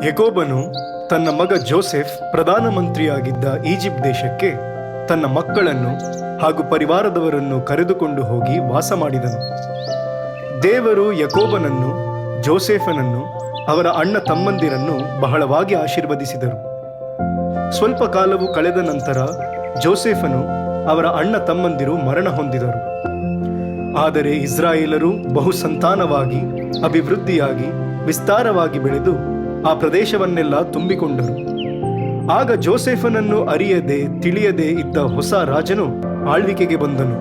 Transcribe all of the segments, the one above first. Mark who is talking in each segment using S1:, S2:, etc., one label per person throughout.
S1: ಯಾಕೋಬನು ತನ್ನ ಮಗ ಜೋಸೆಫ್ ಪ್ರಧಾನಮಂತ್ರಿಯಾಗಿದ್ದ ಈಜಿಪ್ಟ್ ದೇಶಕ್ಕೆ ತನ್ನ ಮಕ್ಕಳನ್ನು ಹಾಗೂ ಪರಿವಾರದವರನ್ನು ಕರೆದುಕೊಂಡು ಹೋಗಿ ವಾಸ ಮಾಡಿದನು. ದೇವರು ಯಾಕೋಬನನ್ನು, ಜೋಸೆಫನನ್ನು, ಅವರ ಅಣ್ಣ ತಮ್ಮಂದಿರನ್ನು ಬಹಳವಾಗಿ ಆಶೀರ್ವದಿಸಿದರು. ಸ್ವಲ್ಪ ಕಾಲವು ಕಳೆದ ನಂತರ ಜೋಸೆಫನು, ಅವರ ಅಣ್ಣ ತಮ್ಮಂದಿರು ಮರಣ ಹೊಂದಿದರು. ಆದರೆ ಇಸ್ರಾಯೇಲರು ಬಹು ಸಂತಾನವಾಗಿ, ಅಭಿವೃದ್ಧಿಯಾಗಿ, ವಿಸ್ತಾರವಾಗಿ ಬೆಳೆದು ಆ ಪ್ರದೇಶವನ್ನೆಲ್ಲ ತುಂಬಿಕೊಂಡರು. ಆಗ ಜೋಸೆಫನನ್ನು ಅರಿಯದೆ ತಿಳಿಯದೆ ಇದ್ದ ಹೊಸ ರಾಜನು ಆಳ್ವಿಕೆಗೆ ಬಂದನು.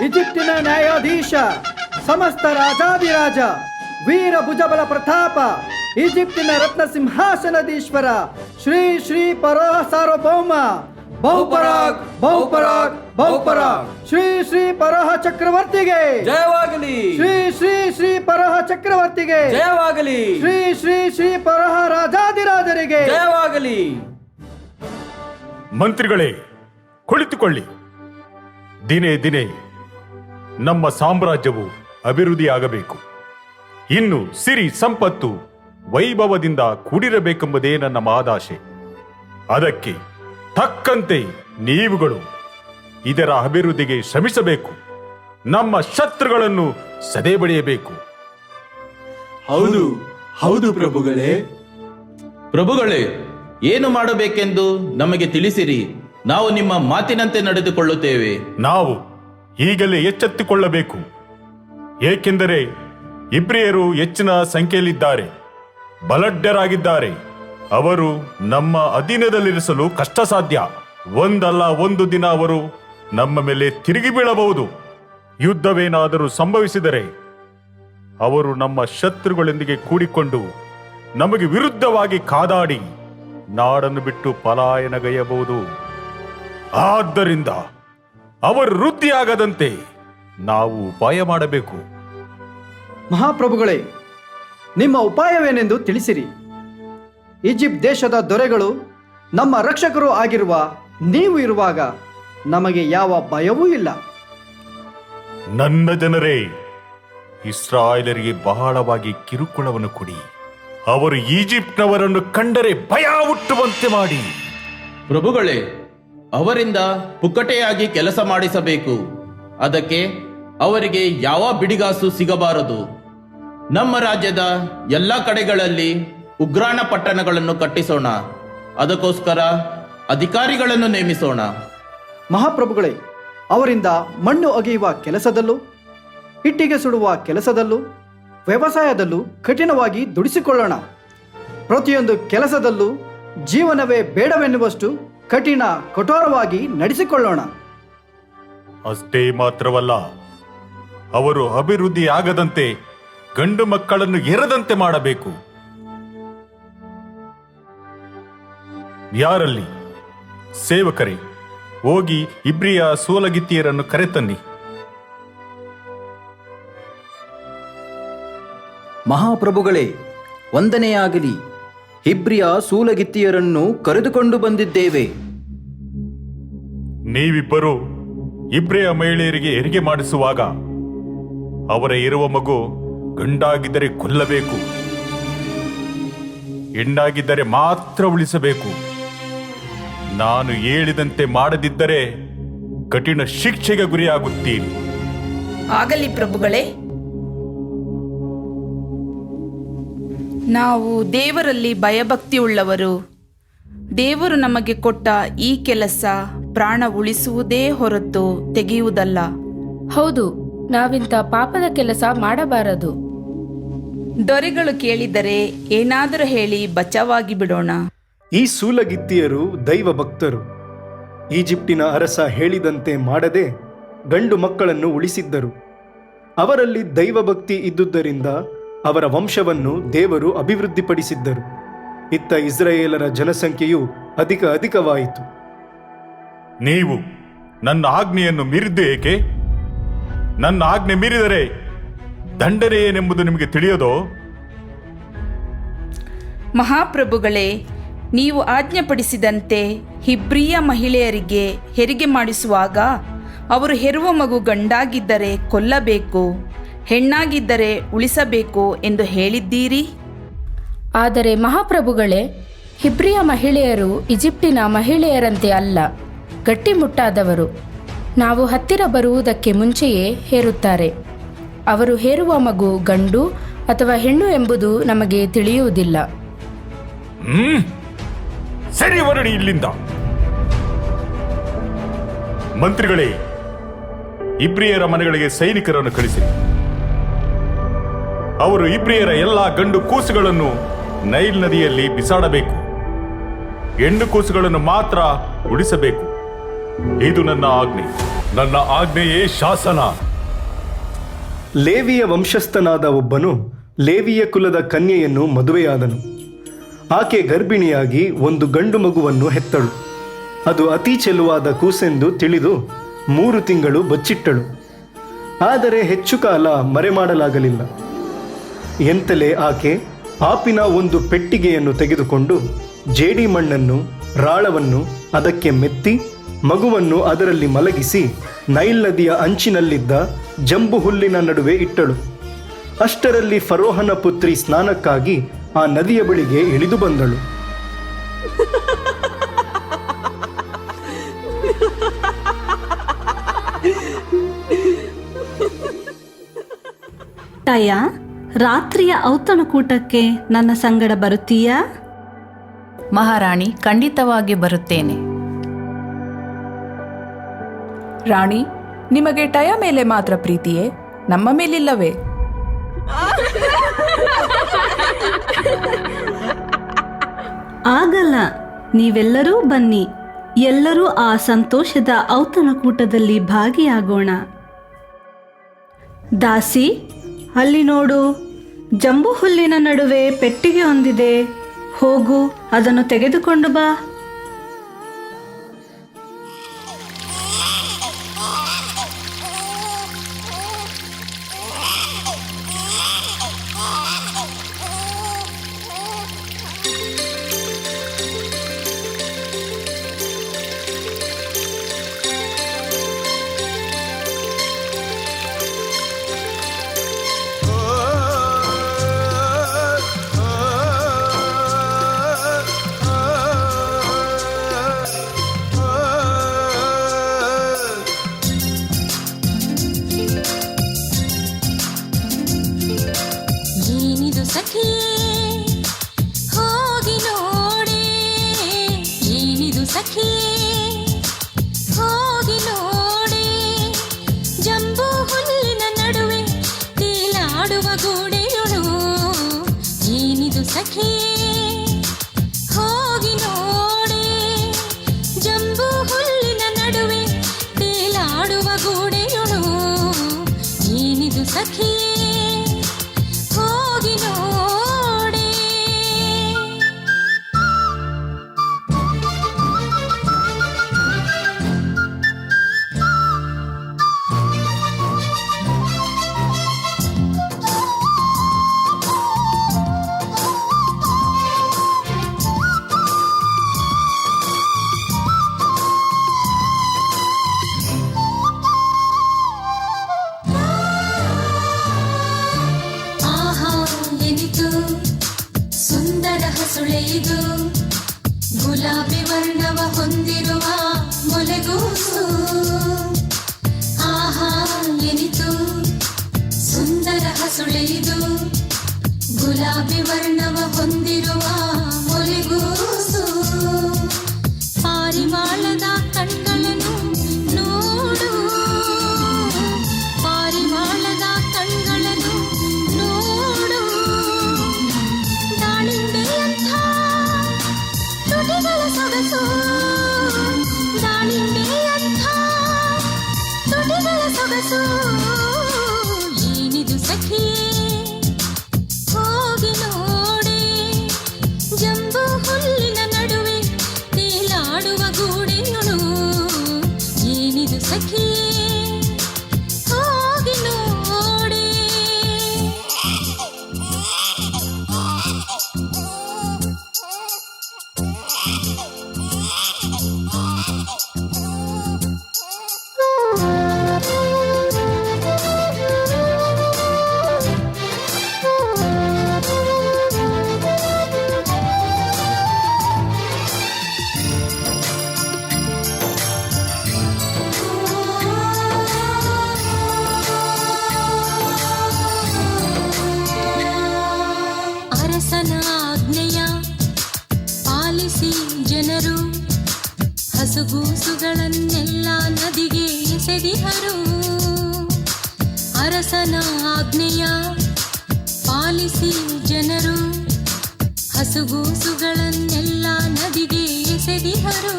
S2: ಈಜಿಪ್ಟಿನ ನ್ಯಾಯಾಧೀಶ, ಸಮಸ್ತ ರಾಜಾದಿರಾಜ, ವೀರ ಭುಜಬಲ ಪ್ರತಾಪ, ಈಜಿಪ್ಟಿನ ರತ್ನ ಸಿಂಹಾಸನದೀಶ್ವರ, ಶ್ರೀ ಶ್ರೀ ಪರೋಹ ಸಾರ್ವಭೌಮ, ಬಹುಪರಾಗ್ ಬಹುಪರಾಗ್ ಬಹುಪರಾಗ್, ಶ್ರೀ ಶ್ರೀ ಪರೋಹ ಚಕ್ರವರ್ತಿಗೆ
S3: ಜಯವಾಗಲಿ.
S2: ಶ್ರೀ ಶ್ರೀ ಶ್ರೀ ಪರೋಹ ಚಕ್ರವರ್ತಿಗೆ
S3: ಜಯವಾಗಲಿ.
S2: ಶ್ರೀ ಶ್ರೀ ಶ್ರೀ ಪರೋಹ ರಾಜಾದಿರಾಜರಿಗೆ
S3: ಜಯವಾಗಲಿ.
S4: ಮಂತ್ರಿಗಳೇ, ಕುಳಿತುಕೊಳ್ಳಿ. ದಿನೇ ದಿನೇ ನಮ್ಮ ಸಾಮ್ರಾಜ್ಯವು ಅಭಿವೃದ್ಧಿಯಾಗಬೇಕು. ಇನ್ನು ಸಿರಿ ಸಂಪತ್ತು ವೈಭವದಿಂದ ಕೂಡಿರಬೇಕೆಂಬುದೇ ನನ್ನ ಮಹದಾಶೆ. ಅದಕ್ಕೆ ತಕ್ಕಂತೆ ನೀವುಗಳು ಇದರ ಅಭಿವೃದ್ಧಿಗೆ ಶ್ರಮಿಸಬೇಕು. ನಮ್ಮ ಶತ್ರುಗಳನ್ನು ಸದೆಬಡಿಯಬೇಕು.
S3: ಹೌದು ಹೌದು ಪ್ರಭುಗಳೇ.
S5: ಪ್ರಭುಗಳೇ, ಏನು ಮಾಡಬೇಕೆಂದು ನಮಗೆ ತಿಳಿಸಿರಿ. ನಾವು ನಿಮ್ಮ ಮಾತಿನಂತೆ ನಡೆದುಕೊಳ್ಳುತ್ತೇವೆ.
S4: ನಾವು ಈಗಲೇ ಎಚ್ಚೆತ್ತುಕೊಳ್ಳಬೇಕು. ಏಕೆಂದರೆ ಇಬ್ರಿಯರು ಹೆಚ್ಚಿನ ಸಂಖ್ಯೆಯಲ್ಲಿದ್ದಾರೆ, ಬಲಡ್ಡರಾಗಿದ್ದಾರೆ. ಅವರು ನಮ್ಮ ಅಧೀನದಲ್ಲಿರಿಸಲು ಕಷ್ಟ ಸಾಧ್ಯ. ಒಂದಲ್ಲ ಒಂದು ದಿನ ಅವರು ನಮ್ಮ ಮೇಲೆ ತಿರುಗಿ ಬೀಳಬಹುದು. ಯುದ್ಧವೇನಾದರೂ ಸಂಭವಿಸಿದರೆ ಅವರು ನಮ್ಮ ಶತ್ರುಗಳೊಂದಿಗೆ ಕೂಡಿಕೊಂಡು ನಮಗೆ ವಿರುದ್ಧವಾಗಿ ಕಾದಾಡಿ ನಾಡನ್ನು ಬಿಟ್ಟು ಪಲಾಯನಗೈಯಬಹುದು. ಆದ್ದರಿಂದ ಅವರು ವೃದ್ಧಿಯಾಗದಂತೆ ನಾವು ಉಪಾಯ ಮಾಡಬೇಕು.
S2: ಮಹಾಪ್ರಭುಗಳೇ, ನಿಮ್ಮ ಉಪಾಯವೇನೆಂದು ತಿಳಿಸಿರಿ. ಈಜಿಪ್ಟ್ ದೇಶದ ದೊರೆಗಳು ನಮ್ಮ ರಕ್ಷಕರು ಆಗಿರುವ ನೀವು ಇರುವಾಗ ನಮಗೆ ಯಾವ ಭಯವೂ ಇಲ್ಲ.
S4: ನನ್ನ ಜನರೇ, ಇಸ್ರಾಯೇಲರಿಗೆ ಬಹಳವಾಗಿ ಕಿರುಕುಳವನ್ನು ಕೊಡಿ. ಅವರು ಈಜಿಪ್ಟ್ನವರನ್ನು ಕಂಡರೆ ಭಯ ಹುಟ್ಟುವಂತೆ ಮಾಡಿ.
S5: ಪ್ರಭುಗಳೇ, ಅವರಿಂದ ಪುಕ್ಕಟೆಯಾಗಿ ಕೆಲಸ ಮಾಡಿಸಬೇಕು. ಅದಕ್ಕೆ ಅವರಿಗೆ ಯಾವ ಬಿಡಿಗಾಸು ಸಿಗಬಾರದು. ನಮ್ಮ ರಾಜ್ಯದ ಎಲ್ಲ ಕಡೆಗಳಲ್ಲಿ ಉಗ್ರಾಣ ಪಟ್ಟಣಗಳನ್ನು ಕಟ್ಟಿಸೋಣ. ಅದಕ್ಕೋಸ್ಕರ ಅಧಿಕಾರಿಗಳನ್ನು ನೇಮಿಸೋಣ.
S2: ಮಹಾಪ್ರಭುಗಳೇ, ಅವರಿಂದ ಮಣ್ಣು ಅಗೆಯುವ ಕೆಲಸದಲ್ಲೂ, ಇಟ್ಟಿಗೆ ಸುಡುವ ಕೆಲಸದಲ್ಲೂ, ವ್ಯವಸಾಯದಲ್ಲೂ ಕಠಿಣವಾಗಿ ದುಡಿಸಿಕೊಳ್ಳೋಣ. ಪ್ರತಿಯೊಂದು ಕೆಲಸದಲ್ಲೂ ಜೀವನವೇ ಬೇಡವೆನ್ನುವಷ್ಟು ಕಠೋರವಾಗಿ ನಡೆಸಿಕೊಳ್ಳೋಣ.
S4: ಅಷ್ಟೇ ಮಾತ್ರವಲ್ಲ, ಅವರು ಅಭಿವೃದ್ಧಿಯಾಗದಂತೆ ಗಂಡು ಮಕ್ಕಳನ್ನು ಎರದಂತೆ ಮಾಡಬೇಕು. ಯಾರಲ್ಲಿ ಸೇವಕರೇ, ಹೋಗಿ ಇಬ್ರಿಯ ಸೂಲಗಿತ್ತಿಯರನ್ನು ಕರೆತನ್ನಿ.
S6: ಮಹಾಪ್ರಭುಗಳೇ, ವಂದನೆಯಾಗಲಿ. ಹಿಬ್ರಿಯ ಸೂಲಗಿತ್ತಿಯರನ್ನು ಕರೆದುಕೊಂಡು ಬಂದಿದ್ದೇವೆ.
S4: ನೀವಿಬ್ಬರು ಇಬ್ರಿಯ ಮಹಿಳೆಯರಿಗೆ ಹೆರಿಗೆ ಮಾಡಿಸುವಾಗ ಅವರ ಇರುವ ಮಗು ಗಂಡಾಗಿದ್ದರೆ ಕೊಲ್ಲಬೇಕು, ಹೆಣ್ಣಾಗಿದ್ದರೆ ಮಾತ್ರ ಉಳಿಸಬೇಕು. ನಾನು ಹೇಳಿದಂತೆ ಮಾಡದಿದ್ದರೆ ಕಠಿಣ ಶಿಕ್ಷೆಗೆ ಗುರಿಯಾಗುತ್ತೀರಿ.
S7: ಆಗಲಿ ಪ್ರಭುಗಳೇ. ನಾವು ದೇವರಲ್ಲಿ ಭಯಭಕ್ತಿ ಉಳ್ಳವರು. ದೇವರು ನಮಗೆ ಕೊಟ್ಟ ಈ ಕೆಲಸ ಪ್ರಾಣ ಉಳಿಸುವುದೇ ಹೊರತು ತೆಗೆಯುವುದಲ್ಲ.
S8: ಹೌದು, ನಾವಿಂಥ ಪಾಪದ ಕೆಲಸ ಮಾಡಬಾರದು.
S7: ದೊರೆಗಳು ಕೇಳಿದರೆ ಏನಾದರೂ ಹೇಳಿ ಬಚಾವಾಗಿ ಬಿಡೋಣ.
S1: ಈ ಸೂಲಗಿತ್ತಿಯರು ದೈವ ಭಕ್ತರು. ಈಜಿಪ್ಟಿನ ಅರಸ ಹೇಳಿದಂತೆ ಮಾಡದೆ ಗಂಡು ಮಕ್ಕಳನ್ನು ಉಳಿಸಿದ್ದರು. ಅವರಲ್ಲಿ ದೈವಭಕ್ತಿ ಇದ್ದುದರಿಂದ ಅವರ ವಂಶವನ್ನು ದೇವರು ಅಭಿವೃದ್ಧಿಪಡಿಸಿದ್ದರು. ಇತ್ತ ಇಸ್ರಾಯೇಲರ ಜನಸಂಖ್ಯೆಯು ಅಧಿಕವಾಯಿತು.
S4: ನೀವು ನನ್ನ ಆಜ್ಞೆಯನ್ನು ಮೀರಿದ್ದು ಏಕೆ? ನನ್ನ ಆಜ್ಞೆ ಮೀರಿದರೆ ದಂಡನೆ ಏನೆಂಬುದು ನಿಮಗೆ ತಿಳಿಯೋದೋ?
S7: ಮಹಾಪ್ರಭುಗಳೇ, ನೀವು ಆಜ್ಞಾಪಡಿಸಿದಂತೆ ಹಿಬ್ರಿಯ ಮಹಿಳೆಯರಿಗೆ ಹೆರಿಗೆ ಮಾಡಿಸುವಾಗ ಅವರು ಹೆರುವ ಮಗು ಗಂಡಾಗಿದ್ದರೆ ಕೊಲ್ಲಬೇಕು, ಹೆಣ್ಣಾಗಿದ್ದರೆ ಉಳಿಸಬೇಕು ಎಂದು ಹೇಳಿದ್ದೀರಿ?
S8: ಆದರೆ ಮಹಾಪ್ರಭುಗಳೇ, ಹಿಬ್ರಿಯ ಮಹಿಳೆಯರು ಈಜಿಪ್ಟಿನ ಮಹಿಳೆಯರಂತೆ ಅಲ್ಲ, ಗಟ್ಟಿಮುಟ್ಟಾದವರು. ನಾವು ಹತ್ತಿರ ಬರುವುದಕ್ಕೆ ಮುಂಚೆಯೇ ಹೇರುತ್ತಾರೆ. ಅವರು ಹೇರುವ ಮಗು ಗಂಡು ಅಥವಾ ಹೆಣ್ಣು ಎಂಬುದು ನಮಗೆ ತಿಳಿಯುವುದಿಲ್ಲ.
S4: ಸರಿ, ಹೊರಡಿ ಇಲ್ಲಿಂದ. ಮಂತ್ರಿಗಳೇ, ಇಬ್ರಿಯರ ಮನೆಗಳಿಗೆ ಸೈನಿಕರನ್ನು ಕಳಿಸಿರಿ. ಅವರು ಇಬ್ರಿಯರ ಎಲ್ಲಾ ಗಂಡು ಕೂಸುಗಳನ್ನು ನೈಲ್ ನದಿಯಲ್ಲಿ ಬಿಸಾಡಬೇಕು. ಹೆಣ್ಣು ಕೂಸುಗಳನ್ನು ಮಾತ್ರ ಉಳಿಸಬೇಕು. ಇದು ನನ್ನ ಆಜ್ಞೆ. ನನ್ನ ಆಜ್ಞೆಯೇ ಶಾಸನ.
S1: ಲೇವಿಯ ವಂಶಸ್ಥನಾದ ಒಬ್ಬನು ಲೇವಿಯ ಕುಲದ ಕನ್ಯೆಯನ್ನು ಮದುವೆಯಾದನು. ಆಕೆ ಗರ್ಭಿಣಿಯಾಗಿ ಒಂದು ಗಂಡು ಮಗುವನ್ನು ಹೆತ್ತಳು. ಅದು ಅತಿ ಚೆಲುವಾದ ಕೂಸೆಂದು ತಿಳಿದು 3 ತಿಂಗಳು ಬಚ್ಚಿಟ್ಟಳು. ಆದರೆ ಹೆಚ್ಚು ಕಾಲ ಮರೆಮಾಡಲಾಗಲಿಲ್ಲ. ಎಂತಲೇ ಆಕೆ ಆಪಿನ ಒಂದು ಪೆಟ್ಟಿಗೆಯನ್ನು ತೆಗೆದುಕೊಂಡು ಜೇಡಿ ಮಣ್ಣನ್ನು, ರಾಳವನ್ನು ಅದಕ್ಕೆ ಮೆತ್ತಿ ಮಗುವನ್ನು ಅದರಲ್ಲಿ ಮಲಗಿಸಿ ನೈಲ್ ನದಿಯ ಅಂಚಿನಲ್ಲಿದ್ದ ಜಂಬು ಹುಲ್ಲಿನ ನಡುವೆ ಇಟ್ಟಳು. ಅಷ್ಟರಲ್ಲಿ ಫರೋಹನ ಪುತ್ರಿ ಸ್ನಾನಕ್ಕಾಗಿ ಆ ನದಿಯ ಬಳಿಗೆ ಇಳಿದು ಬಂದಳು.
S9: ಟಯ, ರಾತ್ರಿಯ ಔತಣಕೂಟಕ್ಕೆ ನನ್ನ ಸಂಗಡ ಬರುತ್ತೀಯಾ?
S10: ಮಹಾರಾಣಿ, ಖಂಡಿತವಾಗಿ ಬರುತ್ತೇನೆ.
S11: ರಾಣಿ, ನಿಮಗೆ ಟಯ ಮೇಲೆ ಮಾತ್ರ ಪ್ರೀತಿಯೇ, ನಮ್ಮ ಮೇಲಿಲ್ಲವೇ?
S9: ಆಗಲ್ಲ, ನೀವೆಲ್ಲರೂ ಬನ್ನಿ. ಎಲ್ಲರೂ ಆ ಸಂತೋಷದ ಔತಣಕೂಟದಲ್ಲಿ ಭಾಗಿಯಾಗೋಣ. ದಾಸಿ, ಅಲ್ಲಿ ನೋಡು, ಜಂಬು ಹುಲ್ಲಿನ ನಡುವೆ ಪೆಟ್ಟಿಗೆ ಹೊಂದಿದೆ. ಹೋಗು, ಅದನ್ನು ತೆಗೆದುಕೊಂಡು ಬಾ.
S12: ಗುಲಾಬಿ ವರ್ಣವ ಹೊಂದಿರುವ ಮೊಲೆಗೂಸು, ಆಹಾ ಎನಿತು ಸುಂದರ ಹಸುಳೆಯಿದು. ಗುಲಾಬಿ ವರ್ಣವ ಹೊಂದಿರುವ ಮೊಲೆಗೂಸು, ಪಾರಿವಾಳದ ಕಣ್ಗಳನ್ನು ನೋಡು, ಪಾರಿವಾಳದ ಕಣ್ಗಳನ್ನು ನೋಡು. ದಾಳಿಂಬೆಯಂಥ ತುಟಿಗಳ ಸೊಗಸು, ದಾಳಿಂಬೆಯಂಥ ತುಟಿಗಳ ಸೊಗಸು. ಏನಿದು ಸಖಿಯೇ, ಹೋಗಿ ನೋಡಿ, ಜಂಬು ಹುಲ್ಲಿನ ನಡುವೆ ತೇಲಾಡುವ ಗೂಡೆಯೊಳು. ಏನಿದು ಸಖಿಯೇ, ಹೋಗಿ ನೋಡಿ. ಜನರು ಹಸುಗೂಸುಗಳನ್ನೆಲ್ಲ ನದಿಗೆ ಎಸೆದಿಹರು. ಅರಸನ ಆಜ್ಞೆಯ ಪಾಲಿಸಿ ಜನರು ಹಸುಗೂಸುಗಳನ್ನೆಲ್ಲ ನದಿಗೆ ಎಸೆದಿಹರು.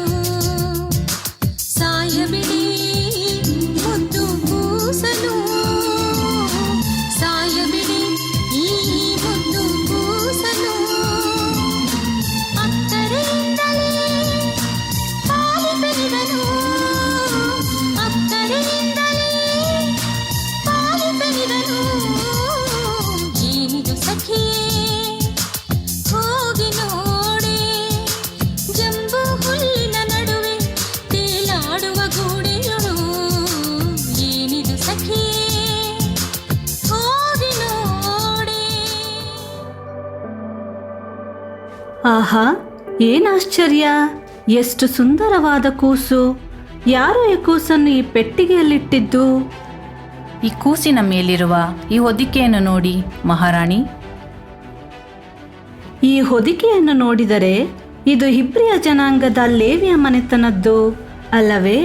S12: ಸಾಯಬಿಡಿ ಮುದ್ದು ಕೂಸನು, ಸಾಯಬಿಡಿ ಈ ಮುದ್ದು ಕೂಸನು. ಅಕ್ಕರೆಯಿಂದಲೇ ಪಾಲಿ ಬೆಳೆದನು, ಅಕ್ಕರೆಯಿಂದಲೇ ಪಾಲಿ ಬೆಳೆದನು. ಏನಿದು ಸಖಿಯೇ ಹೋಗಿ ನೋಡೆ, ಜಂಬು ಹುಲ್ಲಿನ ನಡುವೆ ತೇಲಾಡುವ ಗೂಡೆಯಳು. ಏನಿದು ಸಖಿಯೇ ಹೋಗಿ ನೋಡೆ.
S9: ಆಹಾ, ಏನಾಶ್ಚರ್ಯ! ಎಷ್ಟು ಸುಂದರವಾದ ಕೂಸು! ಯಾರು ಈ ಕೂಸನ್ನು ಈ ಪೆಟ್ಟಿಗೆಯಲ್ಲಿಟ್ಟಿದ್ದು?
S10: ಈ ಕೂಸಿನ ಮೇಲಿರುವ ಈ ಹೊದಿಕೆಯನ್ನು ನೋಡಿ ಮಹಾರಾಣಿ.
S9: ಈ ಹೊದಿಕೆಯನ್ನು ನೋಡಿದರೆ ಇದು ಹಿಬ್ರಿಯ ಜನಾಂಗದ ಲೇವಿಯ ಮನೆತನದ್ದು ಅಲ್ಲವೇ?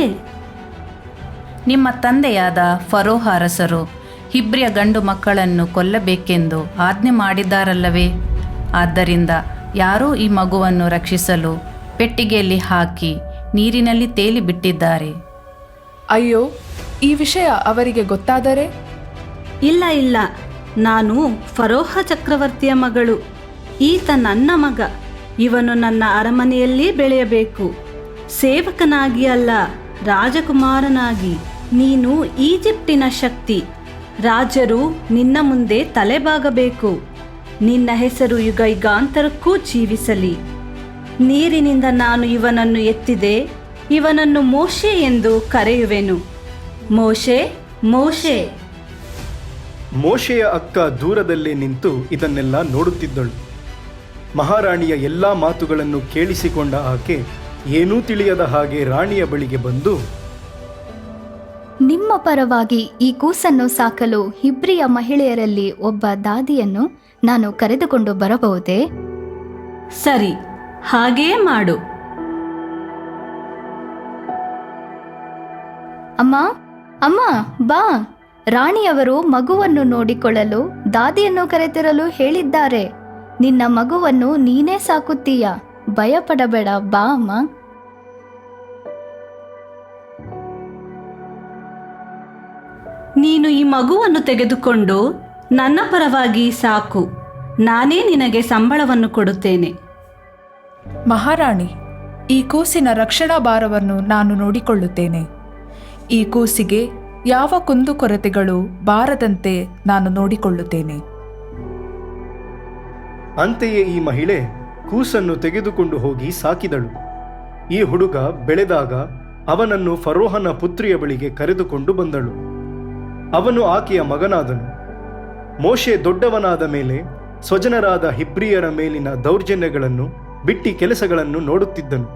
S10: ನಿಮ್ಮ ತಂದೆಯಾದ ಫರೋಹ ಅರಸರು ಹಿಬ್ರಿಯ ಗಂಡು ಮಕ್ಕಳನ್ನು ಕೊಲ್ಲಬೇಕೆಂದು ಆಜ್ಞೆ ಮಾಡಿದ್ದಾರಲ್ಲವೇ? ಆದ್ದರಿಂದ ಯಾರೋ ಈ ಮಗುವನ್ನು ರಕ್ಷಿಸಲು ಪೆಟ್ಟಿಗೆಯಲ್ಲಿ ಹಾಕಿ ನೀರಿನಲ್ಲಿ ತೇಲಿ ಬಿಟ್ಟಿದ್ದಾರೆ.
S11: ಅಯ್ಯೋ, ಈ ವಿಷಯ ಅವರಿಗೆ ಗೊತ್ತಾದರೆ?
S9: ಇಲ್ಲ ಇಲ್ಲ, ನಾನು ಫರೋಹ ಚಕ್ರವರ್ತಿಯ ಮಗಳು. ಈತ ನನ್ನ ಮಗ. ಇವನು ನನ್ನ ಅರಮನೆಯಲ್ಲಿ ಬೆಳೆಯಬೇಕು, ಸೇವಕನಾಗಿ ಅಲ್ಲ, ರಾಜಕುಮಾರನಾಗಿ. ನೀನು ಈಜಿಪ್ಟಿನ ಶಕ್ತಿ. ರಾಜರು ನಿನ್ನ ಮುಂದೆ ತಲೆಬಾಗಬೇಕು. ನಿನ್ನ ಹೆಸರು ಯುಗ ಯುಗಾಂತರಕ್ಕೂ ಜೀವಿಸಲಿ. ನೀರಿನಿಂದ ನಾನು ಇವನನ್ನು ಎತ್ತಿದೆ, ಇವನನ್ನು ಮೋಶೆ ಎಂದು ಕರೆಯುವೆನು. ಮೋಶೆ, ಮೋಶೆ.
S1: ಮೋಶೆಯ ಅಕ್ಕ ದೂರದಲ್ಲೇ ನಿಂತು ಇದನ್ನೆಲ್ಲ ನೋಡುತ್ತಿದ್ದಳು. ಮಹಾರಾಣಿಯ ಎಲ್ಲ ಮಾತುಗಳನ್ನು ಕೇಳಿಸಿಕೊಂಡ ಆಕೆ ಏನೂ ತಿಳಿಯದ ಹಾಗೆ ರಾಣಿಯ ಬಳಿಗೆ ಬಂದು,
S13: ನಿಮ್ಮ ಪರವಾಗಿ ಈ ಕೂಸನ್ನು ಸಾಕಲು ಹಿಬ್ರಿಯ ಮಹಿಳೆಯರಲ್ಲಿ ಒಬ್ಬ ದಾದಿಯನ್ನು ನಾನು ಕರೆದುಕೊಂಡು ಬರಬಹುದೇ?
S9: ಸರಿ, ಹಾಗೇ ಮಾಡು.
S13: ಅಮ್ಮ, ಅಮ್ಮ, ಬಾ. ರಾಣಿಯವರು ಮಗುವನ್ನು ನೋಡಿಕೊಳ್ಳಲು ದಾದಿಯನ್ನು ಕರೆತರಲು ಹೇಳಿದ್ದಾರೆ. ನಿನ್ನ ಮಗುವನ್ನು ನೀನೇ ಸಾಕುತ್ತೀಯ, ಭಯಪಡಬೇಡ, ಬಾ ಅಮ್ಮ.
S9: ನೀನು ಈ ಮಗುವನ್ನು ತೆಗೆದುಕೊಂಡು ನನ್ನ ಪರವಾಗಿ ಸಾಕು. ನಾನೇ ನಿನಗೆ ಸಂಬಳವನ್ನು ಕೊಡುತ್ತೇನೆ.
S11: ಮಹಾರಾಣಿ, ಈ ಕೂಸಿನ ರಕ್ಷಣಾ ಭಾರವನ್ನು ನಾನು ನೋಡಿಕೊಳ್ಳುತ್ತೇನೆ. ಈ ಕೂಸಿಗೆ ಯಾವ ಕುಂದುಕೊರತೆಗಳು ಬಾರದಂತೆ ನಾನು ನೋಡಿಕೊಳ್ಳುತ್ತೇನೆ.
S1: ಅಂತೆಯೇ ಈ ಮಹಿಳೆ ಕೂಸನ್ನು ತೆಗೆದುಕೊಂಡು ಹೋಗಿ ಸಾಕಿದಳು. ಈ ಹುಡುಗ ಬೆಳೆದಾಗ ಅವನನ್ನು ಫರೋಹನ ಪುತ್ರಿಯ ಬಳಿಗೆ ಕರೆದುಕೊಂಡು ಬಂದಳು. ಅವನು ಆಕೆಯ ಮಗನಾದನು. ಮೋಶೆ ದೊಡ್ಡವನಾದ ಮೇಲೆ ಸ್ವಜನರಾದ ಹಿಬ್ರಿಯರ ಮೇಲಿನ ದೌರ್ಜನ್ಯಗಳನ್ನು, ಬಿಟ್ಟಿ ಕೆಲಸಗಳನ್ನು ನೋಡುತ್ತಿದ್ದನು.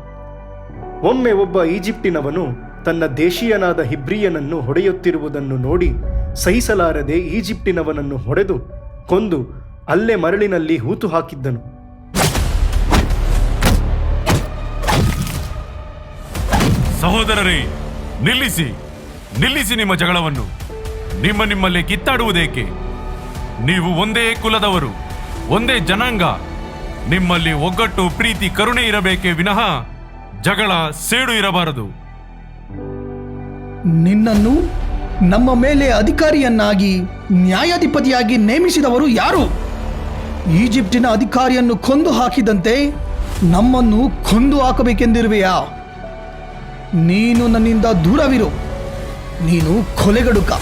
S1: ಒಮ್ಮೆ ಒಬ್ಬ ಈಜಿಪ್ಟಿನವನು ತನ್ನ ದೇಶೀಯನಾದ ಹಿಬ್ರಿಯನನ್ನು ಹೊಡೆಯುತ್ತಿರುವುದನ್ನು ನೋಡಿ ಸಹಿಸಲಾರದೆ ಈಜಿಪ್ಟಿನವನನ್ನು ಹೊಡೆದು ಕೊಂದು ಅಲ್ಲೇ ಮರಳಿನಲ್ಲಿ ಹೂತು ಹಾಕಿದ್ದನು.
S4: ಸಹೋದರರೇ, ನಿಲ್ಲಿಸಿ, ನಿಲ್ಲಿಸಿ ನಿಮ್ಮ ಜಗಳವನ್ನು. ನಿಮ್ಮಲ್ಲಿ ಕಿತ್ತಾಡುವುದೇಕೆ? ನೀವು ಒಂದೇ ಕುಲದವರು, ಒಂದೇ ಜನಾಂಗ. ನಿಮ್ಮಲ್ಲಿ ಒಗ್ಗಟ್ಟು, ಪ್ರೀತಿ, ಕರುಣೆ ಇರಬೇಕೇ ವಿನಃ ಜಗಳ, ಸೇಡು ಇರಬಾರದು.
S14: ನಿನ್ನನ್ನು ನಮ್ಮ ಮೇಲೆ ಅಧಿಕಾರಿಯನ್ನಾಗಿ, ನ್ಯಾಯಾಧಿಪತಿಯಾಗಿ ನೇಮಿಸಿದವರು ಯಾರು? ಈಜಿಪ್ಟಿನ ಅಧಿಕಾರಿಯನ್ನು ಕೊಂದು ಹಾಕಿದಂತೆ ನಮ್ಮನ್ನು ಕೊಂದು ಹಾಕಬೇಕೆಂದಿರುವೆಯಾ? ನೀನು ನನ್ನಿಂದ ದೂರವಿರು. ನೀನು ಕೊಲೆಗಡುಕ.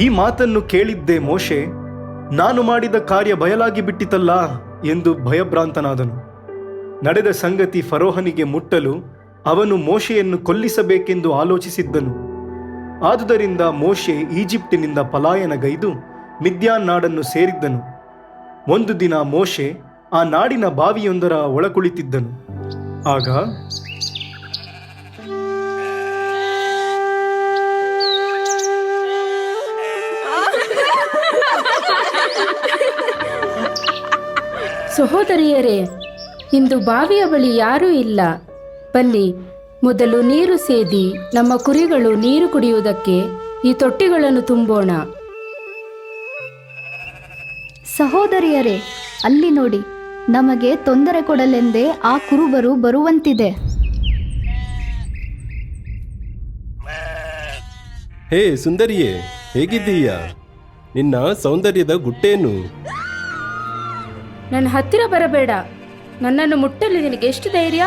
S1: ಈ ಮಾತನ್ನು ಕೇಳಿದ್ದೇ ಮೋಶೆ, ನಾನು ಮಾಡಿದ ಕಾರ್ಯ ಬಯಲಾಗಿ ಬಿಟ್ಟಿತಲ್ಲ ಎಂದು ಭಯಭ್ರಾಂತನಾದನು. ನಡೆದ ಸಂಗತಿ ಫರೋಹನಿಗೆ ಮುಟ್ಟಲು ಅವನು ಮೋಶೆಯನ್ನು ಕೊಲ್ಲಿಸಬೇಕೆಂದು ಆಲೋಚಿಸಿದ್ದನು. ಆದುದರಿಂದ ಮೋಶೆ ಈಜಿಪ್ಟಿನಿಂದ ಪಲಾಯನಗೈದು ಮಿದ್ಯಾನ್ ನಾಡನ್ನು ಸೇರಿದ್ದನು. ಒಂದು ದಿನ ಮೋಶೆ ಆ ನಾಡಿನ ಬಾವಿಯೊಂದರ ಒಳಕುಳಿತಿದ್ದನು. ಆಗ
S8: ಸಹೋದರಿಯರೇ, ಇಂದು ಬಾವಿಯ ಬಳಿ ಯಾರೂ ಇಲ್ಲ. ಬನ್ನಿ, ಮೊದಲು ನೀರು ಸೇದಿ ನಮ್ಮ ಕುರಿಗಳು ನೀರು ಕುಡಿಯುವುದಕ್ಕೆ ಈ ತೊಟ್ಟಿಗಳನ್ನು ತುಂಬೋಣ.
S13: ಸಹೋದರಿಯರೇ, ಅಲ್ಲಿ ನೋಡಿ, ನಮಗೆ ತೊಂದರೆ ಕೊಡಲೆಂದೇ ಆ ಕುರುಬರು ಬರುವಂತಿದೆ.
S15: ಹೇ ಸುಂದರಿಯೇ, ಹೇಗಿದ್ದೀಯ? ನಿನ್ನ ಸೌಂದರ್ಯದ ಗುಟ್ಟೇನು?
S8: ನನ್ನ ಹತ್ತಿರ ಬರಬೇಡ. ನನ್ನನ್ನು ಮುಟ್ಟಲು ನಿನಗೆ ಎಷ್ಟು ಧೈರ್ಯ?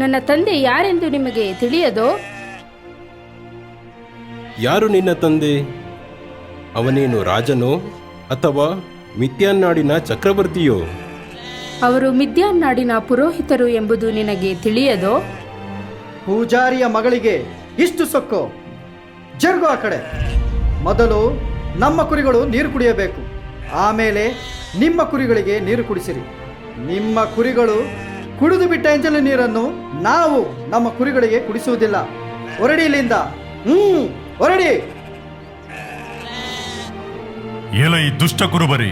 S8: ನನ್ನ ತಂದೆ ಯಾರೆಂದು ನಿಮಗೆ ತಿಳಿಯದೋ?
S15: ಯಾರು ನಿನ್ನ ತಂದೆ? ಅವನೇನು ರಾಜನೋ ಅಥವಾ ಮಿಥ್ಯಾನ್ನಾಡಿನ ಚಕ್ರವರ್ತಿಯೋ?
S8: ಅವರು ಮಿದ್ಯಾನ್ ನಾಡಿನ ಪುರೋಹಿತರು ಎಂಬುದು ನಿನಗೆ ತಿಳಿಯದೋ?
S2: ಪೂಜಾರಿಯ ಮಗಳಿಗೆ ಇಷ್ಟು ಸೊಕ್ಕು? ಜರುಗು ಆ ಕಡೆ. ಮೊದಲು ನಮ್ಮ ಕುರಿಗಳು ನೀರು ಕುಡಿಯಬೇಕು, ಆಮೇಲೆ ನಿಮ್ಮ ಕುರಿಗಳಿಗೆ ನೀರು ಕುಡಿಸಿರಿ. ನಿಮ್ಮ ಕುರಿಗಳು ಕುಡಿದು ಬಿಟ್ಟ ಎಂಜಲ ನೀರನ್ನು ನಾವು ನಮ್ಮ ಕುರಿಗಳಿಗೆ ಕುಡಿಸುವುದಿಲ್ಲ. ಹೊರಡಿ ಇಲ್ಲಿಂದ. ಹೊರಡಿ.
S4: ಎಲೈ ದುಷ್ಟ ಕುರುಬರೇ,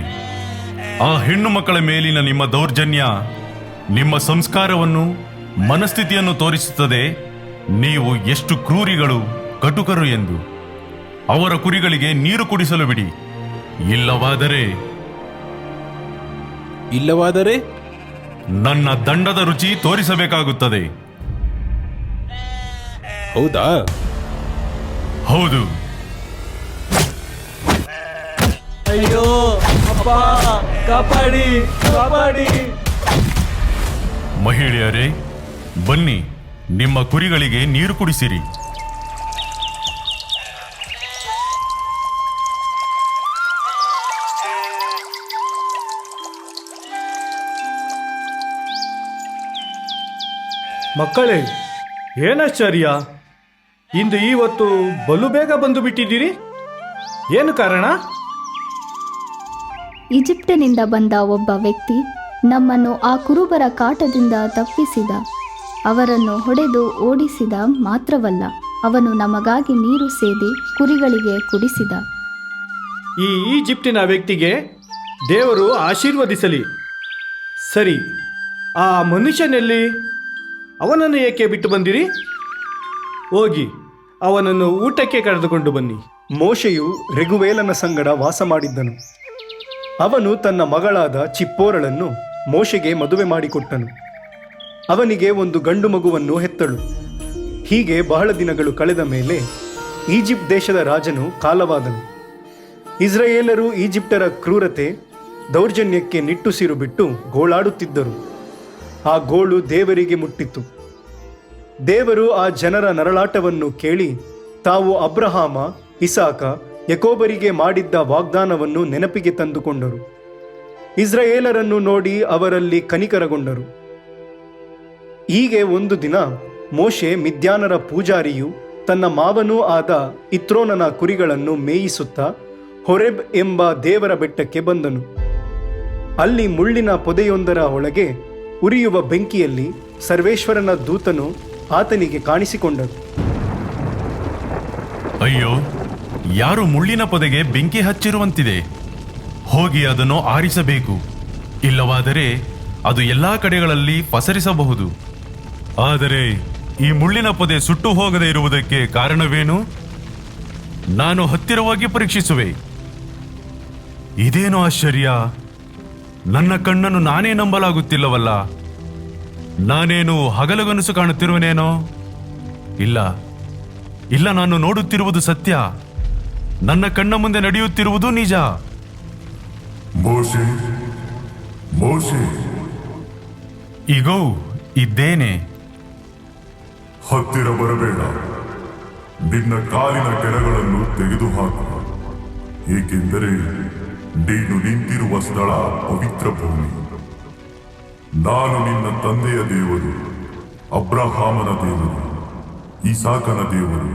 S4: ಆ ಹೆಣ್ಣು ಮಕ್ಕಳ ಮೇಲಿನ ನಿಮ್ಮ ದೌರ್ಜನ್ಯ ನಿಮ್ಮ ಸಂಸ್ಕಾರವನ್ನು, ಮನಸ್ಥಿತಿಯನ್ನು ತೋರಿಸುತ್ತದೆ. ನೀವು ಎಷ್ಟು ಕ್ರೂರಿಗಳು, ಕಟುಕರು ಎಂದು. ಅವರ ಕುರಿಗಳಿಗೆ ನೀರು ಕುಡಿಸಲು ಬಿಡಿ. ಇಲ್ಲವಾದರೆ ನನ್ನ ದಂಡದ ರುಚಿ ತೋರಿಸಬೇಕಾಗುತ್ತದೆ.
S15: ಹೌದಾ?
S4: ಹೌದು.
S3: ಅಯ್ಯೋ ಅಪ್ಪ, ಕಾಪಾಡಿ ಕಾಪಾಡಿ.
S4: ಮಹಿಳೆಯರೇ, ಬನ್ನಿ, ನಿಮ್ಮ ಕುರಿಗಳಿಗೆ ನೀರು ಕುಡಿಸಿರಿ.
S1: ಮಕ್ಕಳೇ, ಏನಾಶ್ಚರ್ಯ, ಇಂದು ಇವತ್ತು ಬಲು ಬೇಗ ಬಂದು ಬಿಟ್ಟಿದ್ದೀರಿ. ಏನು ಕಾರಣ?
S13: ಈಜಿಪ್ಟಿನಿಂದ ಬಂದ ಒಬ್ಬ ವ್ಯಕ್ತಿ ನಮ್ಮನ್ನು ಆ ಕುರುಬರ ಕಾಟದಿಂದ ತಪ್ಪಿಸಿದ. ಅವರನ್ನು ಹೊಡೆದು ಓಡಿಸಿದ ಮಾತ್ರವಲ್ಲ, ಅವನು ನಮಗಾಗಿ ನೀರು ಸೇದಿ ಕುರಿಗಳಿಗೆ ಕುಡಿಸಿದ.
S1: ಈ ಈಜಿಪ್ಟಿನ ವ್ಯಕ್ತಿಗೆ ದೇವರು ಆಶೀರ್ವದಿಸಲಿ. ಸರಿ, ಆ ಮನುಷ್ಯನಲ್ಲಿ ಅವನನ್ನು ಏಕೆ ಬಿಟ್ಟು ಬಂದಿರಿ? ಹೋಗಿ ಅವನನ್ನು ಊಟಕ್ಕೆ ಕರೆದುಕೊಂಡು ಬನ್ನಿ. ಮೋಶೆಯು ರೆಗುವೇಲನ ಸಂಗಡ ವಾಸ ಮಾಡಿದ್ದನು. ಅವನು ತನ್ನ ಮಗಳಾದ ಚಿಪ್ಪೋರಳನ್ನು ಮೋಶೆಗೆ ಮದುವೆ ಮಾಡಿಕೊಟ್ಟನು. ಅವನಿಗೆ ಒಂದು ಗಂಡು ಮಗುವನ್ನು ಹೆತ್ತಳು. ಹೀಗೆ ಬಹಳ ದಿನಗಳು ಕಳೆದ ಮೇಲೆ ಈಜಿಪ್ಟ್ ದೇಶದ ರಾಜನು ಕಾಲವಾದನು. ಇಸ್ರಾಯೇಲರು ಈಜಿಪ್ಟರ ಕ್ರೂರತೆ, ದೌರ್ಜನ್ಯಕ್ಕೆ ನಿಟ್ಟುಸಿರು ಬಿಟ್ಟು ಗೋಳಾಡುತ್ತಿದ್ದರು. ಆ ಗೋಳು ದೇವರಿಗೆ ಮುಟ್ಟಿತು. ದೇವರು ಆ ಜನರ ನರಳಾಟವನ್ನು ಕೇಳಿ ತಾವು ಅಬ್ರಹಾಮ, ಇಸಾಕ, ಯಾಕೋಬರಿಗೆ ಮಾಡಿದ್ದ ವಾಗ್ದಾನವನ್ನು ನೆನಪಿಗೆ ತಂದುಕೊಂಡರು. ಇಸ್ರಾಯೇಲರನ್ನು ನೋಡಿ ಅವರಲ್ಲಿ ಕನಿಕರಗೊಂಡರು. ಹೀಗೆ ಒಂದು ದಿನ ಮೋಶೆ ಮಿದ್ಯಾನರ ಪೂಜಾರಿಯು ತನ್ನ ಮಾವನೂ ಆದ ಇತ್ರೋನನ ಕುರಿಗಳನ್ನು ಮೇಯಿಸುತ್ತಾ ಹೊರೆಬ್ ಎಂಬ ದೇವರ ಬೆಟ್ಟಕ್ಕೆ ಬಂದನು. ಅಲ್ಲಿ ಮುಳ್ಳಿನ ಪೊದೆಯೊಂದರ ಒಳಗೆ ಉರಿಯುವ ಬೆಂಕಿಯಲ್ಲಿ ಸರ್ವೇಶ್ವರನ ದೂತನು ಆತನಿಗೆ ಕಾಣಿಸಿಕೊಂಡರು.
S4: ಅಯ್ಯೋ, ಯಾರು ಮುಳ್ಳಿನ ಪೊದೆಗೆ ಬೆಂಕಿ ಹಚ್ಚಿರುವಂತಿದೆ. ಹೋಗಿ ಅದನ್ನು ಆರಿಸಬೇಕು, ಇಲ್ಲವಾದರೆ ಅದು ಎಲ್ಲಾ ಕಡೆಗಳಲ್ಲಿ ಪಸರಿಸಬಹುದು. ಆದರೆ ಈ ಮುಳ್ಳಿನ ಪೊದೆ ಸುಟ್ಟು ಹೋಗದೆ ಇರುವುದಕ್ಕೆ ಕಾರಣವೇನು? ನಾನು ಹತ್ತಿರ ಹೋಗಿ ಪರೀಕ್ಷಿಸುವೆ. ಇದೇನು ಆಶ್ಚರ್ಯ, ನನ್ನ ಕಣ್ಣನ್ನು ನಾನೇ ನಂಬಲಾಗುತ್ತಿಲ್ಲವಲ್ಲ. ನಾನೇನು ಹಗಲುಗನಸು ಕಾಣುತ್ತಿರುವನೇನೋ? ಇಲ್ಲ, ನಾನು ನೋಡುತ್ತಿರುವುದು ಸತ್ಯ. ನನ್ನ ಕಣ್ಣ ಮುಂದೆ ನಡೆಯುತ್ತಿರುವುದು ನಿಜ.
S16: ಮೋಶೆ, ಮೋಶೆ,
S4: ಈಗೋ ಇದ್ದೇನೆ.
S16: ಹತ್ತಿರ ಬರಬೇಡ. ನಿನ್ನ ಕಾಲಿನ ಕೆಳಗಳನ್ನು ತೆಗೆದುಹಾಕು, ಏಕೆಂದರೆ ನೀನು ನಿಂತಿರುವ ಸ್ಥಳ ಪವಿತ್ರ ಭೂಮಿ. ನಾನು ನಿನ್ನ ತಂದೆಯ ದೇವರು, ಅಬ್ರಹಾಮನ ದೇವರು, ಇಸಾಕನ ದೇವರು,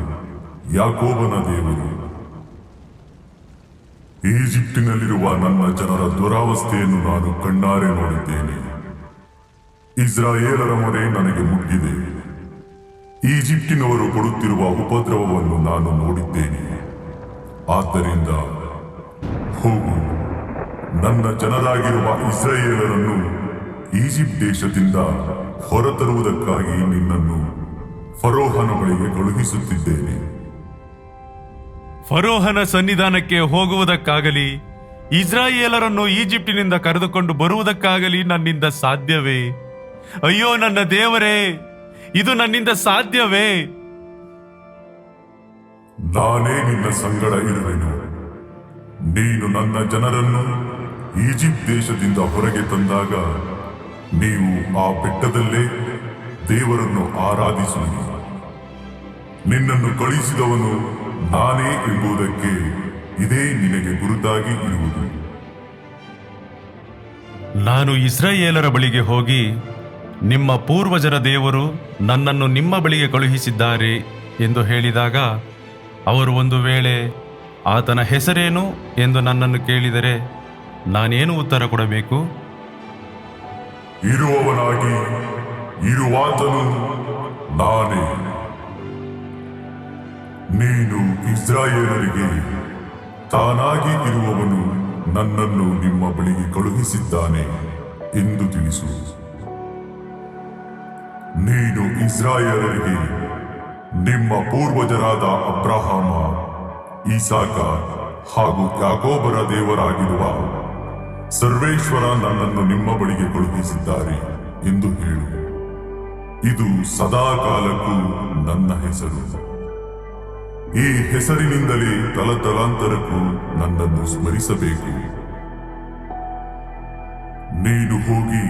S16: ಯಾಕೋಬನ ದೇವರು. ಈಜಿಪ್ಟಿನಲ್ಲಿರುವ ನನ್ನ ಜನರ ದುರಾವಸ್ಥೆಯನ್ನು ನಾನು ಕಣ್ಣಾರೆ ನೋಡಿದ್ದೇನೆ. ಇಸ್ರಾಯೇಲರ ಮೊರೆ ನನಗೆ ಮುಟ್ಟಿದೆ. ಈಜಿಪ್ಟಿನವರು ಕೊಡುತ್ತಿರುವ ಉಪದ್ರವವನ್ನು ನಾನು ನೋಡಿದ್ದೇನೆ. ಆದ್ದರಿಂದ ಹೋಗು, ನನ್ನ ಜನರಾಗಿರುವ ಇಸ್ರಾಯೇಲರನ್ನು ಈಜಿಪ್ಟ್ ದೇಶದಿಂದ ಹೊರತರುವುದಕ್ಕಾಗಿ ನಿನ್ನನ್ನು ಫರೋಹನ ಬಳಿಗೆ ಕಳುಹಿಸುತ್ತಿದ್ದೇನೆ.
S4: ಫರೋಹನ ಸನ್ನಿಧಾನಕ್ಕೆ ಹೋಗುವುದಕ್ಕಾಗಲಿ ಇಸ್ರಾಯೇಲರನ್ನು ಈಜಿಪ್ಟಿನಿಂದ ಕರೆದುಕೊಂಡು ಬರುವುದಕ್ಕಾಗಲಿ ನನ್ನಿಂದ ಸಾಧ್ಯವೇ? ಅಯ್ಯೋ ನನ್ನ ದೇವರೇ, ಇದು ನನ್ನಿಂದ ಸಾಧ್ಯವೇ?
S16: ನಾನೇ ನಿನ್ನ ಸಂಗಡ ಇರುವೆನು. ನೀನು ನನ್ನ ಜನರನ್ನು ಈಜಿಪ್ಟ್ ದೇಶದಿಂದ ಹೊರಗೆ ತಂದಾಗ ನೀವು ಆ ಬೆಟ್ಟದಲ್ಲೇ ದೇವರನ್ನು ಆರಾಧಿಸುವಿರಿ. ನಿನ್ನನ್ನು ಕಳುಹಿಸಿದವನು ನಾನೇ ಎಂಬುದಕ್ಕೆ ಇದೇ ನಿನಗೆ ಗುರುತಾಗಿ ಇರುವುದು.
S4: ನಾನು ಇಸ್ರಾಯೇಲರ ಬಳಿಗೆ ಹೋಗಿ, ನಿಮ್ಮ ಪೂರ್ವಜರ ದೇವರು ನನ್ನನ್ನು ನಿಮ್ಮ ಬಳಿಗೆ ಕಳುಹಿಸಿದ್ದಾರೆ ಎಂದು ಹೇಳಿದಾಗ, ಅವರು ಒಂದು ವೇಳೆ ಆತನ ಹೆಸರೇನು ಎಂದು ನನ್ನನ್ನು ಕೇಳಿದರೆ ನಾನೇನು ಉತ್ತರ ಕೊಡಬೇಕು?
S16: ಇರುವವನಾಗಿ ಇರುವಾತನು ನಾನೇ. ನೀನು ಇಸ್ರಾಯೇಲರಿಗೆ ತಾನಾಗಿ ಇರುವವನು ನನ್ನನ್ನು ನಿಮ್ಮ ಬಳಿಗೆ ಕಳುಹಿಸಿದ್ದಾನೆ ಎಂದು ತಿಳಿಸು. ನೀನು ಇಸ್ರಾಯೇಲರಿಗೆ ನಿಮ್ಮ ಪೂರ್ವಜರಾದ ಅಬ್ರಹಾಮ, ಈಸಾಕ ಹಾಗೂ ಯಾಕೋಬರ ದೇವರಾಗಿರುವ ಸರ್ವೇಶ್ವರ ನನ್ನನ್ನು ನಿಮ್ಮ ಬಳಿಗೆ ಕಳುಹಿಸಿದ್ದಾರೆ ಎಂದು ಹೇಳು. ಇದು ಸದಾಕಾಲಕ್ಕೂ ನನ್ನ ಹೆಸರು. ಈ ಹೆಸರಿನಿಂದಲೇ ತಲತಲಾಂತರಕ್ಕೂ ನನ್ನನ್ನು ಸ್ಮರಿಸಬೇಕು. ನೀನು ಹೋಗಿ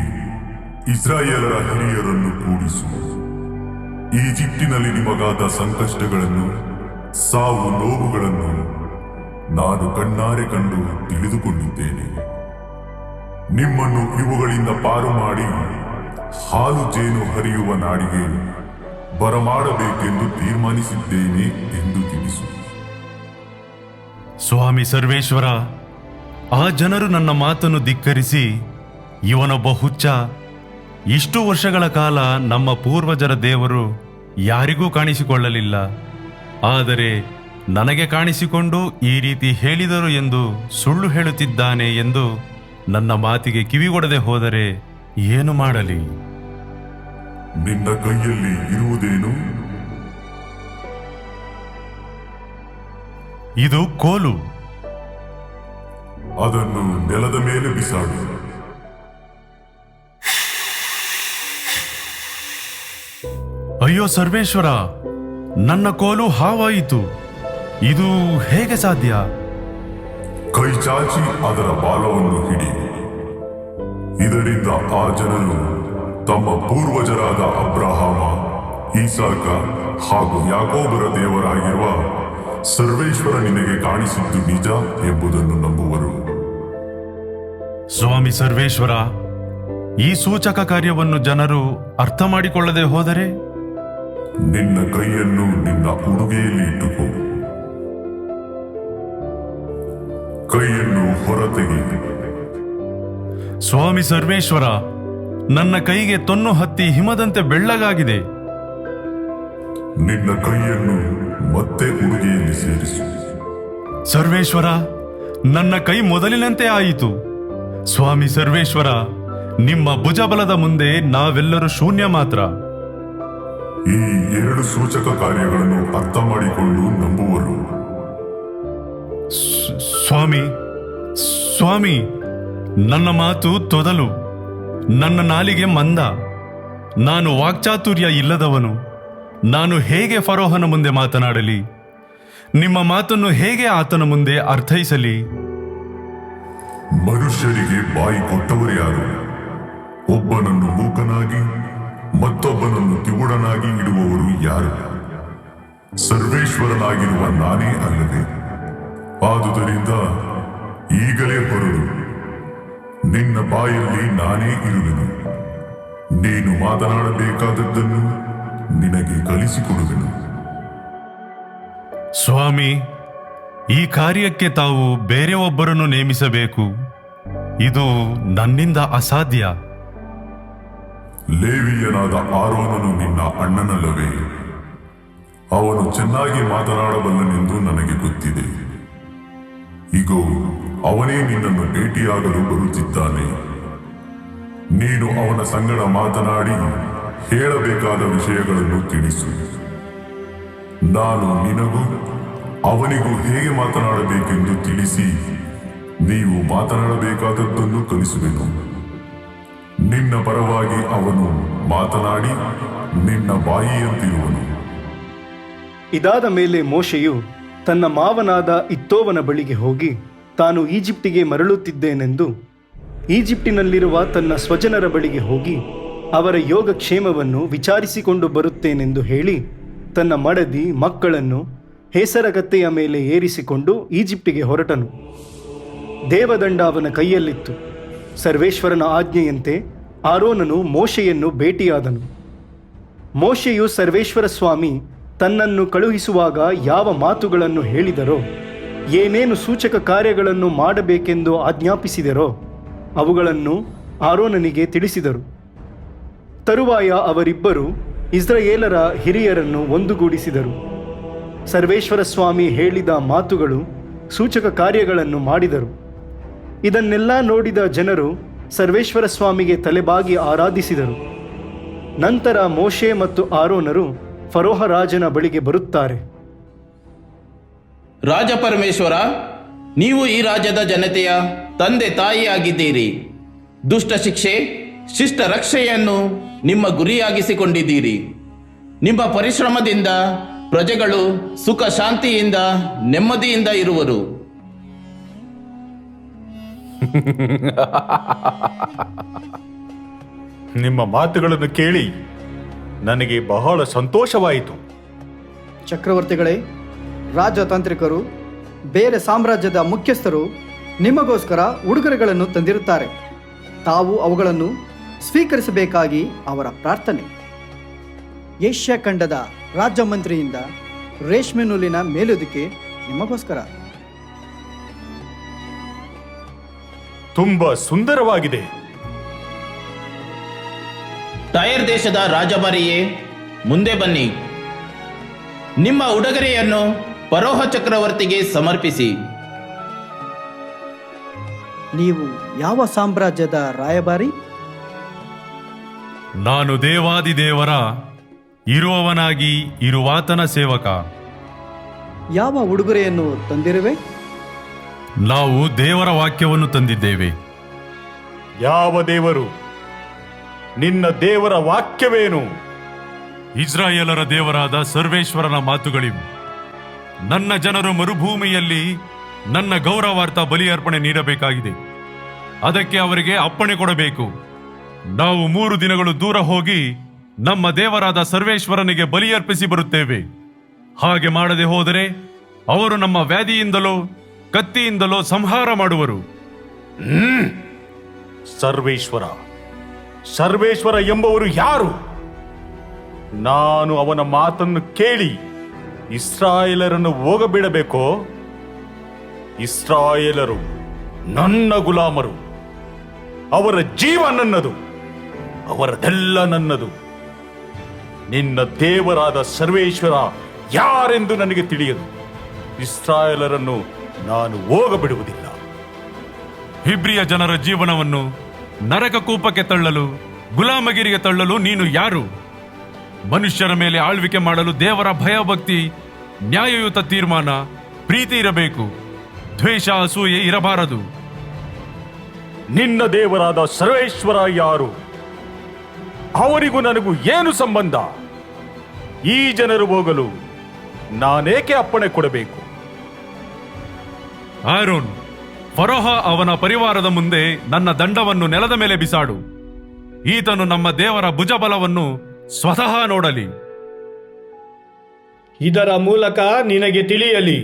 S16: ಇಸ್ರಾಯೇಲರ ಹಿರಿಯರನ್ನು ಕೂಡಿಸು. ಈಜಿಪ್ಟಿನಲ್ಲಿ ನಿಮಗಾದ ಸಂಕಷ್ಟಗಳನ್ನು, ಸಾವು ನೋವುಗಳನ್ನು ನಾನು ಕಣ್ಣಾರೆ ಕಂಡು ತಿಳಿದುಕೊಂಡಿದ್ದೇನೆ. ನಿಮ್ಮನ್ನು ಇವುಗಳಿಂದ ಪಾರು ಮಾಡಿ ಹಾಲು ಜೇನು ಹರಿಯುವ ನಾಡಿಗೆ ಬರಮಾಡಬೇಕೆಂದು ತೀರ್ಮಾನಿಸಿದ್ದೇನೆ ಎಂದು ತಿಳಿಸು.
S4: ಸ್ವಾಮಿ ಸರ್ವೇಶ್ವರ, ಆ ಜನರು ನನ್ನ ಮಾತನ್ನು ಧಿಕ್ಕರಿಸಿ, ಇವನೊಬ್ಬ ಹುಚ್ಚ, ಇಷ್ಟು ವರ್ಷಗಳ ಕಾಲ ನಮ್ಮ ಪೂರ್ವಜರ ದೇವರು ಯಾರಿಗೂ ಕಾಣಿಸಿಕೊಳ್ಳಲಿಲ್ಲ, ಆದರೆ ನನಗೆ ಕಾಣಿಸಿಕೊಂಡು ಈ ರೀತಿ ಹೇಳಿದರು ಎಂದು ಸುಳ್ಳು ಹೇಳುತ್ತಿದ್ದಾನೆ ಎಂದು ನನ್ನ ಮಾತಿಗೆ ಕಿವಿಗೊಡದೆ ಹೋದರೆ ಏನು ಮಾಡಲಿ?
S16: ನಿನ್ನ ಕೈಯಲ್ಲಿ ಇರುವುದೇನು?
S4: ಇದು ಕೋಲು.
S16: ಅದನ್ನು ನೆಲದ ಮೇಲೆ ಬಿಸಾಡು.
S4: ಅಯ್ಯೋ ಸರ್ವೇಶ್ವರ, ನನ್ನ ಕೋಲು ಹಾವಾಯಿತು. ಇದು ಹೇಗೆ ಸಾಧ್ಯ?
S16: ಕೈ ಚಾಚಿ ಅದರ ಬಾಲವನ್ನು ಹಿಡಿ. ಇದರಿಂದ ಆ ಜನರು ತಮ್ಮ ಪೂರ್ವಜರಾದ ಅಬ್ರಹಾಮ, ಈಸಾಕ ಹಾಗೂ ಯಾಕೋಬರ ದೇವರಾಗಿರುವ ಸರ್ವೇಶ್ವರ ನಿನಗೆ ಕಾಣಿಸಿದ್ದು ನಿಜ ಎಂಬುದನ್ನು ನಂಬುವರು.
S4: ಸ್ವಾಮಿ ಸರ್ವೇಶ್ವರ, ಈ ಸೂಚಕ ಕಾರ್ಯವನ್ನು ಜನರು ಅರ್ಥ ಮಾಡಿಕೊಳ್ಳದೆ ಹೋದರೆ?
S16: ನಿನ್ನ ಕೈಯನ್ನು ನಿನ್ನ ಉಡುಗೆಯಲ್ಲಿ ಇಟ್ಟುಕೋ. ಕೈಯನ್ನು ಹೊರತೆಗೆ.
S4: ಸ್ವಾಮಿ ಸರ್ವೇಶ್ವರ, ನನ್ನ ಕೈಗೆ ತೊನ್ನು ಹತ್ತಿ ಹಿಮದಂತೆ ಬೆಳ್ಳಗಾಗಿದೆ.
S16: ನಿನ್ನ ಕೈಯನ್ನು ಮತ್ತೆ ಉಡುಗೆಯಲ್ಲಿ ಸೇರಿಸು.
S4: ಸರ್ವೇಶ್ವರ, ನನ್ನ ಕೈ ಮೊದಲಿನಂತೆ ಆಯಿತು. ಸ್ವಾಮಿ ಸರ್ವೇಶ್ವರ, ನಿಮ್ಮ ಭುಜಬಲದ ಮುಂದೆ ನಾವೆಲ್ಲರೂ ಶೂನ್ಯ ಮಾತ್ರ.
S16: ಈ ಎರಡು ಸೂಚಕ ಕಾರ್ಯಗಳನ್ನು ಅರ್ಥ ಮಾಡಿಕೊಂಡು ನಂಬುವರು.
S4: ಸ್ವಾಮಿ ಸ್ವಾಮಿ, ನನ್ನ ಮಾತು ತೊದಲು, ನನ್ನ ನಾಲಿಗೆ ಮಂದ, ನಾನು ವಾಕ್ಚಾತುರ್ಯ ಇಲ್ಲದವನು. ನಾನು ಹೇಗೆ ಫರೋಹನ ಮುಂದೆ ಮಾತನಾಡಲಿ? ನಿಮ್ಮ ಮಾತನ್ನು ಹೇಗೆ ಆತನ ಮುಂದೆ ಅರ್ಥೈಸಲಿ?
S16: ಮನುಷ್ಯರಿಗೆ ಬಾಯಿ ಕೊಟ್ಟವರು ಯಾರು? ಒಬ್ಬನನ್ನು ಮೂಕನಾಗಿ ಮತ್ತೊಬ್ಬನನ್ನು ಕಿವುಡನಾಗಿ ಇಡುವವರು ಯಾರು? ಸರ್ವೇಶ್ವರನಾಗಿರುವ ನಾನೇ ಅಲ್ಲವೇ? ಆದುದರಿಂದ ಈಗಲೇ ಹೊರಡು. ನಿನ್ನ ಬಾಯಲ್ಲಿ ನಾನೇ ಇರುವೆನು. ನೀನು ಮಾತನಾಡಬೇಕಾದದ್ದನ್ನು ನಿನಗೆ ಕಲಿಸಿಕೊಡುವೆನು.
S4: ಸ್ವಾಮಿ, ಈ ಕಾರ್ಯಕ್ಕೆ ತಾವು ಬೇರೆ ಒಬ್ಬರನ್ನು ನೇಮಿಸಬೇಕು. ಇದು ನನ್ನಿಂದ ಅಸಾಧ್ಯ.
S16: ಲೇವಿಯನಾದ ಆರೋನನು ನಿನ್ನ ಅಣ್ಣನಲ್ಲವೇ? ಅವನು ಚೆನ್ನಾಗಿ ಮಾತನಾಡಬಲ್ಲನೆಂದು ನನಗೆ ಗೊತ್ತಿದೆ. ಇಗೋ, ಅವನೇ ನಿನ್ನನ್ನು ಭೇಟಿಯಾಗಲು ಬರುತ್ತಿದ್ದಾನೆ. ನೀನು ಅವನ ಸಂಗಡ ಮಾತನಾಡಿ ಹೇಳಬೇಕಾದ ವಿಷಯಗಳನ್ನು ತಿಳಿಸು. ನಾನು ನಿನಗೂ ಅವನಿಗೂ ಹೇಗೆ ಮಾತನಾಡಬೇಕೆಂದು ತಿಳಿಸಿ ನೀವು ಮಾತನಾಡಬೇಕಾದದ್ದನ್ನು ಕಲಿಸುವೆನು. ನಿನ್ನ ಪರವಾಗಿ ಅವನು ಮಾತನಾಡಿ ನಿನ್ನ ಬಾಯಿಯಂತಿರುವನು.
S1: ಇದಾದ ಮೇಲೆ ಮೋಶೆಯು ತನ್ನ ಮಾವನಾದ ಇತ್ತೋವನ ಬಳಿಗೆ ಹೋಗಿ ತಾನು ಈಜಿಪ್ಟಿಗೆ ಮರಳುತ್ತಿದ್ದೇನೆಂದು ಈಜಿಪ್ಟಿನಲ್ಲಿರುವ ತನ್ನ ಸ್ವಜನರ ಬಳಿಗೆ ಹೋಗಿ ಅವರ ಯೋಗಕ್ಷೇಮವನ್ನು ವಿಚಾರಿಸಿಕೊಂಡು ಬರುತ್ತೇನೆಂದು ಹೇಳಿ ತನ್ನ ಮಡದಿ ಮಕ್ಕಳನ್ನು ಹೇಸರಗತ್ತೆಯ ಮೇಲೆ ಏರಿಸಿಕೊಂಡು ಈಜಿಪ್ಟಿಗೆ ಹೊರಟನು. ದೇವದಂಡ ಅವನ ಕೈಯಲ್ಲಿತ್ತು. ಸರ್ವೇಶ್ವರನ ಆಜ್ಞೆಯಂತೆ ಆರೋನನು ಮೋಶೆಯನ್ನು ಭೇಟಿಯಾದನು. ಮೋಶೆಯು ಸರ್ವೇಶ್ವರ ಸ್ವಾಮಿ ತನ್ನನ್ನು ಕಳುಹಿಸುವಾಗ ಯಾವ ಮಾತುಗಳನ್ನು ಹೇಳಿದರೋ, ಏನೇನು ಸೂಚಕ ಕಾರ್ಯಗಳನ್ನು ಮಾಡಬೇಕೆಂದು ಆಜ್ಞಾಪಿಸಿದರೋ ಅವುಗಳನ್ನು ಆರೋನನಿಗೆ ತಿಳಿಸಿದರು. ತರುವಾಯ ಅವರಿಬ್ಬರು ಇಸ್ರಾಯೇಲರ ಹಿರಿಯರನ್ನು ಒಂದುಗೂಡಿಸಿದರು. ಸರ್ವೇಶ್ವರ ಸ್ವಾಮಿ ಹೇಳಿದ ಮಾತುಗಳು ಸೂಚಕ ಕಾರ್ಯಗಳನ್ನು ಮಾಡಿದರು. ಇದನ್ನೆಲ್ಲ ನೋಡಿದ ಜನರು ಸರ್ವೇಶ್ವರ ಸ್ವಾಮಿಗೆ ತಲೆಬಾಗಿ ಆರಾಧಿಸಿದರು. ನಂತರ ಮೋಶೆ ಮತ್ತು ಆರೋನರು ಫರೋಹ ರಾಜನ ಬಳಿಗೆ ಬರುತ್ತಾರೆ.
S5: ರಾಜ ಪರಮೇಶ್ವರ, ನೀವು ಈ ರಾಜ್ಯದ ಜನತೆಯ ತಂದೆ ತಾಯಿಯಾಗಿದ್ದೀರಿ. ದುಷ್ಟ ಶಿಕ್ಷೆ, ಶಿಷ್ಟ ರಕ್ಷೆಯನ್ನು ನಿಮ್ಮ ಗುರಿಯಾಗಿಸಿಕೊಂಡಿದ್ದೀರಿ. ನಿಮ್ಮ ಪರಿಶ್ರಮದಿಂದ ಪ್ರಜೆಗಳು ಸುಖ ಶಾಂತಿಯಿಂದ ನೆಮ್ಮದಿಯಿಂದ ಇರುವರು.
S4: ನಿಮ್ಮ ಮಾತುಗಳನ್ನು ಕೇಳಿ ನನಗೆ ಬಹಳ ಸಂತೋಷವಾಯಿತು.
S2: ಚಕ್ರವರ್ತಿಗಳೇ, ರಾಜತಾಂತ್ರಿಕರು, ಬೇರೆ ಸಾಮ್ರಾಜ್ಯದ ಮುಖ್ಯಸ್ಥರು ನಿಮಗೋಸ್ಕರ ಉಡುಗೊರೆಗಳನ್ನು ತಂದಿರುತ್ತಾರೆ. ತಾವು ಅವುಗಳನ್ನು ಸ್ವೀಕರಿಸಬೇಕಾಗಿ ಅವರ ಪ್ರಾರ್ಥನೆ. ಏಷ್ಯಾ ಖಂಡದ ರಾಜ್ಯ ಮಂತ್ರಿಯಿಂದ ರೇಷ್ಮೆ ನೂಲಿನ ಮೇಲುದಿಕೆ ನಿಮಗೋಸ್ಕರ.
S4: ತುಂಬಾ ಸುಂದರವಾಗಿದೆ.
S5: ಟೈರ್ ದೇಶದ ರಾಜಭಾರಿಯೇ, ಮುಂದೆ ಬನ್ನಿ. ನಿಮ್ಮ ಉಡುಗೊರೆಯನ್ನು ಫರೋಹ ಚಕ್ರವರ್ತಿಗೆ ಸಮರ್ಪಿಸಿ.
S2: ನೀವು ಯಾವ ಸಾಮ್ರಾಜ್ಯದ ರಾಯಭಾರಿ?
S17: ನಾನು ದೇವಾದಿದೇವರ ಇರುವವನಾಗಿ ಇರುವಾತನ ಸೇವಕ.
S2: ಯಾವ ಉಡುಗೊರೆಯನ್ನು ತಂದಿರುವೆ?
S17: ನಾವು ದೇವರ ವಾಕ್ಯವನ್ನು ತಂದಿದ್ದೇವೆ.
S4: ಯಾವ ದೇವರು? ನಿನ್ನ ದೇವರ ವಾಕ್ಯವೇನು?
S17: ಇಸ್ರಾಯೇಲರ ದೇವರಾದ ಸರ್ವೇಶ್ವರನ ಮಾತುಗಳಿವು. ನನ್ನ ಜನರು ಮರುಭೂಮಿಯಲ್ಲಿ ನನ್ನ ಗೌರವಾರ್ಥ ಬಲಿಯರ್ಪಣೆ ನೀಡಬೇಕಾಗಿದೆ. ಅದಕ್ಕೆ ಅವರಿಗೆ ಅಪ್ಪಣೆ ಕೊಡಬೇಕು. ನಾವು 3 ದಿನಗಳು ದೂರ ಹೋಗಿ ನಮ್ಮ ದೇವರಾದ ಸರ್ವೇಶ್ವರನಿಗೆ ಬಲಿಯರ್ಪಿಸಿ ಬರುತ್ತೇವೆ. ಹಾಗೆ ಮಾಡದೆ ಹೋದರೆ ಅವರು ನಮ್ಮ ವ್ಯಾಧಿಯಿಂದಲೋ ಕತ್ತಿಯಿಂದಲೋ ಸಂಹಾರ ಮಾಡುವರು.
S4: ಸರ್ವೇಶ್ವರ ಎಂಬವರು ಯಾರು? ನಾನು ಅವನ ಮಾತನ್ನು ಕೇಳಿ ಇಸ್ರಾಯೇಲರನ್ನು ಹೋಗಬಿಡಬೇಕೋ? ಇಸ್ರಾಯೇಲರು ನನ್ನ ಗುಲಾಮರು. ಅವರ ಜೀವ ನನ್ನದು, ಅವರದೆಲ್ಲ ನನ್ನದು. ನಿನ್ನ ದೇವರಾದ ಸರ್ವೇಶ್ವರ ಯಾರೆಂದು ನನಗೆ ತಿಳಿಯದು. ಇಸ್ರಾಯೇಲರನ್ನು ನಾನು ಹೋಗಬಿಡುವುದಿಲ್ಲ.
S17: ಹಿಬ್ರಿಯ ಜನರ ಜೀವನವನ್ನು ನರಕ ಕೂಪಕ್ಕೆ ತಳ್ಳಲು, ಗುಲಾಮಗಿರಿಗೆ ತಳ್ಳಲು ನೀನು ಯಾರು? ಮನುಷ್ಯರ ಮೇಲೆ ಆಳ್ವಿಕೆ ಮಾಡಲು ದೇವರ ಭಯಭಕ್ತಿ, ನ್ಯಾಯಯುತ ತೀರ್ಮಾನ, ಪ್ರೀತಿ ಇರಬೇಕು. ದ್ವೇಷ, ಅಸೂಯೆ ಇರಬಾರದು.
S4: ನಿನ್ನ ದೇವರಾದ ಸರ್ವೇಶ್ವರ ಯಾರು? ಅವರಿಗೂ ನನಗೂ ಏನು ಸಂಬಂಧ? ಈ ಜನರು ಹೋಗಲು ನಾನೇಕೆ ಅಪ್ಪಣೆ ಕೊಡಬೇಕು?
S17: ಆರೋನ್, ಫರೋಹ ಅವನ ಪರಿವಾರದ ಮುಂದೆ ನನ್ನ ದಂಡವನ್ನು ನೆಲದ ಮೇಲೆ ಬಿಸಾಡು. ಈತನು ನಮ್ಮ ದೇವರ ಭುಜಬಲವನ್ನು ಸ್ವತಃ ನೋಡಲಿ.
S3: ಇದರ ಮೂಲಕ ನಿನಗೆ ತಿಳಿಯಲಿ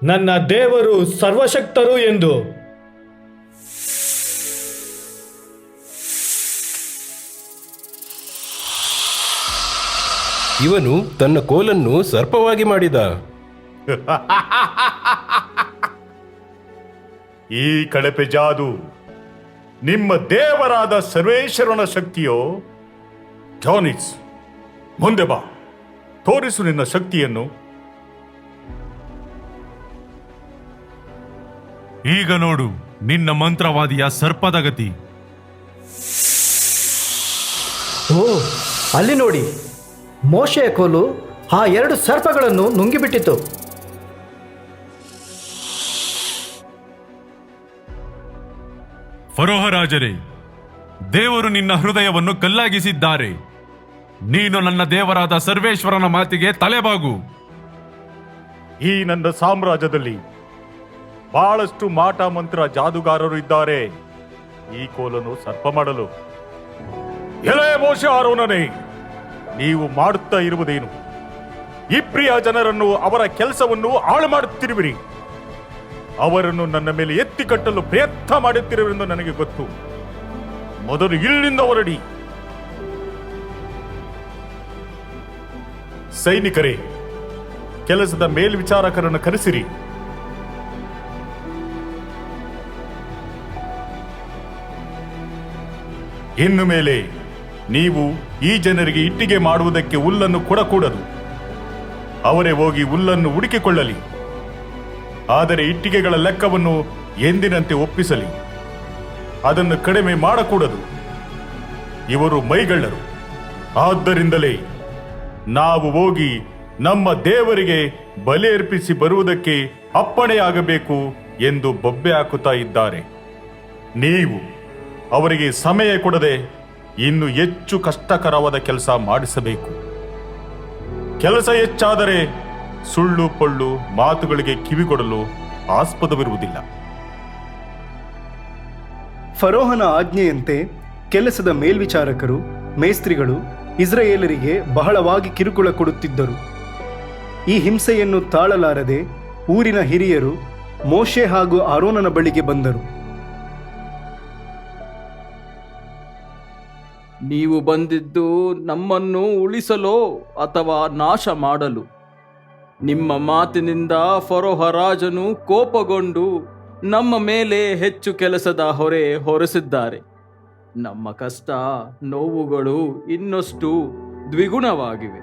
S3: ನನ್ನ ದೇವರು ಸರ್ವಶಕ್ತರು ಎಂದು.
S15: ಇವನು ತನ್ನ ಕೋಲನ್ನು ಸರ್ಪವಾಗಿ ಮಾಡಿದ.
S4: ಈ ಕಳಪೆ ಜಾದು ನಿಮ್ಮ ದೇವರಾದ ಸರ್ವೇಶ್ವರನ ಶಕ್ತಿಯೋ? ಜಾನಿಸ್, ಮುಂದೆ ಬಾ, ತೋರಿಸು ನಿನ್ನ ಶಕ್ತಿಯನ್ನು.
S17: ಈಗ ನೋಡು ನಿನ್ನ ಮಂತ್ರವಾದಿಯ ಸರ್ಪದ ಗತಿ.
S2: ಓ, ಅಲ್ಲಿ ನೋಡಿ, ಮೋಶೆಯ ಕೋಲು ಆ 2 ಸರ್ಪಗಳನ್ನು ನುಂಗಿಬಿಟ್ಟಿತು.
S17: ಫರೋಹ ರಾಜರೇ, ದೇವರು ನಿನ್ನ ಹೃದಯವನ್ನು ಕಲ್ಲಾಗಿಸಿದ್ದಾರೆ. ನೀನು ನನ್ನ ದೇವರಾದ ಸರ್ವೇಶ್ವರನ ಮಾತಿಗೆ ತಲೆಬಾಗು.
S4: ಈ ನನ್ನ ಸಾಮ್ರಾಜ್ಯದಲ್ಲಿ ಬಹಳಷ್ಟು ಮಾಟ ಮಂತ್ರ ಜಾದುಗಾರರು ಇದ್ದಾರೆ ಈ ಕೋಲನ್ನು ಸರ್ಪ ಮಾಡಲು. ಎಲೆ ಮೋಶೆ ಆರೋನನೇ, ನೀವು ಮಾಡುತ್ತಾ ಇರುವುದೇನು? ಇಬ್ರಿಯ ಜನರನ್ನು, ಅವರ ಕೆಲಸವನ್ನು ಹಾಳು ಮಾಡುತ್ತಿರುವಿರಿ. ಅವರನ್ನು ನನ್ನ ಮೇಲೆ ಎತ್ತಿ ಕಟ್ಟಲು ಪ್ರಯತ್ನ ಮಾಡುತ್ತಿರುವೆಂದು ನನಗೆ ಗೊತ್ತು. ಮೊದಲು ಇಲ್ಲಿಂದ ಹೊರಡಿ. ಸೈನಿಕರೇ, ಕೆಲಸದ ಮೇಲ್ವಿಚಾರಕರನ್ನು ಕರೆಸಿರಿ. ಇನ್ನು ಮೇಲೆ ನೀವು ಈ ಜನರಿಗೆ ಇಟ್ಟಿಗೆ ಮಾಡುವುದಕ್ಕೆ ಹುಲ್ಲನ್ನು ಕೊಡಕೂಡದು. ಅವರೇ ಹೋಗಿ ಹುಲ್ಲನ್ನು ಹುಡುಕಿಕೊಳ್ಳಲಿ. ಆದರೆ ಇಟ್ಟಿಗೆಗಳ ಲೆಕ್ಕವನ್ನು ಎಂದಿನಂತೆ ಒಪ್ಪಿಸಲಿ. ಅದನ್ನು ಕಡಿಮೆ ಮಾಡಕೂಡದು. ಇವರು ಮೈಗಳ್ಳರು. ಆದ್ದರಿಂದಲೇ ನಾವು ಹೋಗಿ ನಮ್ಮ ದೇವರಿಗೆ ಬಲಿ ಅರ್ಪಿಸಿ ಬರುವುದಕ್ಕೆ ಅಪ್ಪಣೆಯಾಗಬೇಕು ಎಂದು ಬೊಬ್ಬೆ ಹಾಕುತ್ತಾ ಇದ್ದಾರೆ. ನೀವು ಅವರಿಗೆ ಸಮಯ ಕೊಡದೆ ಇನ್ನು ಹೆಚ್ಚು ಕಷ್ಟಕರವಾದ ಕೆಲಸ ಮಾಡಿಸಬೇಕು. ಕೆಲಸ ಹೆಚ್ಚಾದರೆ ಸುಳ್ಳು ಪೊಳ್ಳು ಮಾತುಗಳಿಗೆ ಕಿವಿಗೊಡಲು ಆಸ್ಪದವಿರುವುದಿಲ್ಲ.
S1: ಫರೋಹನ ಆಜ್ಞೆಯಂತೆ ಕೆಲಸದ ಮೇಲ್ವಿಚಾರಕರು, ಮೇಸ್ತ್ರಿಗಳು ಇಸ್ರಾಯೇಲರಿಗೆ ಬಹಳವಾಗಿ ಕಿರುಕುಳ ಕೊಡುತ್ತಿದ್ದರು. ಈ ಹಿಂಸೆಯನ್ನು ತಾಳಲಾರದೆ ಊರಿನ ಹಿರಿಯರು ಮೋಶೆ ಹಾಗೂ ಆರೋನನ ಬಳಿಗೆ ಬಂದರು.
S6: ನೀವು ಬಂದಿದ್ದು ನಮ್ಮನ್ನು ಉಳಿಸಲೋ ಅಥವಾ ನಾಶ ಮಾಡಲು? ನಿಮ್ಮ ಮಾತಿನಿಂದ ಫರೋಹ ರಾಜನು ಕೋಪಗೊಂಡು ನಮ್ಮ ಮೇಲೆ ಹೆಚ್ಚು ಕೆಲಸದ ಹೊರೆ ಹೊರಿಸಿದ್ದಾರೆ. ನಮ್ಮ ಕಷ್ಟ ನೋವುಗಳು ಇನ್ನಷ್ಟು ದ್ವಿಗುಣವಾಗಿವೆ.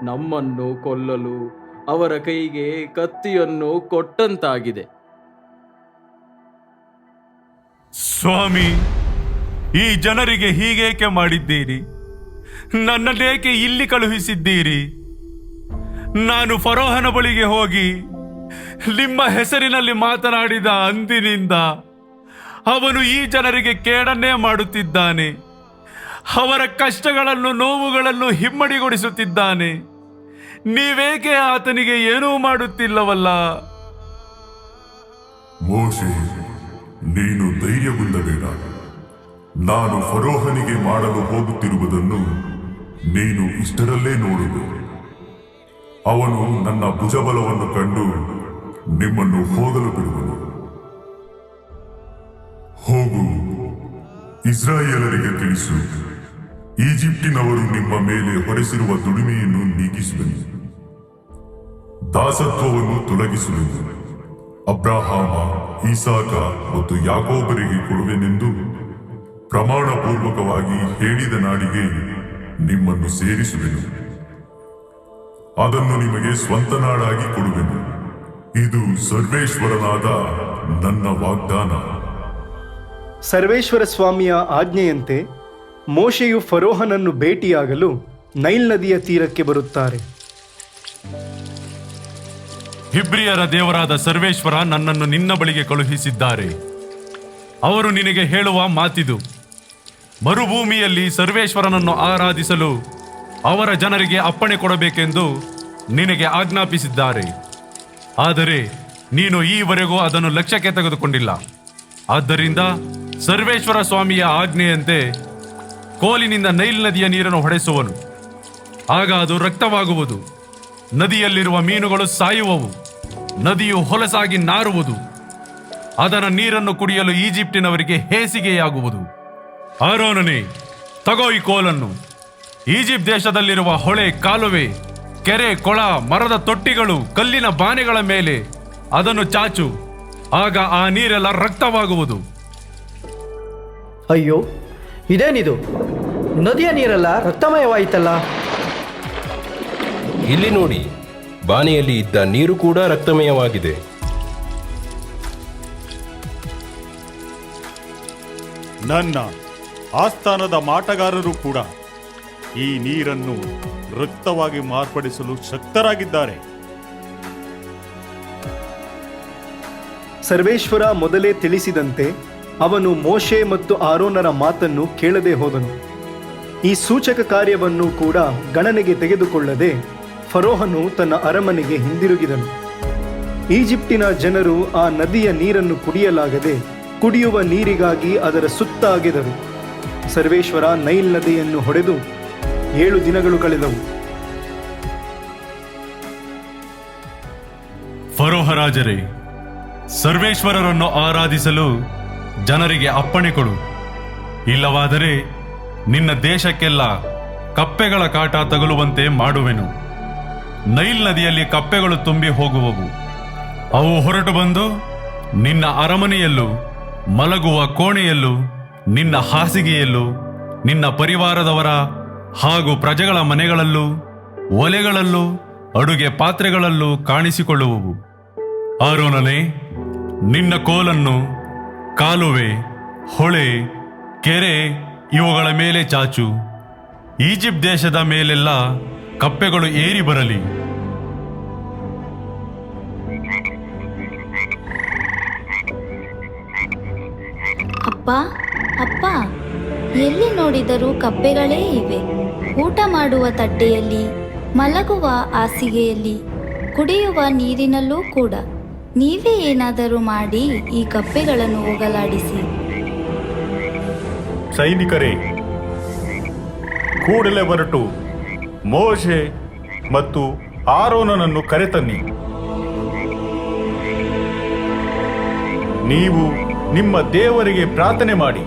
S6: ನಮ್ಮನ್ನು ಕೊಲ್ಲಲು ಅವರ ಕೈಗೆ ಕತ್ತಿಯನ್ನು ಕೊಟ್ಟಂತಾಗಿದೆ.
S17: ಸ್ವಾಮಿ, ಈ ಜನರಿಗೆ ಹೀಗೇಕೆ ಮಾಡಿದ್ದೀರಿ? ನನ್ನನ್ನೇಕೆ ಇಲ್ಲಿ ಕಳುಹಿಸಿದ್ದೀರಿ? ನಾನು ಫರೋಹನ ಬಳಿಗೆ ಹೋಗಿ ನಿಮ್ಮ ಹೆಸರಿನಲ್ಲಿ ಮಾತನಾಡಿದ ಅಂದಿನಿಂದ ಅವನು ಈ ಜನರಿಗೆ ಕೇಡನ್ನೇ ಮಾಡುತ್ತಿದ್ದಾನೆ. ಅವರ ಕಷ್ಟಗಳನ್ನು, ನೋವುಗಳನ್ನು ಹಿಮ್ಮಡಿಗೊಳಿಸುತ್ತಿದ್ದಾನೆ. ನೀವೇಕೆ ಆತನಿಗೆ ಏನೂ ಮಾಡುತ್ತಿಲ್ಲವಲ್ಲ?
S16: ಮೋಶೆ, ನೀನು ಧೈರ್ಯಗೊಳ್ಳಬೇಡ. ನಾನು ಫರೋಹನಿಗೆ ಮಾಡಲು ಹೋಗುತ್ತಿರುವುದನ್ನು ನೀನು ಇಷ್ಟರಲ್ಲೇ ನೋಡುವೆ. ಅವನು ನನ್ನ ಭುಜಬಲವನ್ನು ಕಂಡು ನಿಮ್ಮನ್ನು ಹೋಗಲು ಬಿಡುವನು. ಹೋಗು, ಇಸ್ರಾಯೇಲರಿಗೆ ತಿಳಿಸು, ಈಜಿಪ್ಟಿನವರು ನಿಮ್ಮ ಮೇಲೆ ಹೊರಿಸಿರುವ ದುಡಿಮೆಯನ್ನು ನೀಗಿಸುವೆನು, ದಾಸತ್ವವನ್ನು ತೊಲಗಿಸುವೆನು. ಅಬ್ರಹಾಮ, ಈಸಾಕ ಮತ್ತು ಯಾಕೋಬರಿಗೆ ಕೊಡುವೆನೆಂದು ಪ್ರಮಾಣ ಪೂರ್ವಕವಾಗಿ ಹೇಳಿದ ನಾಡಿಗೆ ನಿಮ್ಮನ್ನು ಸೇರಿಸುವೆನು. ಅದನ್ನು ನಿಮಗೆ ಸ್ವಂತ ನಾಡಾಗಿ ಕೊಡುವೆನು. ಇದು ಸರ್ವೇಶ್ವರನಾದ ನನ್ನ ವಾಗ್ದಾನ.
S1: ಸರ್ವೇಶ್ವರ ಸ್ವಾಮಿಯ ಆಜ್ಞೆಯಂತೆ ಮೋಶೆಯು ಫರೋಹನನ್ನು ಭೇಟಿಯಾಗಲು ನೈಲ್ ನದಿಯ ತೀರಕ್ಕೆ ಬರುತ್ತಾರೆ.
S17: ಹಿಬ್ರಿಯರ ದೇವರಾದ ಸರ್ವೇಶ್ವರ ನನ್ನನ್ನು ನಿನ್ನ ಬಳಿಗೆ ಕಳುಹಿಸಿದ್ದಾರೆ. ಅವರು ನಿನಗೆ ಹೇಳುವ ಮಾತಿದು: ಮರುಭೂಮಿಯಲ್ಲಿ ಸರ್ವೇಶ್ವರನನ್ನು ಆರಾಧಿಸಲು ಅವರ ಜನರಿಗೆ ಅಪ್ಪಣೆ ಕೊಡಬೇಕೆಂದು ನಿನಗೆ ಆಜ್ಞಾಪಿಸಿದ್ದಾರೆ. ಆದರೆ ನೀನು ಈವರೆಗೂ ಅದನ್ನು ಲಕ್ಷ್ಯಕ್ಕೆ ತೆಗೆದುಕೊಂಡಿಲ್ಲ. ಆದ್ದರಿಂದ ಸರ್ವೇಶ್ವರ ಸ್ವಾಮಿಯ ಆಜ್ಞೆಯಂತೆ ಕೋಲಿನಿಂದ ನೈಲ್ ನದಿಯ ನೀರನ್ನು ಹೊಡೆಸುವನು. ಆಗ ಅದು ರಕ್ತವಾಗುವುದು. ನದಿಯಲ್ಲಿರುವ ಮೀನುಗಳು ಸಾಯುವವು. ನದಿಯು ಹೊಲಸಾಗಿ ನಾರುವುದು. ಅದರ ನೀರನ್ನು ಕುಡಿಯಲು ಈಜಿಪ್ಟಿನವರಿಗೆ ಹೇಸಿಗೆಯಾಗುವುದು. ಆರೋನನೇ, ತಗೋ ಈ ಕೋಲನ್ನು. ಈಜಿಪ್ಟ್ ದೇಶದಲ್ಲಿರುವ ಹೊಳೆ, ಕಾಲುವೆ, ಕೆರೆ, ಕೊಳ, ಮರದ ತೊಟ್ಟಿಗಳು, ಕಲ್ಲಿನ ಬಾನೆಗಳ ಮೇಲೆ ಅದನ್ನು ಚಾಚು. ಆಗ ಆ ನೀರೆಲ್ಲ ರಕ್ತವಾಗುವುದು.
S2: ಅಯ್ಯೋ, ಇದೇನಿದು? ನದಿಯ ನೀರೆಲ್ಲ ರಕ್ತಮಯವಾಯಿತಲ್ಲ.
S15: ಇಲ್ಲಿ ನೋಡಿ, ಬಾನೆಯಲ್ಲಿ ಇದ್ದ ನೀರು ಕೂಡ ರಕ್ತಮಯವಾಗಿದೆ.
S4: ನನ್ನ ಆಸ್ಥಾನದ ಮಾಟಗಾರರು ಕೂಡ ಈ ನೀರನ್ನು ರಕ್ತವಾಗಿ ಮಾರ್ಪಡಿಸಲು ಶಕ್ತರಾಗಿದ್ದಾರೆ.
S1: ಸರ್ವೇಶ್ವರ ಮೊದಲೇ ತಿಳಿಸಿದಂತೆ ಅವನು ಮೋಶೆ ಮತ್ತು ಆರೋನರ ಮಾತನ್ನು ಕೇಳದೆ ಹೋದನು. ಈ ಸೂಚಕ ಕಾರ್ಯವನ್ನು ಕೂಡ ಗಣನೆಗೆ ತೆಗೆದುಕೊಳ್ಳದೆ ಫರೋಹನು ತನ್ನ ಅರಮನೆಗೆ ಹಿಂದಿರುಗಿದನು. ಈಜಿಪ್ಟಿನ ಜನರು ಆ ನದಿಯ ನೀರನ್ನು ಕುಡಿಯಲಾಗದೆ ಕುಡಿಯುವ ನೀರಿಗಾಗಿ ಅದರ ಸುತ್ತ ಅಗೆದರು. ಸರ್ವೇಶ್ವರ ನೈಲ್ ನದಿಯನ್ನು ಹೊಡೆದು 7 ದಿನಗಳು ಕಳೆದವು.
S17: ಫರೋಹ ರಾಜರೇ, ಸರ್ವೇಶ್ವರರನ್ನು ಆರಾಧಿಸಲು ಜನರಿಗೆ ಅಪ್ಪಣೆ ಕೊಡು. ಇಲ್ಲವಾದರೆ ನಿನ್ನ ದೇಶಕ್ಕೆಲ್ಲ ಕಪ್ಪೆಗಳ ಕಾಟ ತಗುಲುವಂತೆ ಮಾಡುವೆನು. ನೈಲ್ ನದಿಯಲ್ಲಿ ಕಪ್ಪೆಗಳು ತುಂಬಿ ಹೋಗುವವು. ಅವು ಹೊರಟು ಬಂದು ನಿನ್ನ ಅರಮನೆಯಲ್ಲೂ, ಮಲಗುವ ಕೋಣೆಯಲ್ಲೂ, ನಿನ್ನ ಹಾಸಿಗೆಯಲ್ಲೂ, ನಿನ್ನ ಪರಿವಾರದವರ ಹಾಗೂ ಪ್ರಜೆಗಳ ಮನೆಗಳಲ್ಲೂ, ಒಲೆಗಳಲ್ಲೂ, ಅಡುಗೆ ಪಾತ್ರೆಗಳಲ್ಲೂ ಕಾಣಿಸಿಕೊಳ್ಳುವವು. ಆರೋನನೇ, ನಿನ್ನ ಕೋಲನ್ನು ಕಾಲುವೆ, ಹೊಳೆ, ಕೆರೆ ಇವುಗಳ ಮೇಲೆ ಚಾಚು. ಈಜಿಪ್ಟ್ ದೇಶದ ಮೇಲೆಲ್ಲ ಕಪ್ಪೆಗಳು ಏರಿ ಬರಲಿ.
S13: ಅಪ್ಪ ಅಪ್ಪ, ಎಲ್ಲಿ ನೋಡಿದರೂ ಕಪ್ಪೆಗಳೇ ಇವೆ. ಊಟ ಮಾಡುವ ತಟ್ಟೆಯಲ್ಲಿ, ಮಲಗುವ ಹಾಸಿಗೆಯಲ್ಲಿ, ಕುಡಿಯುವ ನೀರಿನಲ್ಲೂ ಕೂಡ. ನೀವೇ ಏನಾದರೂ ಮಾಡಿ ಈ ಕಪ್ಪೆಗಳನ್ನು ಹೋಗಲಾಡಿಸಿ.
S4: ಸೈನಿಕರೇ, ಕೂಡಲೇ ಹೊರಟು ಮೋಶೆ ಮತ್ತು ಆರೋನನನ್ನು ಕರೆತನ್ನಿ. ನೀವು ನಿಮ್ಮ ದೇವರಿಗೆ ಪ್ರಾರ್ಥನೆ ಮಾಡಿ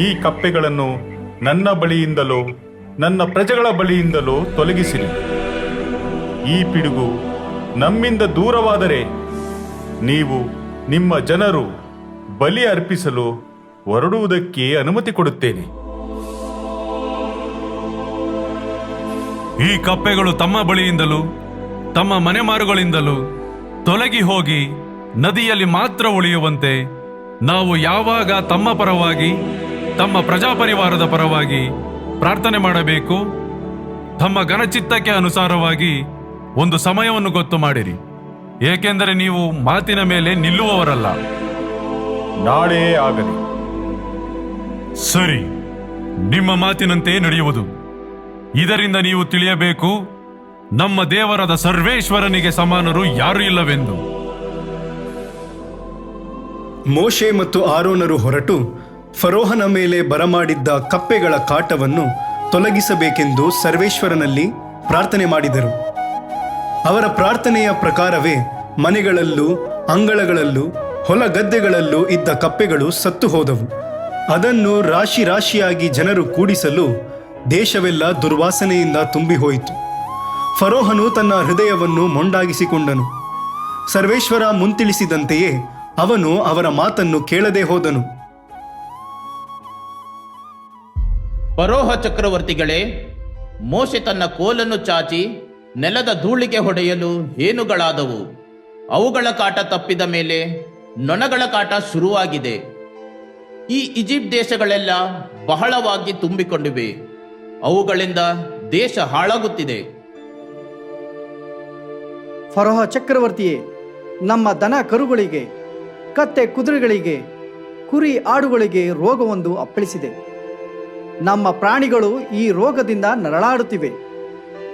S4: ಈ ಕಪ್ಪೆಗಳನ್ನು ನನ್ನ ಬಳಿಯಿಂದಲೋ ನನ್ನ ಪ್ರಜೆಗಳ ಬಳಿಯಿಂದಲೋ ತೊಲಗಿಸಿರಿ. ಈ ಪಿಡುಗು ನಮ್ಮಿಂದ ದೂರವಾದರೆ ನೀವು ನಿಮ್ಮ ಜನರು ಬಲಿ ಅರ್ಪಿಸಲು ಹೊರಡುವುದಕ್ಕೆ ಅನುಮತಿ ಕೊಡುತ್ತೇನೆ.
S17: ಈ ಕಪ್ಪೆಗಳು ತಮ್ಮ ಬಳಿಯಿಂದಲೂ ತಮ್ಮ ಮನೆಮಾರುಗಳಿಂದಲೂ ತೊಲಗಿ ಹೋಗಿ ನದಿಯಲ್ಲಿ ಮಾತ್ರ ಉಳಿಯುವಂತೆ ನಾವು ಯಾವಾಗ ತಮ್ಮ ಪರವಾಗಿ, ತಮ್ಮ ಪ್ರಜಾಪರಿವಾರದ ಪರವಾಗಿ ಪ್ರಾರ್ಥನೆ ಮಾಡಬೇಕು? ತಮ್ಮ ಘನಚಿತ್ತಕ್ಕೆ ಅನುಸಾರವಾಗಿ ಒಂದು ಸಮಯವನ್ನು ಗೊತ್ತು ಮಾಡಿರಿ. ಏಕೆಂದರೆ ನೀವು ಮಾತಿನ ಮೇಲೆ ನಿಲ್ಲುವವರಲ್ಲ.
S4: ನಾಳೆ ಆಗಲಿ.
S17: ಸರಿ, ನಿಮ್ಮ ಮಾತಿನಂತೆ ನಡೆಯುವುದು. ಇದರಿಂದ ನೀವು ತಿಳಿಯಬೇಕು, ನಮ್ಮ ದೇವರಾದ ಸರ್ವೇಶ್ವರನಿಗೆ ಸಮಾನರು ಯಾರೂ ಇಲ್ಲವೆಂದು.
S1: ಮೋಶೆ ಮತ್ತು ಆರೋನರು ಹೊರಟು ಫರೋಹನ ಮೇಲೆ ಬರಮಾಡಿದ್ದ ಕಪ್ಪೆಗಳ ಕಾಟವನ್ನು ತೊಲಗಿಸಬೇಕೆಂದು ಸರ್ವೇಶ್ವರನಲ್ಲಿ ಪ್ರಾರ್ಥನೆ ಮಾಡಿದರು. ಅವರ ಪ್ರಾರ್ಥನೆಯ ಪ್ರಕಾರವೇ ಮನೆಗಳಲ್ಲೂ, ಅಂಗಳಗಳಲ್ಲೂ, ಹೊಲ ಗದ್ದೆಗಳಲ್ಲೂ ಇದ್ದ ಕಪ್ಪೆಗಳು ಸತ್ತು ಹೋದವು. ಅದನ್ನು ರಾಶಿ ರಾಶಿಯಾಗಿ ಜನರು ಕೂಡಿಸಲು ದೇಶವೆಲ್ಲ ದುರ್ವಾಸನೆಯಿಂದ ತುಂಬಿ ಹೋಯಿತು. ಫರೋಹನು ತನ್ನ ಹೃದಯವನ್ನು ಮೊಂಡಾಗಿಸಿಕೊಂಡನು. ಸರ್ವೇಶ್ವರ ಮುಂತಿಳಿಸಿದಂತೆಯೇ ಅವನು ಅವರ ಮಾತನ್ನು ಕೇಳದೆ ಹೋದನು.
S5: ಫರೋಹ ಚಕ್ರವರ್ತಿಗಳೇ, ಮೋಶೆ ತನ್ನ ಕೋಲನ್ನು ಚಾಚಿ ನೆಲದ ಧೂಳಿಗೆ ಹೊಡೆಯಲು ಹೇನುಗಳಾದವು. ಅವುಗಳ ಕಾಟ ತಪ್ಪಿದ ಮೇಲೆ ನೊಣಗಳ ಕಾಟ ಶುರುವಾಗಿದೆ. ಈ ಈಜಿಪ್ಟ್ ದೇಶಗಳೆಲ್ಲ ಬಹಳವಾಗಿ ತುಂಬಿಕೊಂಡಿವೆ. ಅವುಗಳಿಂದ ದೇಶ ಹಾಳಾಗುತ್ತಿದೆ.
S2: ಫರೋಹ ಚಕ್ರವರ್ತಿಯೇ, ನಮ್ಮ ದನ ಕರುಗಳಿಗೆ, ಕತ್ತೆ ಕುದುರೆಗಳಿಗೆ, ಕುರಿ ಆಡುಗಳಿಗೆ ರೋಗವೊಂದು ಅಪ್ಪಳಿಸಿದೆ. ನಮ್ಮ ಪ್ರಾಣಿಗಳು ಈ ರೋಗದಿಂದ ನರಳಾಡುತ್ತಿವೆ.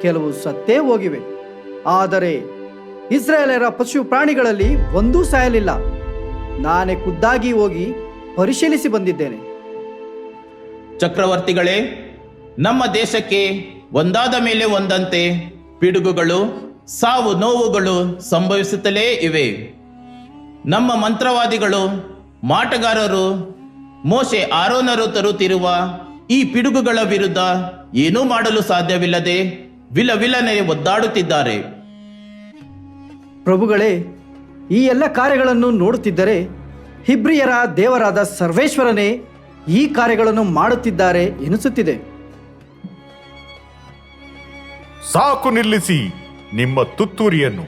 S2: ಕೆಲವು ಸತ್ತೇ ಹೋಗಿವೆ. ಆದರೆ ಇಸ್ರಾಯೇಲರ ಪಶು ಪ್ರಾಣಿಗಳಲ್ಲಿ ಒಂದೂ ಸಾಯಲಿಲ್ಲ. ನಾನೇ ಖುದ್ದಾಗಿ ಹೋಗಿ ಪರಿಶೀಲಿಸಿ ಬಂದಿದ್ದೇನೆ.
S5: ಚಕ್ರವರ್ತಿಗಳೇ, ನಮ್ಮ ದೇಶಕ್ಕೆ ಒಂದಾದ ಮೇಲೆ ಒಂದಂತೆ ಪಿಡುಗುಗಳು, ಸಾವು ನೋವುಗಳು ಸಂಭವಿಸುತ್ತಲೇ ಇವೆ. ನಮ್ಮ ಮಂತ್ರವಾದಿಗಳು, ಮಾಟಗಾರರು, ಮೋಶೆ ಆರೋನರು ತರುತ್ತಿರುವ ಈ ಪಿಡುಗುಗಳ ವಿರುದ್ಧ ಏನೂ ಮಾಡಲು ಸಾಧ್ಯವಿಲ್ಲದೆ ವಿಲವಿಲನೆ ಒದ್ದಾಡುತ್ತಿದ್ದಾರೆ.
S2: ಪ್ರಭುಗಳೇ, ಈ ಎಲ್ಲ ಕಾರ್ಯಗಳನ್ನು ನೋಡುತ್ತಿದ್ದರೆ ಹಿಬ್ರಿಯರ ದೇವರಾದ ಸರ್ವೇಶ್ವರನೇ ಈ ಕಾರ್ಯಗಳನ್ನು ಮಾಡುತ್ತಿದ್ದಾರೆ ಎನಿಸುತ್ತಿದೆ.
S4: ಸಾಕು, ನಿಲ್ಲಿಸಿ ನಿಮ್ಮ ತುತ್ತೂರಿಯನ್ನು.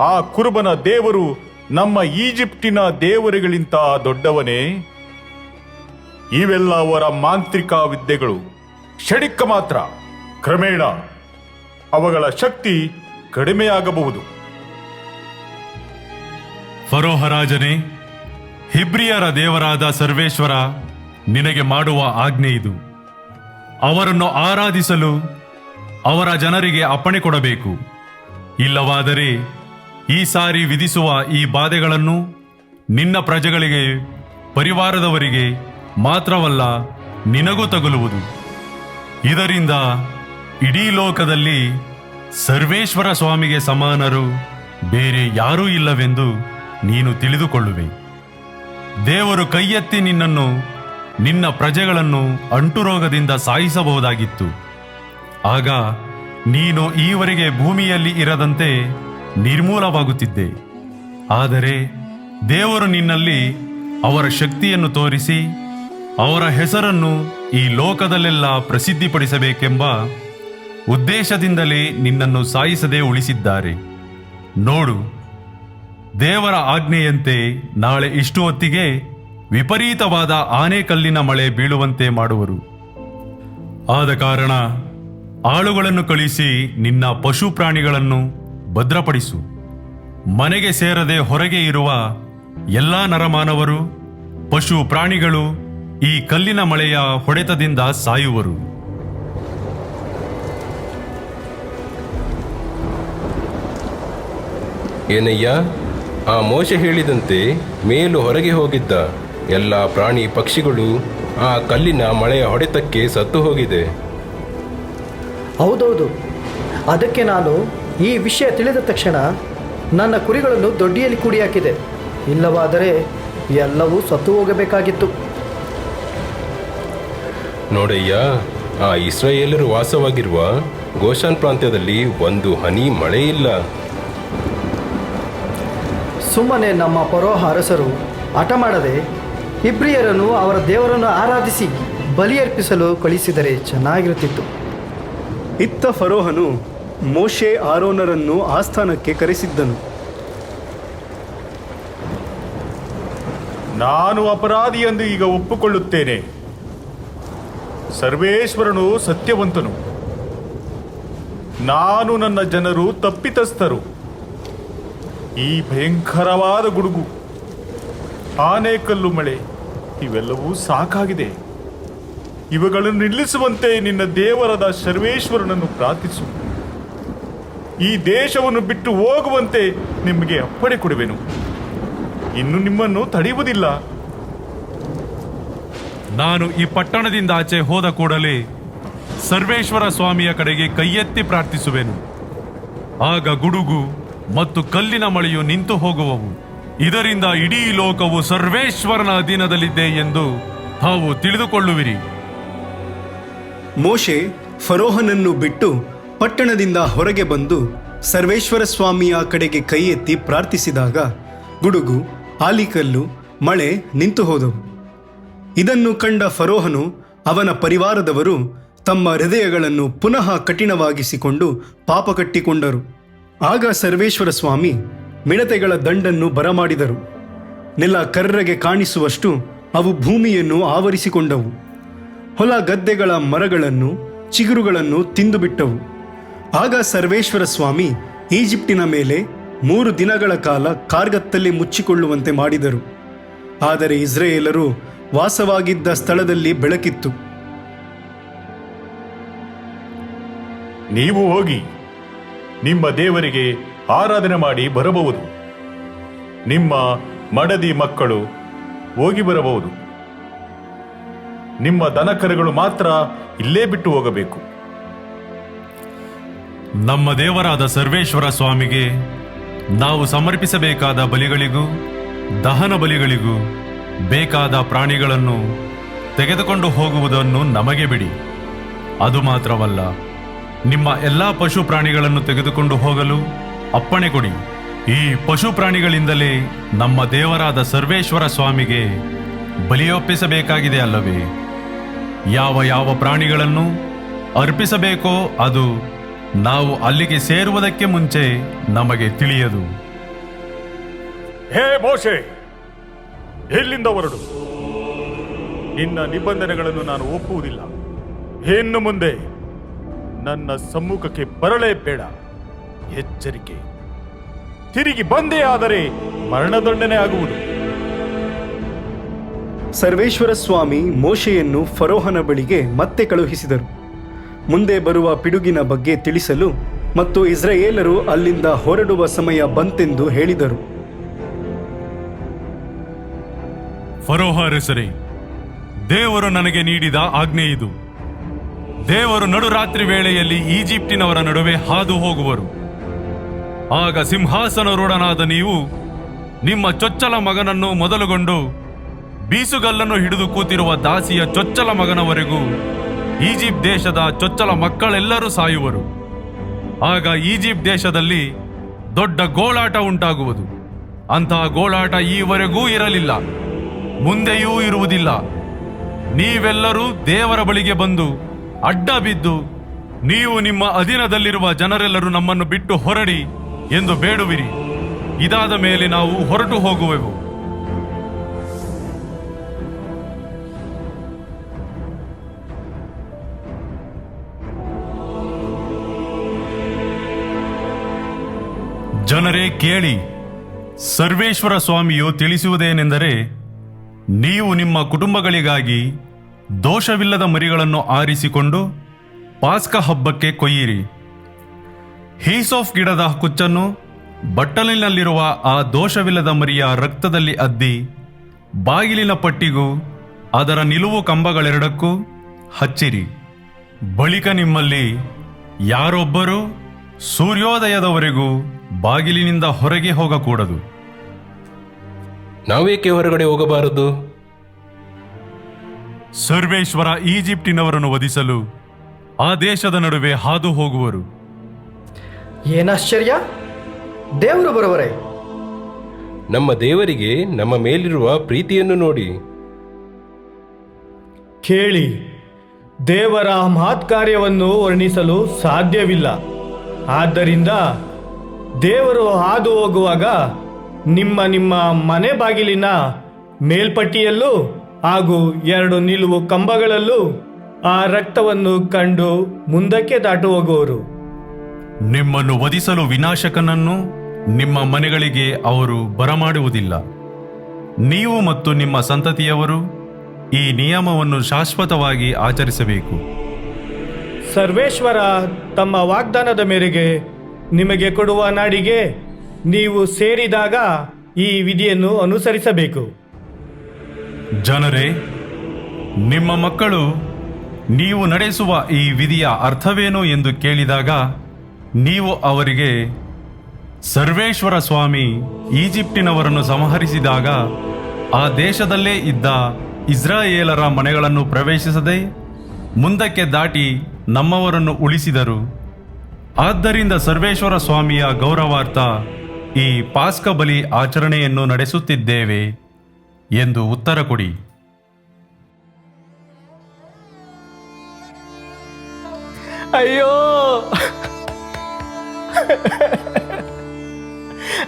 S4: ಆ ಕುರುಬನ ದೇವರು ನಮ್ಮ ಈಜಿಪ್ಟಿನ ದೇವರುಗಳಿಂತ ದೊಡ್ಡವನೇ? ಇವೆಲ್ಲ ಅವರ ಮಾಂತ್ರಿಕ ವಿದ್ಯೆಗಳು. ಕ್ಷಣಿಕ ಮಾತ್ರ. ಕ್ರಮೇಣ ಅವುಗಳ ಶಕ್ತಿ ಕಡಿಮೆಯಾಗಬಹುದು.
S17: ಫರೋಹ ರಾಜನೇ, ಹಿಬ್ರಿಯರ ದೇವರಾದ ಸರ್ವೇಶ್ವರ ನಿನಗೆ ಮಾಡುವ ಆಜ್ಞೆ ಇದು. ಅವರನ್ನು ಆರಾಧಿಸಲು ಅವರ ಜನರಿಗೆ ಅಪ್ಪಣೆ ಕೊಡಬೇಕು. ಇಲ್ಲವಾದರೆ ಈ ಸಾರಿ ವಿಧಿಸುವ ಈ ಬಾಧೆಗಳನ್ನು ನಿನ್ನ ಪ್ರಜೆಗಳಿಗೆ, ಪರಿವಾರದವರಿಗೆ ಮಾತ್ರವಲ್ಲ ನಿನಗೂ ತಗುಲುವುದು. ಇದರಿಂದ ಇಡೀ ಲೋಕದಲ್ಲಿ ಸರ್ವೇಶ್ವರ ಸ್ವಾಮಿಗೆ ಸಮಾನರು ಬೇರೆ ಯಾರೂ ಇಲ್ಲವೆಂದು ನೀನು ತಿಳಿದುಕೊಳ್ಳುವೆ. ದೇವರು ಕೈಯೆತ್ತಿ ನಿನ್ನನ್ನು, ನಿನ್ನ ಪ್ರಜೆಗಳನ್ನು ಅಂಟುರೋಗದಿಂದ ಸಾಯಿಸಬಹುದಾಗಿತ್ತು. ಆಗ ನೀನು ಈವರೆಗೆ ಭೂಮಿಯಲ್ಲಿ ಇರದಂತೆ ನಿರ್ಮೂಲವಾಗುತ್ತಿದ್ದೆ. ಆದರೆ ದೇವರು ನಿನ್ನಲ್ಲಿ ಅವರ ಶಕ್ತಿಯನ್ನು ತೋರಿಸಿ ಅವರ ಹೆಸರನ್ನು ಈ ಲೋಕದಲ್ಲೆಲ್ಲ ಪ್ರಸಿದ್ಧಿಪಡಿಸಬೇಕೆಂಬ ಉದ್ದೇಶದಿಂದಲೇ ನಿನ್ನನ್ನು ಸಾಯಿಸದೆ ಉಳಿಸಿದ್ದಾರೆ. ನೋಡು, ದೇವರ ಆಜ್ಞೆಯಂತೆ ನಾಳೆ ಇಷ್ಟು ಹೊತ್ತಿಗೆ ವಿಪರೀತವಾದ ಆನೆಕಲ್ಲಿನ ಮಳೆ ಬೀಳುವಂತೆ ಮಾಡುವರು. ಆದ ಕಾರಣ ಆಳುಗಳನ್ನು ಕಳಿಸಿ ನಿನ್ನ ಪಶು ಪ್ರಾಣಿಗಳನ್ನು ಭದ್ರಪಡಿಸು. ಮನೆಗೆ ಸೇರದೆ ಹೊರಗೆ ಇರುವ ಎಲ್ಲಾ ನರಮಾನವರು, ಪಶು ಪ್ರಾಣಿಗಳು ಈ ಕಲ್ಲಿನ ಮಳೆಯ ಹೊಡೆತದಿಂದ ಸಾಯುವರು.
S15: ಏನಯ್ಯ, ಆ ಮೋಶೆ ಹೇಳಿದಂತೆ ಮೇಲು ಹೊರಗೆ ಹೋಗಿದ್ದ ಎಲ್ಲ ಪ್ರಾಣಿ ಪಕ್ಷಿಗಳು ಆ ಕಲ್ಲಿನ ಮಳೆಯ ಹೊಡೆತಕ್ಕೆ ಸತ್ತು ಹೋಗಿದೆ.
S2: ಹೌದೌದು, ಅದಕ್ಕೆ ನಾನು ಈ ವಿಷಯ ತಿಳಿದ ತಕ್ಷಣ ನನ್ನ ಕುರಿಗಳನ್ನು ದೊಡ್ಡಿಯಲ್ಲಿ ಕೂಡಿ ಹಾಕಿದೆ. ಇಲ್ಲವಾದರೆ ಎಲ್ಲವೂ ಸತ್ತು ಹೋಗಬೇಕಾಗಿತ್ತು.
S15: ನೋಡಯ್ಯ, ಆ ಇಸ್ರಾಯೇಲರು ವಾಸವಾಗಿರುವ ಗೋಷಾನ್ ಪ್ರಾಂತ್ಯದಲ್ಲಿ ಒಂದು ಹನಿ ಮಳೆ ಇಲ್ಲ.
S2: ಸುಮ್ಮನೆ ನಮ್ಮ ಫರೋಹ ಅರಸರು ಹಠ ಮಾಡದೆ ಇಬ್ರಿಯರನ್ನು ಅವರ ದೇವರನ್ನು ಆರಾಧಿಸಿ ಬಲಿಯರ್ಪಿಸಲು ಕಳಿಸಿದರೆ ಚೆನ್ನಾಗಿರುತ್ತಿತ್ತು.
S1: ಇತ್ತ ಫರೋಹನು ಮೋಶೆ ಆರೋನರನ್ನು ಆಸ್ಥಾನಕ್ಕೆ ಕರೆಸಿದ್ದನು.
S4: ನಾನು ಅಪರಾಧಿ ಎಂದು ಈಗ ಒಪ್ಪಿಕೊಳ್ಳುತ್ತೇನೆ. ಸರ್ವೇಶ್ವರನು ಸತ್ಯವಂತನು, ನಾನು ನನ್ನ ಜನರು ತಪ್ಪಿತಸ್ಥರು. ಈ ಭಯಂಕರವಾದ ಗುಡುಗು, ಆನೆಕಲ್ಲು ಮಳೆ ಇವೆಲ್ಲವೂ ಸಾಕಾಗಿದೆ. ಇವುಗಳನ್ನು ನಿಲ್ಲಿಸುವಂತೆ ನಿನ್ನ ದೇವರಾದ ಸರ್ವೇಶ್ವರನನ್ನು ಪ್ರಾರ್ಥಿಸು. ಈ ದೇಶವನ್ನು ಬಿಟ್ಟು ಹೋಗುವಂತೆ ನಿಮಗೆ ಅಪ್ಪಣೆ ಕೊಡುವೆನು. ಇನ್ನು ನಿಮ್ಮನ್ನು ತಡೆಯುವುದಿಲ್ಲ.
S17: ನಾನು ಈ ಪಟ್ಟಣದಿಂದ ಆಚೆ ಹೋದ ಕೂಡಲೇ ಸರ್ವೇಶ್ವರ ಸ್ವಾಮಿಯ ಕಡೆಗೆ ಕೈಯೆತ್ತಿ ಪ್ರಾರ್ಥಿಸುವೆನು. ಆಗ ಗುಡುಗು ಮತ್ತು ಕಲ್ಲಿನ ಮಳೆಯು ನಿಂತು ಹೋಗುವವು. ಇದರಿಂದ ಇಡೀ ಲೋಕವು ಸರ್ವೇಶ್ವರನ ಅಧೀನದಲ್ಲಿದೆ ಎಂದು ತಾವು ತಿಳಿದುಕೊಳ್ಳುವಿರಿ.
S1: ಮೋಶೆ ಫರೋಹನನ್ನು ಬಿಟ್ಟು ಪಟ್ಟಣದಿಂದ ಹೊರಗೆ ಬಂದು ಸರ್ವೇಶ್ವರ ಸ್ವಾಮಿಯ ಕಡೆಗೆ ಕೈ ಎತ್ತಿ ಪ್ರಾರ್ಥಿಸಿದಾಗ ಗುಡುಗು, ಆಲಿಕಲ್ಲು, ಮಳೆ ನಿಂತು ಹೋದವು. ಇದನ್ನು ಕಂಡ ಫರೋಹನು ಅವನ ಪರಿವಾರದವರು ತಮ್ಮ ಹೃದಯಗಳನ್ನು ಪುನಃ ಕಠಿಣವಾಗಿಸಿಕೊಂಡು ಪಾಪ ಕಟ್ಟಿಕೊಂಡರು. ಆಗ ಸರ್ವೇಶ್ವರ ಸ್ವಾಮಿ ಮಿಡತೆಗಳ ದಂಡನ್ನು ಬರಮಾಡಿದರು. ನೆಲ ಕರ್ರಗೆ ಕಾಣಿಸುವಷ್ಟು ಅವು ಭೂಮಿಯನ್ನು ಆವರಿಸಿಕೊಂಡವು. ಹೊಲ ಗದ್ದೆಗಳ ಮರಗಳನ್ನು, ಚಿಗುರುಗಳನ್ನು ತಿಂದುಬಿಟ್ಟವು. ಆಗ ಸರ್ವೇಶ್ವರ ಸ್ವಾಮಿ ಈಜಿಪ್ಟಿನ ಮೇಲೆ 3 ದಿನಗಳ ಕಾಲ ಕಾರ್ಗತ್ತಲ್ಲಿ ಮುಚ್ಚಿಕೊಳ್ಳುವಂತೆ ಮಾಡಿದರು. ಆದರೆ ಇಸ್ರಾಯೇಲರು ವಾಸವಾಗಿದ್ದ ಸ್ಥಳದಲ್ಲಿ ಬೆಳಕಿತ್ತು.
S4: ನೀವು ಹೋಗಿ ನಿಮ್ಮ ದೇವರಿಗೆ ಆರಾಧನೆ ಮಾಡಿ ಬರಬಹುದು. ನಿಮ್ಮ ಮಡದಿ ಮಕ್ಕಳು ಹೋಗಿ ಬರಬಹುದು. ನಿಮ್ಮ ದನಕರುಗಳು ಮಾತ್ರ ಇಲ್ಲೇ ಬಿಟ್ಟು ಹೋಗಬೇಕು.
S17: ನಮ್ಮ ದೇವರಾದ ಸರ್ವೇಶ್ವರ ಸ್ವಾಮಿಗೆ ನಾವು ಸಮರ್ಪಿಸಬೇಕಾದ ಬಲಿಗಳಿಗೂ ದಹನ ಬಲಿಗಳಿಗೂ ಬೇಕಾದ ಪ್ರಾಣಿಗಳನ್ನು ತೆಗೆದುಕೊಂಡು ಹೋಗುವುದನ್ನು ನಮಗೆ ಬಿಡಿ. ಅದು ಮಾತ್ರವಲ್ಲ, ನಿಮ್ಮ ಎಲ್ಲ ಪಶು ಪ್ರಾಣಿಗಳನ್ನು ತೆಗೆದುಕೊಂಡು ಹೋಗಲು ಅಪ್ಪಣೆ ಕೊಡಿ. ಈ ಪಶು ಪ್ರಾಣಿಗಳಿಂದಲೇ ನಮ್ಮ ದೇವರಾದ ಸರ್ವೇಶ್ವರ ಸ್ವಾಮಿಗೆ ಬಲಿಯೊಪ್ಪಿಸಬೇಕಾಗಿದೆ ಅಲ್ಲವೇ? ಯಾವ ಯಾವ ಪ್ರಾಣಿಗಳನ್ನು ಅರ್ಪಿಸಬೇಕೋ ಅದು ನಾವು ಅಲ್ಲಿಗೆ ಸೇರುವುದಕ್ಕೆ ಮುಂಚೆ ನಮಗೆ ತಿಳಿಯದು.
S4: ಹೇ ಮೋಶೆ, ಎಲ್ಲಿಂದ ಹೊರಡು. ನಿನ್ನ ನಿಬಂಧನೆಗಳನ್ನು ನಾನು ಒಪ್ಪುವುದಿಲ್ಲ. ಇನ್ನು ಮುಂದೆ ನನ್ನ ಸಮ್ಮುಖಕ್ಕೆ ಬರಲೇಬೇಡ. ಎಚ್ಚರಿಕೆ, ತಿರುಗಿ ಬಂದೇ ಆದರೆ ಮರಣದಂಡನೆ ಆಗುವುದು.
S1: ಸರ್ವೇಶ್ವರ ಸ್ವಾಮಿ ಮೋಶೆಯನ್ನು ಫರೋಹನ ಬಳಿಗೆ ಮತ್ತೆ ಕಳುಹಿಸಿದರು, ಮುಂದೆ ಬರುವ ಪಿಡುಗಿನ ಬಗ್ಗೆ ತಿಳಿಸಲು ಮತ್ತು ಇಸ್ರಾಯೇಲರು ಅಲ್ಲಿಂದ ಹೊರಡುವ ಸಮಯ ಬಂತೆಂದು ಹೇಳಿದರು.
S17: ಫರೋಹ ಅರಸರೇ, ದೇವರು ನನಗೆ ನೀಡಿದ ಆಜ್ಞೆ ಇದು. ದೇವರು ನಡುರಾತ್ರಿ ವೇಳೆಯಲ್ಲಿ ಈಜಿಪ್ಟಿನವರ ನಡುವೆ ಹಾದು ಹೋಗುವರು. ಆಗ ಸಿಂಹಾಸನರೂಢನಾದ ನೀವು ನಿಮ್ಮ ಚೊಚ್ಚಲ ಮಗನನ್ನು ಮೊದಲುಗೊಂಡು ಬೀಸುಗಲ್ಲನ್ನು ಹಿಡಿದು ಕೂತಿರುವ ದಾಸಿಯ ಚೊಚ್ಚಲ ಮಗನವರೆಗೂ ಈಜಿಪ್ಟ್ ದೇಶದ ಚೊಚ್ಚಲ ಮಕ್ಕಳೆಲ್ಲರೂ ಸಾಯುವರು. ಆಗ ಈಜಿಪ್ಟ್ ದೇಶದಲ್ಲಿ ದೊಡ್ಡ ಗೋಳಾಟ ಉಂಟಾಗುವುದು. ಅಂತಹ ಗೋಳಾಟ ಈವರೆಗೂ ಇರಲಿಲ್ಲ, ಮುಂದೆಯೂ ಇರುವುದಿಲ್ಲ. ನೀವೆಲ್ಲರೂ ದೇವರ ಬಳಿಗೆ ಬಂದು ಅಡ್ಡ ಬಿದ್ದು, ನೀವು ನಿಮ್ಮ ಅಧೀನದಲ್ಲಿರುವ ಜನರೆಲ್ಲರೂ ನಮ್ಮನ್ನು ಬಿಟ್ಟು ಹೊರಡಿ ಎಂದು ಬೇಡುವಿರಿ. ಇದಾದ ಮೇಲೆ ನಾವು ಹೊರಟು ಹೋಗುವೆವು. ಜನರೇ ಕೇಳಿ, ಸರ್ವೇಶ್ವರ ಸ್ವಾಮಿಯು ತಿಳಿಸುವುದೇನೆಂದರೆ, ನೀವು ನಿಮ್ಮ ಕುಟುಂಬಗಳಿಗಾಗಿ ದೋಷವಿಲ್ಲದ ಮರಿಗಳನ್ನು ಆರಿಸಿಕೊಂಡು ಪಾಸ್ಕ ಹಬ್ಬಕ್ಕೆ ಕೊಯ್ಯಿರಿ. ಹೀಸೋಫ್ ಗಿಡದ ಕುಚ್ಚನ್ನು ಬಟ್ಟಲಿನಲ್ಲಿರುವ ಆ ದೋಷವಿಲ್ಲದ ಮರಿಯ ರಕ್ತದಲ್ಲಿ ಅದ್ದಿ ಬಾಗಿಲಿನ ಪಟ್ಟಿಗೂ ಅದರ ನಿಲುವು ಕಂಬಗಳೆರಡಕ್ಕೂ ಹಚ್ಚಿರಿ. ಬಳಿಕ ನಿಮ್ಮಲ್ಲಿ ಯಾರೊಬ್ಬರೂ ಸೂರ್ಯೋದಯದವರೆಗೂ ಬಾಗಿಲಿನಿಂದ ಹೊರಗೆ ಹೋಗಕೂಡದು.
S15: ನಾವೇಕೆ ಹೊರಗಡೆ ಹೋಗಬಾರದು?
S17: ಸರ್ವೇಶ್ವರ ಈಜಿಪ್ಟಿನವರನ್ನು ವಧಿಸಲು ಆ ದೇಶದ ನಡುವೆ ಹಾದು ಹೋಗುವರು.
S2: ಏನಾಶ್ಚರ್ಯ! ದೇವರು ಬರುವರೆ.
S15: ನಮ್ಮ ದೇವರಿಗೆ ನಮ್ಮ ಮೇಲಿರುವ ಪ್ರೀತಿಯನ್ನು ನೋಡಿ.
S3: ಕೇಳಿ, ದೇವರ ಮಹತ್ಕಾರ್ಯವನ್ನು ವರ್ಣಿಸಲು ಸಾಧ್ಯವಿಲ್ಲ. ಆದ್ದರಿಂದ ದೇವರು ಹಾದು ಹೋಗುವಾಗ ನಿಮ್ಮ ನಿಮ್ಮ ಮನೆ ಬಾಗಿಲಿನ ಮೇಲ್ಪಟ್ಟಿಯಲ್ಲೂ ಹಾಗೂ 2 ನಿಲುವು ಕಂಬಗಳಲ್ಲೂ ಆ ರಕ್ತವನ್ನು ಕಂಡು ಮುಂದಕ್ಕೆ ದಾಟು ಹೋಗುವರು.
S17: ನಿಮ್ಮನ್ನು ವಧಿಸಲು ವಿನಾಶಕನನ್ನು ನಿಮ್ಮ ಮನೆಗಳಿಗೆ ಅವರು ಬರಮಾಡುವುದಿಲ್ಲ. ನೀವು ಮತ್ತು ನಿಮ್ಮ ಸಂತತಿಯವರು ಈ ನಿಯಮವನ್ನು ಶಾಶ್ವತವಾಗಿ ಆಚರಿಸಬೇಕು.
S3: ಸರ್ವೇಶ್ವರ ತಮ್ಮ ವಾಗ್ದಾನದ ಮೇರೆಗೆ ನಿಮಗೆ ಕೊಡುವ ನಾಡಿಗೆ ನೀವು ಸೇರಿದಾಗ ಈ ವಿಧಿಯನ್ನು ಅನುಸರಿಸಬೇಕು.
S17: ಜನರೇ, ನಿಮ್ಮ ಮಕ್ಕಳು ನೀವು ನಡೆಸುವ ಈ ವಿಧಿಯ ಅರ್ಥವೇನು ಎಂದು ಕೇಳಿದಾಗ ನೀವು ಅವರಿಗೆ, ಸರ್ವೇಶ್ವರ ಸ್ವಾಮಿ ಈಜಿಪ್ಟಿನವರನ್ನು ಸಂಹರಿಸಿದಾಗ ಆ ದೇಶದಲ್ಲೇ ಇದ್ದ ಇಸ್ರಾಯೇಲರ ಮನೆಗಳನ್ನು ಪ್ರವೇಶಿಸದೆ ಮುಂದಕ್ಕೆ ದಾಟಿ ನಮ್ಮವರನ್ನು ಉಳಿಸಿದರು. ಆದ್ದರಿಂದ ಸರ್ವೇಶ್ವರ ಸ್ವಾಮಿಯ ಗೌರವಾರ್ಥ ಈ ಪಾಸ್ಕ ಬಲಿ ಆಚರಣೆಯನ್ನು ನಡೆಸುತ್ತಿದ್ದೇವೆ ಎಂದು ಉತ್ತರ ಕೊಡಿ.
S3: ಅಯ್ಯೋ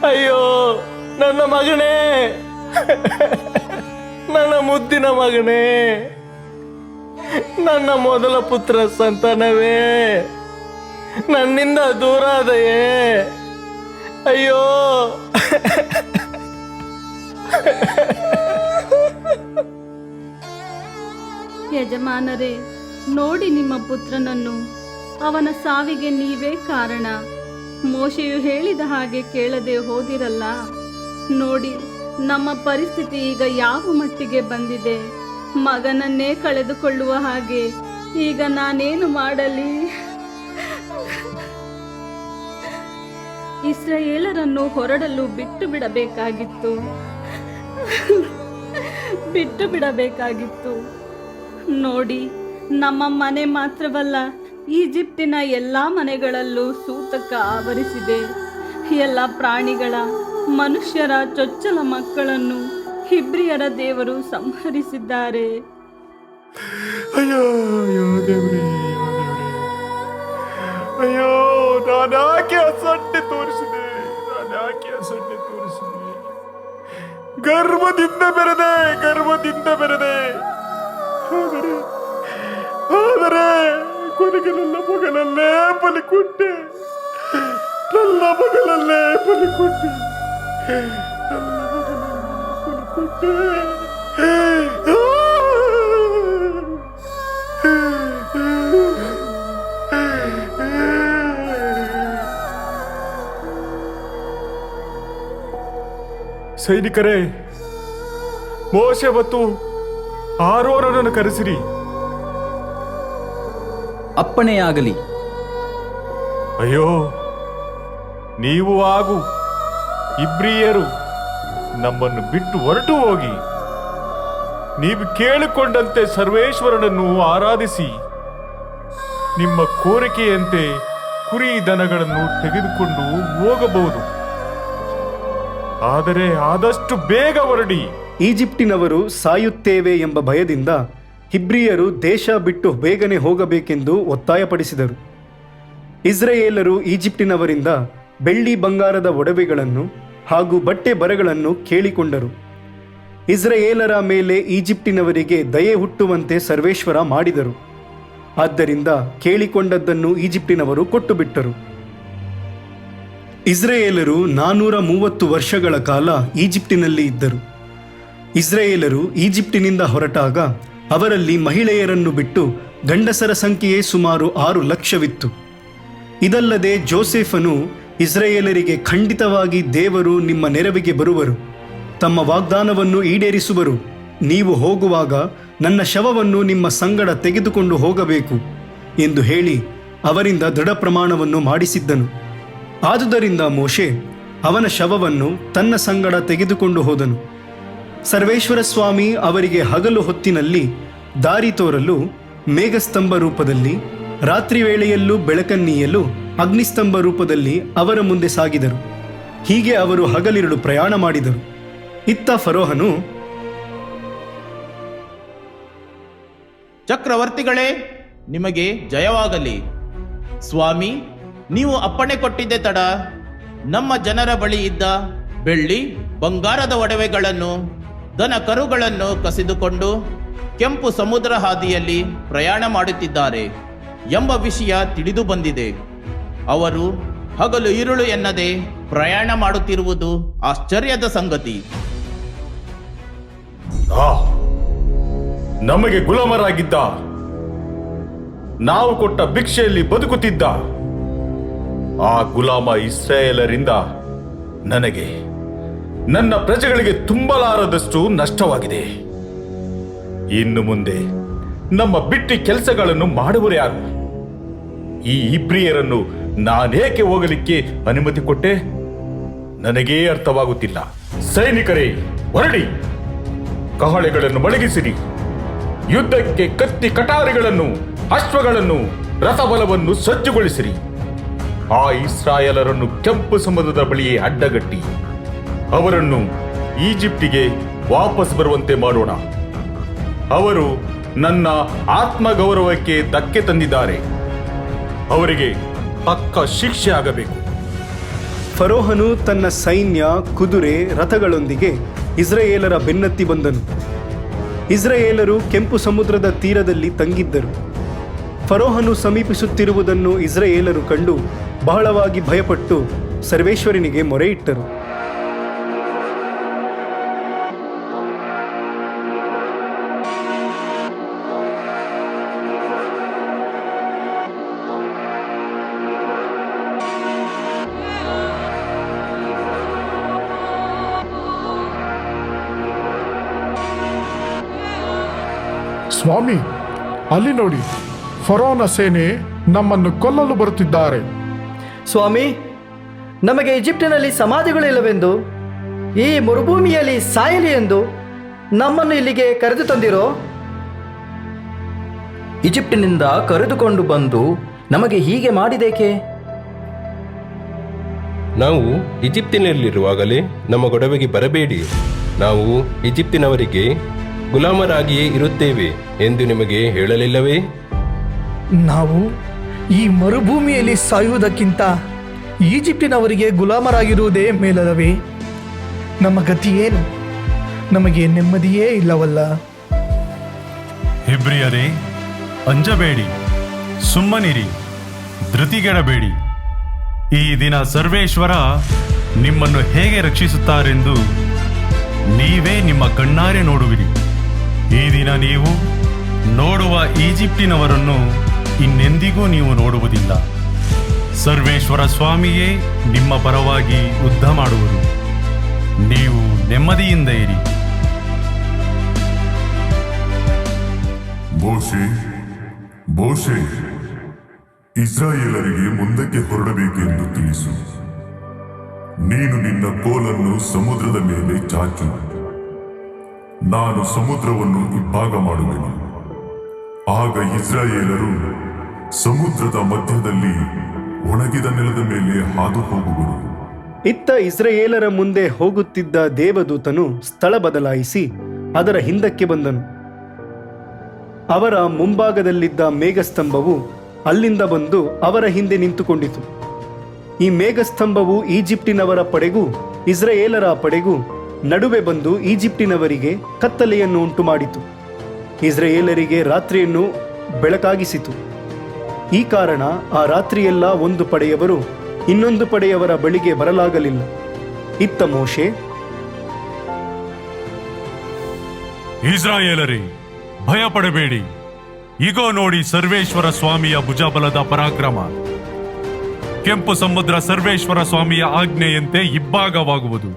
S3: ಅಯ್ಯೋ, ನನ್ನ ಮಗನೇ, ನನ್ನ ಮುದ್ದಿನ ಮಗನೇ, ನನ್ನ ಮೊದಲ ಪುತ್ರ ಸಂತಾನವೇ, ನನ್ನಿಂದ ದೂರಾದಯೇ. ಅಯ್ಯೋ
S9: ಯಜಮಾನರೇ, ನೋಡಿ ನಿಮ್ಮ ಪುತ್ರನನ್ನು. ಅವನ ಸಾವಿಗೆ ನೀವೇ ಕಾರಣ. ಮೋಶೆಯು ಹೇಳಿದ ಹಾಗೆ ಕೇಳದೆ ಹೋದಿರಲ್ಲ. ನೋಡಿ, ನಮ್ಮ ಪರಿಸ್ಥಿತಿ ಈಗ ಯಾವ ಮಟ್ಟಿಗೆ ಬಂದಿದೆ. ಮಗನನ್ನೇ ಕಳೆದುಕೊಳ್ಳುವ ಹಾಗೆ ಈಗ ನಾನೇನು ಮಾಡಲಿ? ಇಸ್ರಾಯೇಲರನ್ನು ಹೊರಡಲು ಬಿಟ್ಟು ಬಿಡಬೇಕಾಗಿತ್ತು. ನೋಡಿ, ನಮ್ಮ ಮನೆ ಮಾತ್ರವಲ್ಲ, ಈಜಿಪ್ಟಿನ ಎಲ್ಲ ಮನೆಗಳಲ್ಲೂ ಸೂತಕ ಆವರಿಸಿದೆ. ಎಲ್ಲ ಪ್ರಾಣಿಗಳ, ಮನುಷ್ಯರ ಚೊಚ್ಚಲ ಮಕ್ಕಳನ್ನು ಹಿಬ್ರಿಯರ ದೇವರು ಸಂಹರಿಸಿದ್ದಾರೆ.
S4: ಅಯ್ಯೋ ಅಯ್ಯೋ ದೇವ್ರೇ, ಅಯ್ಯೋ, ನಾನಾಕೆ ಅಸಡ್ಡೆ ತೋರಿಸಿದೆ. ಗರ್ವದಿಂದ ಬೆರೆದೆ. ಆದರೆ ಕೊನೆಗೆ ನನ್ನ ಮಗನಲ್ಲೇ ಬಲಿ ಕೊಟ್ಟೆ. ನನ್ನ ಮಗನಲ್ಲೇ ಬಲಿ ಕೊಟ್ಟೆ. ನನ್ನ ಮಗನಲ್ಲೇ ಬಲಿ ಕೊಟ್ಟೆ. ಸೈನಿಕರೇ, ಮೋಶೆ ಮತ್ತು ಆರೋನನ್ನು ಕರೆಸಿರಿ.
S6: ಅಪ್ಪಣೆಯಾಗಲಿ.
S4: ಅಯ್ಯೋ, ನೀವು ಹಾಗೂ ಇಬ್ರಿಯರು ನಮ್ಮನ್ನು ಬಿಟ್ಟು ಹೊರಟು ಹೋಗಿ ನೀವು ಕೇಳಿಕೊಂಡಂತೆ ಸರ್ವೇಶ್ವರನನ್ನು ಆರಾಧಿಸಿ ನಿಮ್ಮ ಕೋರಿಕೆಯಂತೆ ಕುರಿ ದನಗಳನ್ನು ತೆಗೆದುಕೊಂಡು ಹೋಗಬಹುದು. ಆದರೆ ಆದಷ್ಟು ಬೇಗ ಹೊರಡಿ.
S1: ಈಜಿಪ್ಟಿನವರು ಸಾಯುತ್ತೇವೆ ಎಂಬ ಭಯದಿಂದ ಹಿಬ್ರಿಯರು ದೇಶ ಬಿಟ್ಟು ಬೇಗನೆ ಹೋಗಬೇಕೆಂದು ಒತ್ತಾಯಪಡಿಸಿದರು. ಇಸ್ರಾಯೇಲರು ಈಜಿಪ್ಟಿನವರಿಂದ ಬೆಳ್ಳಿ ಬಂಗಾರದ ಒಡವೆಗಳನ್ನು ಹಾಗೂ ಬಟ್ಟೆ ಬರೆಗಳನ್ನು ಕೇಳಿಕೊಂಡರು. ಇಸ್ರಾಯೇಲರ ಮೇಲೆ ಈಜಿಪ್ಟಿನವರಿಗೆ ದಯೆ ಹುಟ್ಟುವಂತೆ ಸರ್ವೇಶ್ವರ ಮಾಡಿದರು. ಆದ್ದರಿಂದ ಕೇಳಿಕೊಂಡದ್ದನ್ನು ಈಜಿಪ್ಟಿನವರು ಕೊಟ್ಟುಬಿಟ್ಟರು. ಇಸ್ರಾಯೇಲರು 430 ವರ್ಷಗಳ ಕಾಲ ಈಜಿಪ್ಟಿನಲ್ಲಿ ಇದ್ದರು. ಇಸ್ರಾಯೇಲರು ಈಜಿಪ್ಟಿನಿಂದ ಹೊರಟಾಗ ಅವರಲ್ಲಿ ಮಹಿಳೆಯರನ್ನು ಬಿಟ್ಟು ಗಂಡಸರ ಸಂಖ್ಯೆಯೇ ಸುಮಾರು 6 ಲಕ್ಷವಿತ್ತು. ಇದಲ್ಲದೆ ಜೋಸೆಫನು ಇಸ್ರಾಯೇಲರಿಗೆ ಖಂಡಿತವಾಗಿ ದೇವರು ನಿಮ್ಮ ನೆರವಿಗೆ ಬರುವರು, ತಮ್ಮ ವಾಗ್ದಾನವನ್ನು ಈಡೇರಿಸುವರು, ನೀವು ಹೋಗುವಾಗ ನನ್ನ ಶವವನ್ನು ನಿಮ್ಮ ಸಂಗಡ ತೆಗೆದುಕೊಂಡು ಹೋಗಬೇಕು ಎಂದು ಹೇಳಿ ಅವರಿಂದ ದೃಢ ಪ್ರಮಾಣವನ್ನು ಮಾಡಿಸಿದ್ದನು. ಆದುದರಿಂದ ಮೋಶೆ ಅವನ ಶವವನ್ನು ತನ್ನ ಸಂಗಡ ತೆಗೆದುಕೊಂಡು ಹೋದನು. ಸರ್ವೇಶ್ವರ ಸ್ವಾಮಿ ಅವರಿಗೆ ಹಗಲು ಹೊತ್ತಿನಲ್ಲಿ ದಾರಿ ತೋರಲು ಮೇಘಸ್ತಂಭ ರೂಪದಲ್ಲಿ, ರಾತ್ರಿ ವೇಳೆಯಲ್ಲೂ ಬೆಳಕನ್ನೀಯಲು ಅಗ್ನಿಸ್ತಂಭ ರೂಪದಲ್ಲಿ ಅವರ ಮುಂದೆ ಸಾಗಿದರು. ಹೀಗೆ ಅವರು ಹಗಲಿರುಳು ಪ್ರಯಾಣ ಮಾಡಿದರು. ಇತ್ತ ಫರೋಹನು,
S5: ಚಕ್ರವರ್ತಿಗಳೇ, ನಿಮಗೆ ಜಯವಾಗಲಿ. ಸ್ವಾಮಿ, ನೀವು ಅಪ್ಪಣೆ ಕೊಟ್ಟಿದ್ದೆ ತಡ. ನಮ್ಮ ಜನರ ಬಳಿ ಇದ್ದ ಬೆಳ್ಳಿ ಬಂಗಾರದ ಒಡವೆಗಳನ್ನು, ದನ ಕರುಗಳನ್ನು ಕಸಿದುಕೊಂಡು ಕೆಂಪು ಸಮುದ್ರ ಹಾದಿಯಲ್ಲಿ ಪ್ರಯಾಣ ಮಾಡುತ್ತಿದ್ದಾರೆ ಎಂಬ ವಿಷಯ ತಿಳಿದು ಬಂದಿದೆ. ಅವರು ಹಗಲು ಇರುಳು ಎನ್ನದೆ ಪ್ರಯಾಣ ಮಾಡುತ್ತಿರುವುದು ಆಶ್ಚರ್ಯದ ಸಂಗತಿ.
S4: ನಮಗೆ ಗುಲಾಮರಾಗಿದ್ದ, ನಾವು ಕೊಟ್ಟ ಭಿಕ್ಷೆಯಲ್ಲಿ ಬದುಕುತ್ತಿದ್ದ ಆ ಗುಲಾಮ ಇಸ್ರಾಯೇಲರಿಂದ ನನಗೆ, ನನ್ನ ಪ್ರಜೆಗಳಿಗೆ ತುಂಬಲಾರದಷ್ಟು ನಷ್ಟವಾಗಿದೆ. ಇನ್ನು ಮುಂದೆ ನಮ್ಮ ಬಿಟ್ಟಿ ಕೆಲಸಗಳನ್ನು ಮಾಡುವರು ಯಾರು? ಈ ಇಬ್ರಿಯರನ್ನು ನಾನೇಕೆ ಹೋಗಲಿಕ್ಕೆ ಅನುಮತಿ ಕೊಟ್ಟೆ? ನನಗೇ ಅರ್ಥವಾಗುತ್ತಿಲ್ಲ. ಸೈನಿಕರೇ, ಹೊರಡಿ, ಕಹಳೆಗಳನ್ನು ಮೊಳಗಿಸಿರಿ. ಯುದ್ಧಕ್ಕೆ ಕತ್ತಿ ಕಟಾರಿಗಳನ್ನು, ಅಶ್ವಗಳನ್ನು, ರಥಬಲವನ್ನು ಸಜ್ಜುಗೊಳಿಸಿರಿ. ಆ ಇಸ್ರಾಯೇಲರನ್ನು ಕೆಂಪು ಸಮುದ್ರದ ಬಳಿಯೇ ಅಡ್ಡಗಟ್ಟಿ ಅವರನ್ನು ಈಜಿಪ್ಟಿಗೆ ವಾಪಸ್ ಬರುವಂತೆ ಮಾಡೋಣ. ಅವರು ನನ್ನ ಆತ್ಮಗೌರವಕ್ಕೆ ಧಕ್ಕೆ ತಂದಿದ್ದಾರೆ. ಅವರಿಗೆ ತಕ್ಕ ಶಿಕ್ಷೆ ಆಗಬೇಕು.
S1: ಫರೋಹನು ತನ್ನ ಸೈನ್ಯ, ಕುದುರೆ, ರಥಗಳೊಂದಿಗೆ ಇಸ್ರಾಯೇಲರ ಬೆನ್ನತ್ತಿ ಬಂದನು. ಇಸ್ರಾಯೇಲರು ಕೆಂಪು ಸಮುದ್ರದ ತೀರದಲ್ಲಿ ತಂಗಿದ್ದರು. ಫರೋಹನು ಸಮೀಪಿಸುತ್ತಿರುವುದನ್ನು ಇಸ್ರಾಯೇಲರು ಕಂಡು ಬಹಳವಾಗಿ ಭಯಪಟ್ಟು ಸರ್ವೇಶ್ವರನಿಗೆ ಮೊರೆಯಿಟ್ಟರು.
S18: ಸ್ವಾಮಿ, ಅಲ್ಲಿ ನೋಡಿ, ಫರೋನ ಸೇನೆ ನಮ್ಮನ್ನು ಕೊಲ್ಲಲು ಬರುತ್ತಿದ್ದಾರೆ.
S2: ಸ್ವಾಮಿ, ನಮಗೆ ಈಜಿಪ್ಟಿನಲ್ಲಿ ಸಮಾಧಿಗಳಿಲ್ಲವೆಂದು, ಈ ಮರುಭೂಮಿಯಲ್ಲಿ ಸಾಯಲಿ ಎಂದು ನಮ್ಮನ್ನು ಇಲ್ಲಿಗೆ ಕರೆದು ತಂದಿರೋ?
S6: ಈಜಿಪ್ಟಿನಿಂದ ಕರೆದುಕೊಂಡು ಬಂದು ನಮಗೆ ಹೀಗೆ ಮಾಡಿದೇಕೆ?
S15: ನಾವು ಈಜಿಪ್ತಿನಲ್ಲಿರುವಾಗಲೇ ನಮ್ಮ ಗೊಡವೆಗೆ ಬರಬೇಡಿ, ನಾವು ಈಜಿಪ್ತಿನವರಿಗೆ ಗುಲಾಮರಾಗಿಯೇ ಇರುತ್ತೇವೆ ಎಂದು ನಿಮಗೆ ಹೇಳಲಿಲ್ಲವೇ?
S14: ನಾವು ಈ ಮರುಭೂಮಿಯಲ್ಲಿ ಸಾಯುವುದಕ್ಕಿಂತ ಈಜಿಪ್ಟಿನವರಿಗೆ ಗುಲಾಮರಾಗಿರುವುದೇ ಮೇಲಲ್ಲವೇ? ನಮ್ಮ ಗತಿ ಏನು? ನಮಗೆ ನೆಮ್ಮದಿಯೇ ಇಲ್ಲವಲ್ಲ.
S17: ಹೆಬ್ರಿಯರೇ, ಅಂಜಬೇಡಿ, ಸುಮ್ಮನಿರಿ, ಧೃತಿಗೆಡಬೇಡಿ. ಈ ದಿನ ಸರ್ವೇಶ್ವರ ನಿಮ್ಮನ್ನು ಹೇಗೆ ರಕ್ಷಿಸುತ್ತಾರೆಂದು ನೀವೇ ನಿಮ್ಮ ಕಣ್ಣಾರೆ ನೋಡುವಿರಿ. ಈ ದಿನ ನೀವು ನೋಡುವ ಈಜಿಪ್ಟಿನವರನ್ನು ಇನ್ನೆಂದಿಗೂ ನೀವು ನೋಡುವುದಿಲ್ಲ. ಸರ್ವೇಶ್ವರ ಸ್ವಾಮಿಯೇ ನಿಮ್ಮ ಪರವಾಗಿ ಯುದ್ಧ ಮಾಡುವರು. ನೀವು ನೆಮ್ಮದಿಯಿಂದ ಇರಿ.
S16: ಮೋಶೆ, ಇಸ್ರಾಯೇಲರಿಗೆ ಮುಂದಕ್ಕೆ ಹೊರಡಬೇಕೆಂದು ತಿಳಿಸು. ನೀನು ನಿನ್ನ ಕೋಲನ್ನು ಸಮುದ್ರದ ಮೇಲೆ ಚಾಚು. ನಾನು ಸಮುದ್ರವನ್ನು ಇಬ್ಬಾಗ ಮಾಡುವೆನು. ಆಗ ಇಸ್ರಾಯೇಲರು ಸಮುದ್ರದ ಮಧ್ಯದಲ್ಲಿ ಒಣಗಿದ ನೆಲದ ಮೇಲೆ ಹಾದು ಹೋಗುವರು.
S1: ಇತ್ತ ಇಸ್ರಾಯೇಲರ ಮುಂದೆ ಹೋಗುತ್ತಿದ್ದ ದೇವದೂತನು ಸ್ಥಳ ಬದಲಾಯಿಸಿ ಅದರ ಹಿಂದಕ್ಕೆ ಬಂದನು. ಅವರ ಮುಂಭಾಗದಲ್ಲಿದ್ದ ಮೇಘಸ್ತಂಭವು ಅಲ್ಲಿಂದ ಬಂದು ಅವರ ಹಿಂದೆ ನಿಂತುಕೊಂಡಿತು. ಈ ಮೇಘಸ್ತಂಭವು ಈಜಿಪ್ಟಿನವರ ಪಡೆಗೂ ಇಸ್ರಾಯೇಲರ ಪಡೆಗೂ ನಡುವೆ ಬಂದು ಈಜಿಪ್ಟಿನವರಿಗೆ ಕತ್ತಲೆಯನ್ನು ಉಂಟು ಮಾಡಿತು. ಇಸ್ರಾಯೇಲರಿಗೆ ರಾತ್ರಿಯನ್ನು ಬೆಳಕಾಗಿಸಿತು. ಈ ಕಾರಣ ಆ ರಾತ್ರಿಯೆಲ್ಲ ಒಂದು ಪಡೆಯವರು ಇನ್ನೊಂದು ಪಡೆಯವರ ಬಳಿಗೆ ಬರಲಾಗಲಿಲ್ಲ. ಇತ್ತ ಮೋಶೆ,
S17: ಇಸ್ರಾಯೇಲರೇ, ಭಯಪಡಬೇಡಿ. ಇಗೋ ನೋಡಿ ಸರ್ವೇಶ್ವರ ಸ್ವಾಮಿಯ ಭುಜಬಲದ ಪರಾಕ್ರಮ. ಕೆಂಪು ಸಮುದ್ರ ಸರ್ವೇಶ್ವರ ಸ್ವಾಮಿಯ ಆಜ್ಞೆಯಂತೆ ಇಬ್ಬಾಗವಾಗುವುದು.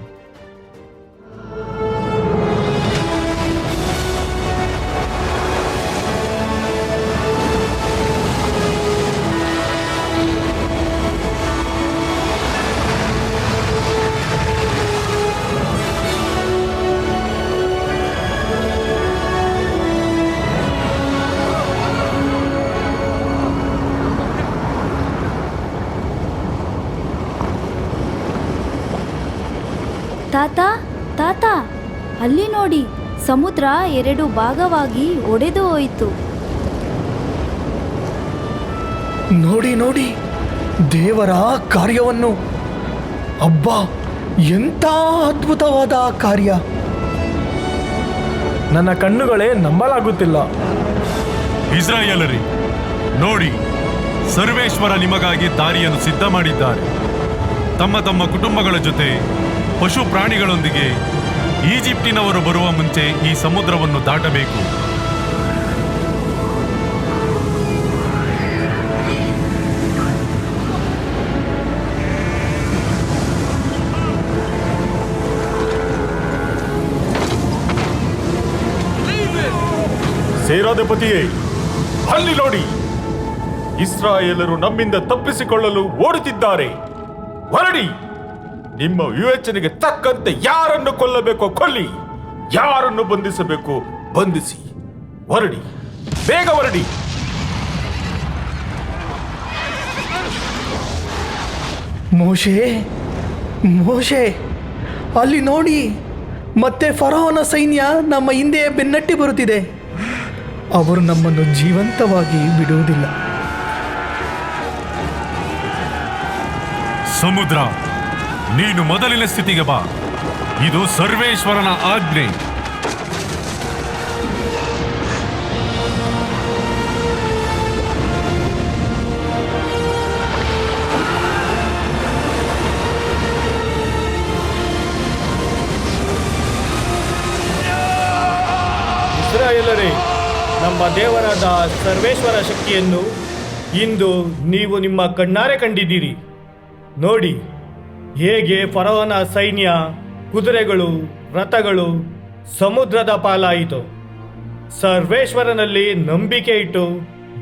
S13: ತಾತ, ಅಲ್ಲಿ ನೋಡಿ, ಸಮುದ್ರ 2 ಭಾಗವಾಗಿ ಒಡೆದು ಹೋಯಿತು.
S14: ನೋಡಿ ದೇವರ ಕಾರ್ಯವನ್ನು. ಅಬ್ಬಾ, ಎಂಥ ಅದ್ಭುತವಾದ ಕಾರ್ಯ!
S3: ನನ್ನ ಕಣ್ಣುಗಳೇ ನಂಬಲಾಗುತ್ತಿಲ್ಲ.
S17: ಇಸ್ರಾಯೇಲರೇ, ನೋಡಿ, ಸರ್ವೇಶ್ವರ ನಿಮಗಾಗಿ ದಾರಿಯನ್ನು ಸಿದ್ಧ ಮಾಡಿದ್ದಾರೆ. ತಮ್ಮ ತಮ್ಮ ಕುಟುಂಬಗಳ ಜೊತೆ ಪಶು ಪ್ರಾಣಿಗಳೊಂದಿಗೆ ಈಜಿಪ್ಟಿನವರು ಬರುವ ಮುಂಚೆ ಈ ಸಮುದ್ರವನ್ನು ದಾಟಬೇಕು.
S4: ಸೇನಾಧಿಪತಿಯೇ, ಅಲ್ಲಿ ನೋಡಿ, ಇಸ್ರಾಯೇಲರು ನಮ್ಮಿಂದ ತಪ್ಪಿಸಿಕೊಳ್ಳಲು ಓಡುತ್ತಿದ್ದಾರೆ. ಹೊರಡಿ, ನಿಮ್ಮ ವಿವೇಚನೆಗೆ ತಕ್ಕಂತೆ ಯಾರನ್ನು ಕೊಲ್ಲಬೇಕೋ ಕೊಲ್ಲಿ, ಯಾರನ್ನು ಬಂಧಿಸಬೇಕೋ ಬಂಧಿಸಿ. ಹೊರಡಿ, ಬೇಗ ಹೊರಡಿ.
S14: ಮೋಶೆ, ಅಲ್ಲಿ ನೋಡಿ, ಮತ್ತೆ ಫರೋಹನ ಸೈನ್ಯ ನಮ್ಮ ಹಿಂದೆ ಬೆನ್ನಟ್ಟಿ ಬರುತ್ತಿದೆ. ಅವರು ನಮ್ಮನ್ನು ಜೀವಂತವಾಗಿ ಬಿಡುವುದಿಲ್ಲ.
S17: ಸಮುದ್ರ, ನೀನು ಮೊದಲಿನ ಸ್ಥಿತಿಗೆ ಬಾ. ಇದು ಸರ್ವೇಶ್ವರನ ಆಜ್ಞೆ.
S3: ಇಸ್ರಾಯೇಲರೇ, ನಮ್ಮ ದೇವರಾದ ಸರ್ವೇಶ್ವರ ಶಕ್ತಿಯನ್ನು ಇಂದು ನೀವು ನಿಮ್ಮ ಕಣ್ಣಾರೆ ಕಂಡಿದ್ದೀರಿ. ನೋಡಿ, ಹೇಗೆ ಫರೋಹನ ಸೈನ್ಯ, ಕುದುರೆಗಳು, ರಥಗಳು ಸಮುದ್ರದ ಪಾಲಾಯಿತು. ಸರ್ವೇಶ್ವರನಲ್ಲಿ ನಂಬಿಕೆ ಇಟ್ಟು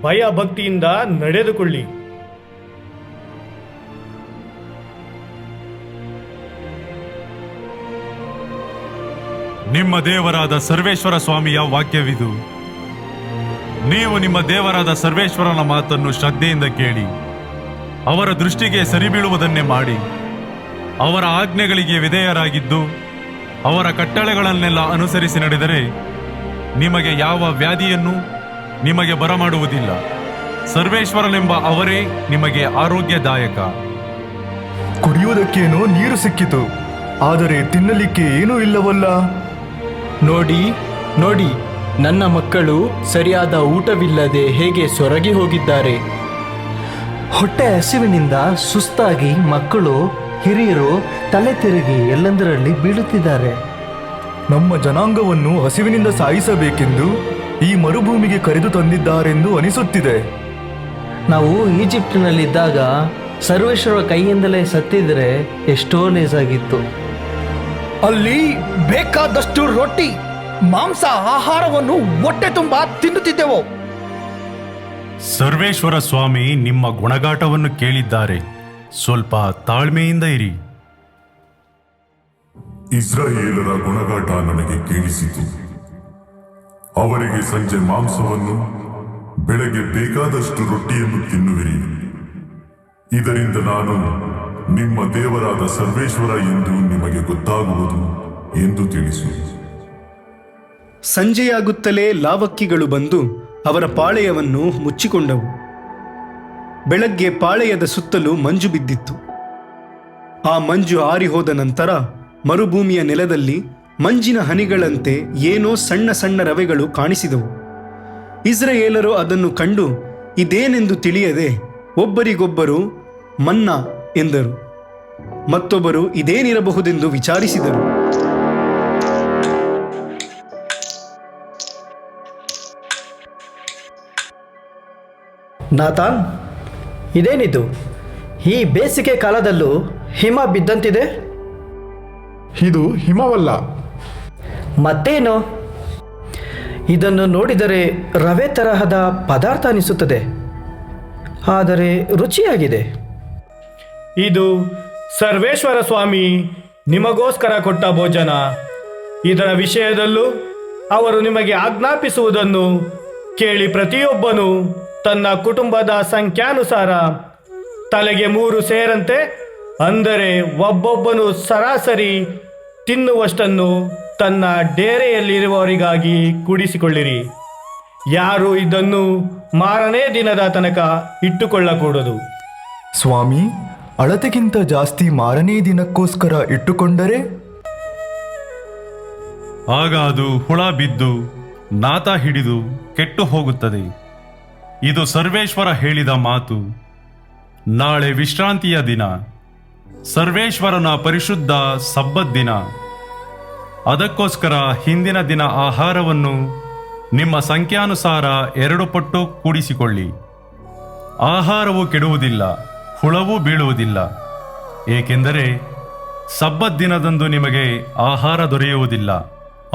S3: ಭಯ ಭಕ್ತಿಯಿಂದ ನಡೆದುಕೊಳ್ಳಿ.
S17: ನಿಮ್ಮ ದೇವರಾದ ಸರ್ವೇಶ್ವರ ಸ್ವಾಮಿಯ ವಾಕ್ಯವಿದು. ನೀವು ನಿಮ್ಮ ದೇವರಾದ ಸರ್ವೇಶ್ವರನ ಮಾತನ್ನು ಶ್ರದ್ಧೆಯಿಂದ ಕೇಳಿ, ಅವರ ದೃಷ್ಟಿಗೆ ಸರಿಬೀಳುವುದನ್ನೇ ಮಾಡಿ, ಅವರ ಆಜ್ಞೆಗಳಿಗೆ ವಿಧೇಯರಾಗಿದ್ದು ಅವರ ಕಟ್ಟಳೆಗಳನ್ನೆಲ್ಲ ಅನುಸರಿಸಿ ನಡೆದರೆ ನಿಮಗೆ ಯಾವ ವ್ಯಾಧಿಯನ್ನು ನಿಮಗೆ ಬರಮಾಡುವುದಿಲ್ಲ. ಸರ್ವೇಶ್ವರನೆಂಬ ಅವರೇ ನಿಮಗೆ ಆರೋಗ್ಯದಾಯಕ.
S19: ಕುಡಿಯುವುದಕ್ಕೇನೋ ನೀರು ಸಿಕ್ಕಿತು, ಆದರೆ ತಿನ್ನಲಿಕ್ಕೆ ಏನೂ ಇಲ್ಲವಲ್ಲ.
S6: ನೋಡಿ,
S19: ನನ್ನ ಮಕ್ಕಳು ಸರಿಯಾದ ಊಟವಿಲ್ಲದೆ ಹೇಗೆ ಸೊರಗಿ ಹೋಗಿದ್ದಾರೆ.
S20: ಹೊಟ್ಟೆ ಹಸಿವಿನಿಂದ ಸುಸ್ತಾಗಿ ಮಕ್ಕಳು ಹಿರಿಯರು ತಲೆ ತಿರುಗಿ ಎಲ್ಲೆಂದರಲ್ಲಿ ಬೀಳುತ್ತಿದ್ದಾರೆ.
S21: ನಮ್ಮ ಜನಾಂಗವನ್ನು ಹಸಿವಿನಿಂದ ಸಾಯಿಸಬೇಕೆಂದು ಈ ಮರುಭೂಮಿಗೆ ಕರೆದು ತಂದಿದ್ದಾರೆಂದು ಅನಿಸುತ್ತಿದೆ.
S20: ನಾವು ಈಜಿಪ್ಟಿನಲ್ಲಿದ್ದಾಗ ಸರ್ವೇಶ್ವರ ಕೈಯಿಂದಲೇ ಸತ್ತಿದ್ರೆ ಎಷ್ಟೋ ಲೇಸಾಗಿತ್ತು.
S14: ಅಲ್ಲಿ ಬೇಕಾದಷ್ಟು ರೊಟ್ಟಿ ಮಾಂಸ ಆಹಾರವನ್ನು ಹೊಟ್ಟೆ ತುಂಬ ತಿನ್ನುತ್ತಿದ್ದೆವು.
S17: ಸರ್ವೇಶ್ವರ ಸ್ವಾಮಿ ನಿಮ್ಮ ಗುಣಗಾಟವನ್ನು ಕೇಳಿದ್ದಾರೆ. ಸ್ವಲ್ಪ ತಾಳ್ಮೆಯಿಂದ ಇರಿ.
S16: ಇಸ್ರಾಯೇಲರ ಗುಣಗಾಟ ನನಗೆ ಕೇಳಿಸಿತು. ಅವರಿಗೆ ಸಂಜೆ ಮಾಂಸವನ್ನು, ಬೆಳಗ್ಗೆ ಬೇಕಾದಷ್ಟು ರೊಟ್ಟಿಯನ್ನು ತಿನ್ನುವಿರಿ. ಇದರಿಂದ ನಾನು ನಿಮ್ಮ ದೇವರಾದ ಸರ್ವೇಶ್ವರ ಎಂದು ನಿಮಗೆ ಗೊತ್ತಾಗುವುದು ಎಂದು ತಿಳಿಸು.
S1: ಸಂಜೆಯಾಗುತ್ತಲೇ ಲಾವಕ್ಕಿಗಳು ಬಂದು ಅವರ ಪಾಳೆಯವನ್ನು ಮುಚ್ಚಿಕೊಂಡವು. ಬೆಳಗ್ಗೆ ಪಾಳೆಯದ ಸುತ್ತಲೂ ಮಂಜು ಬಿದ್ದಿತ್ತು. ಆ ಮಂಜು ಆರಿಹೋದ ನಂತರ ಮರುಭೂಮಿಯ ನೆಲದಲ್ಲಿ ಮಂಜಿನ ಹನಿಗಳಂತೆ ಏನೋ ಸಣ್ಣ ಸಣ್ಣ ರವೆಗಳು ಕಾಣಿಸಿದವು. ಇಸ್ರಾಯೇಲರು ಅದನ್ನು ಕಂಡು ಇದೇನೆಂದು ತಿಳಿಯದೆ ಒಬ್ಬರಿಗೊಬ್ಬರು ಮನ್ನಾ ಎಂದರು. ಮತ್ತೊಬ್ಬರು ಇದೇನಿರಬಹುದೆಂದು ವಿಚಾರಿಸಿದರು.
S2: ನಾತಾನ್, ಇದೇನಿದು? ಈ ಬೇಸಿಗೆ ಕಾಲದಲ್ಲೂ ಹಿಮ ಬಿದ್ದಂತಿದೆ.
S18: ಇದು ಹಿಮವಲ್ಲ.
S2: ಮತ್ತೇನು? ಇದನ್ನು ನೋಡಿದರೆ ರವೆ ತರಹದ ಪದಾರ್ಥ ಅನಿಸುತ್ತದೆ, ಆದರೆ ರುಚಿಯಾಗಿದೆ.
S3: ಇದು ಸರ್ವೇಶ್ವರ ಸ್ವಾಮಿ ನಿಮಗೋಸ್ಕರ ಕೊಟ್ಟ ಭೋಜನ. ಇದರ ವಿಷಯದಲ್ಲೂ ಅವರು ನಿಮಗೆ ಆಜ್ಞಾಪಿಸುವುದನ್ನು ಕೇಳಿ ಪ್ರತಿಯೊಬ್ಬನು ತನ್ನ ಕುಟುಂಬದ ಸಂಖ್ಯಾನುಸಾರ ತಲೆಗೆ 3 ಸೇರಂತೆ, ಅಂದರೆ ಒಬ್ಬೊಬ್ಬನು ಸರಾಸರಿ ತಿನ್ನುವಷ್ಟನ್ನು ತನ್ನ ಡೇರೆಯಲ್ಲಿರುವವರಿಗಾಗಿ ಕೂಡಿಸಿಕೊಳ್ಳಿರಿ. ಯಾರು ಇದನ್ನು ಮಾರನೇ ದಿನದ ತನಕ ಇಟ್ಟುಕೊಳ್ಳಕೂಡದು.
S21: ಸ್ವಾಮಿ, ಅಳತೆಗಿಂತ ಜಾಸ್ತಿ ಮಾರನೇ ದಿನಕ್ಕೋಸ್ಕರ ಇಟ್ಟುಕೊಂಡರೆ
S17: ಆಗ ಅದು ಹುಳ ಬಿದ್ದು ನಾತ ಹಿಡಿದು ಕೆಟ್ಟು ಹೋಗುತ್ತದೆ. ಇದು ಸರ್ವೇಶ್ವರ ಹೇಳಿದ ಮಾತು. ನಾಳೆ ವಿಶ್ರಾಂತಿಯ ದಿನ, ಸರ್ವೇಶ್ವರನ ಪರಿಶುದ್ಧ ಸಬ್ಬತ್ ದಿನ. ಅದಕ್ಕೋಸ್ಕರ ಹಿಂದಿನ ದಿನ ಆಹಾರವನ್ನು ನಿಮ್ಮ ಸಂಖ್ಯಾನುಸಾರ 2 ಪಟ್ಟು ಕೂಡಿಸಿಕೊಳ್ಳಿ. ಆಹಾರವು ಕೆಡುವುದಿಲ್ಲ, ಹುಳವೂ ಬೀಳುವುದಿಲ್ಲ, ಏಕೆಂದರೆ ಸಬ್ಬತ್ ದಿನದಂದು ನಿಮಗೆ ಆಹಾರ ದೊರೆಯುವುದಿಲ್ಲ.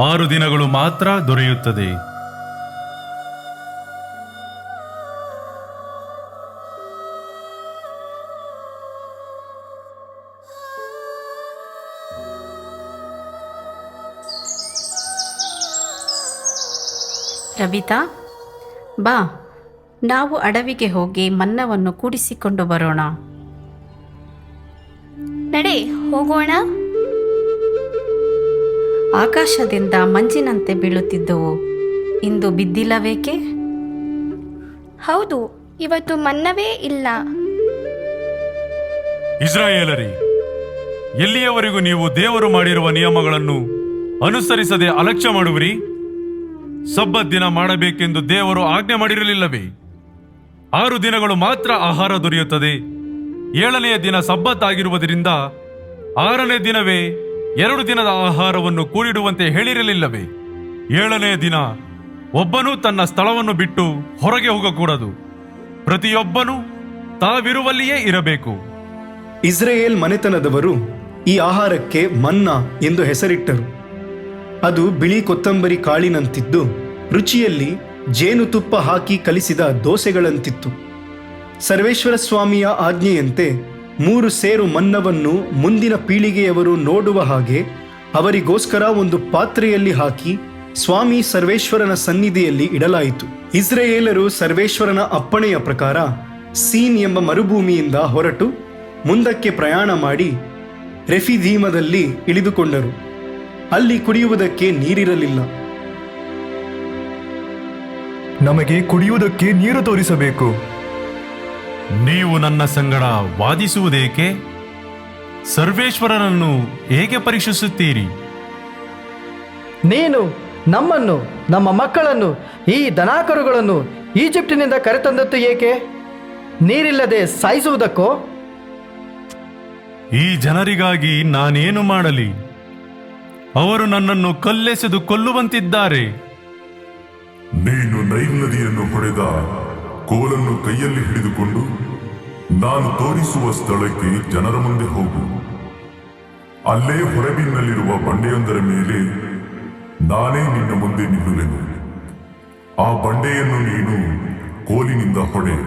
S17: 6 ದಿನಗಳು ಮಾತ್ರ ದೊರೆಯುತ್ತದೆ.
S10: ರಬಿತಾ, ಬಾ, ನಾವು ಅಡವಿಗೆ ಹೋಗಿ ಮನ್ನವನ್ನು ಕೂಡಿಸಿಕೊಂಡು ಬರೋಣ.
S22: ನಡೆ, ಹೋಗೋಣ.
S10: ಆಕಾಶದಿಂದ ಮಂಜಿನಂತೆ ಬೀಳುತ್ತಿದ್ದವು, ಇಂದು ಬಿದ್ದಿಲ್ಲವೇಕೆ?
S22: ಹೌದು, ಇವತ್ತು ಮನ್ನವೇ ಇಲ್ಲ.
S17: ಇಸ್ರಾಯೇಲರೇ, ಎಲ್ಲಿಯವರೆಗೂ ನೀವು ದೇವರು ಮಾಡಿರುವ ನಿಯಮಗಳನ್ನು ಅನುಸರಿಸದೆ ಅಲಕ್ಷ್ಯ ಮಾಡುವಿರಿ? ಸಬ್ಬತ್ ದಿನ ಮಾಡಬೇಕೆಂದು ದೇವರು ಆಜ್ಞೆ ಮಾಡಿರಲಿಲ್ಲವೇ? 6 ದಿನಗಳು ಮಾತ್ರ ಆಹಾರ ದೊರೆಯುತ್ತದೆ. 7ನೆಯ ದಿನ ಸಬ್ಬತ್ ಆಗಿರುವುದರಿಂದ 6ನೇ ದಿನವೇ 2 ದಿನದ ಆಹಾರವನ್ನು ಕೂಡಿಡುವಂತೆ ಹೇಳಿರಲಿಲ್ಲವೇ? 7ನೆಯ ದಿನ ಒಬ್ಬನೂ ತನ್ನ ಸ್ಥಳವನ್ನು ಬಿಟ್ಟು ಹೊರಗೆ ಹೋಗಕೂಡದು. ಪ್ರತಿಯೊಬ್ಬನೂ ತಾವಿರುವಲ್ಲಿಯೇ ಇರಬೇಕು.
S1: ಇಸ್ರಾಯೇಲ್ ಮನೆತನದವರು ಈ ಆಹಾರಕ್ಕೆ ಮನ್ನಾ ಎಂದು ಹೆಸರಿಟ್ಟರು. ಅದು ಬಿಳಿ ಕೊತ್ತಂಬರಿ ಕಾಳಿನಂತಿದ್ದು, ರುಚಿಯಲ್ಲಿ ಜೇನುತುಪ್ಪ ಹಾಕಿ ಕಲಿಸಿದ ದೋಸೆಗಳಂತಿತ್ತು. ಸರ್ವೇಶ್ವರ ಸ್ವಾಮಿಯ ಆಜ್ಞೆಯಂತೆ 3 ಸೇರು ಮನ್ನವನ್ನು ಮುಂದಿನ ಪೀಳಿಗೆಯವರು ನೋಡುವ ಹಾಗೆ ಅವರಿಗೋಸ್ಕರ ಒಂದು ಪಾತ್ರೆಯಲ್ಲಿ ಹಾಕಿ ಸ್ವಾಮಿ ಸರ್ವೇಶ್ವರನ ಸನ್ನಿಧಿಯಲ್ಲಿ ಇಡಲಾಯಿತು. ಇಸ್ರಾಯೇಲರು ಸರ್ವೇಶ್ವರನ ಅಪ್ಪಣೆಯ ಪ್ರಕಾರ ಸೀನ್ ಎಂಬ ಮರುಭೂಮಿಯಿಂದ ಹೊರಟು ಮುಂದಕ್ಕೆ ಪ್ರಯಾಣ ಮಾಡಿ ರೆಫಿದೀಮದಲ್ಲಿ ಇಳಿದುಕೊಂಡರು. ಅಲ್ಲಿ ಕುಡಿಯುವುದಕ್ಕೆ ನೀರಿರಲಿಲ್ಲ.
S21: ನಮಗೆ ಕುಡಿಯುವುದಕ್ಕೆ ನೀರು ತೋರಿಸಬೇಕು.
S17: ನೀವು ನನ್ನ ಸಂಗಡ ವಾದಿಸುವುದೇಕೆ? ಸರ್ವೇಶ್ವರನನ್ನು ಹೇಗೆ ಪರೀಕ್ಷಿಸುತ್ತೀರಿ?
S2: ನೀನು ನಮ್ಮನ್ನು, ನಮ್ಮ ಮಕ್ಕಳನ್ನು, ಈ ದನಾಕರುಗಳನ್ನು ಈಜಿಪ್ಟಿನಿಂದ ಕರೆತಂದದ್ದು ಏಕೆ? ನೀರಿಲ್ಲದೆ ಸಾಯಿಸುವುದಕ್ಕೋ?
S17: ಈ ಜನರಿಗಾಗಿ ನಾನೇನು ಮಾಡಲಿ? ಅವರು ನನ್ನನ್ನು ಕಲ್ಲೆಸೆದು ಕೊಲ್ಲುವಂತಿದ್ದಾರೆ.
S16: ನೀನು ನೈಲ್ ನದಿಯನ್ನು ಹೊಡೆದ ಕೋಲನ್ನು ಕೈಯಲ್ಲಿ ಹಿಡಿದುಕೊಂಡು ನಾನು ತೋರಿಸುವ ಸ್ಥಳಕ್ಕೆ ಜನರ ಮುಂದೆ ಹೋಗು. ಅಲ್ಲೇ ಹೊರಬಿನ್ನಲ್ಲಿರುವ ಬಂಡೆಯೊಂದರ ಮೇಲೆ ನಾನೇ ನಿನ್ನ ಮುಂದೆ ನಿಲ್ಲುವೆನು. ಆ ಬಂಡೆಯನ್ನು ನೀನು ಕೋಲಿನಿಂದ ಹೊಡೆ.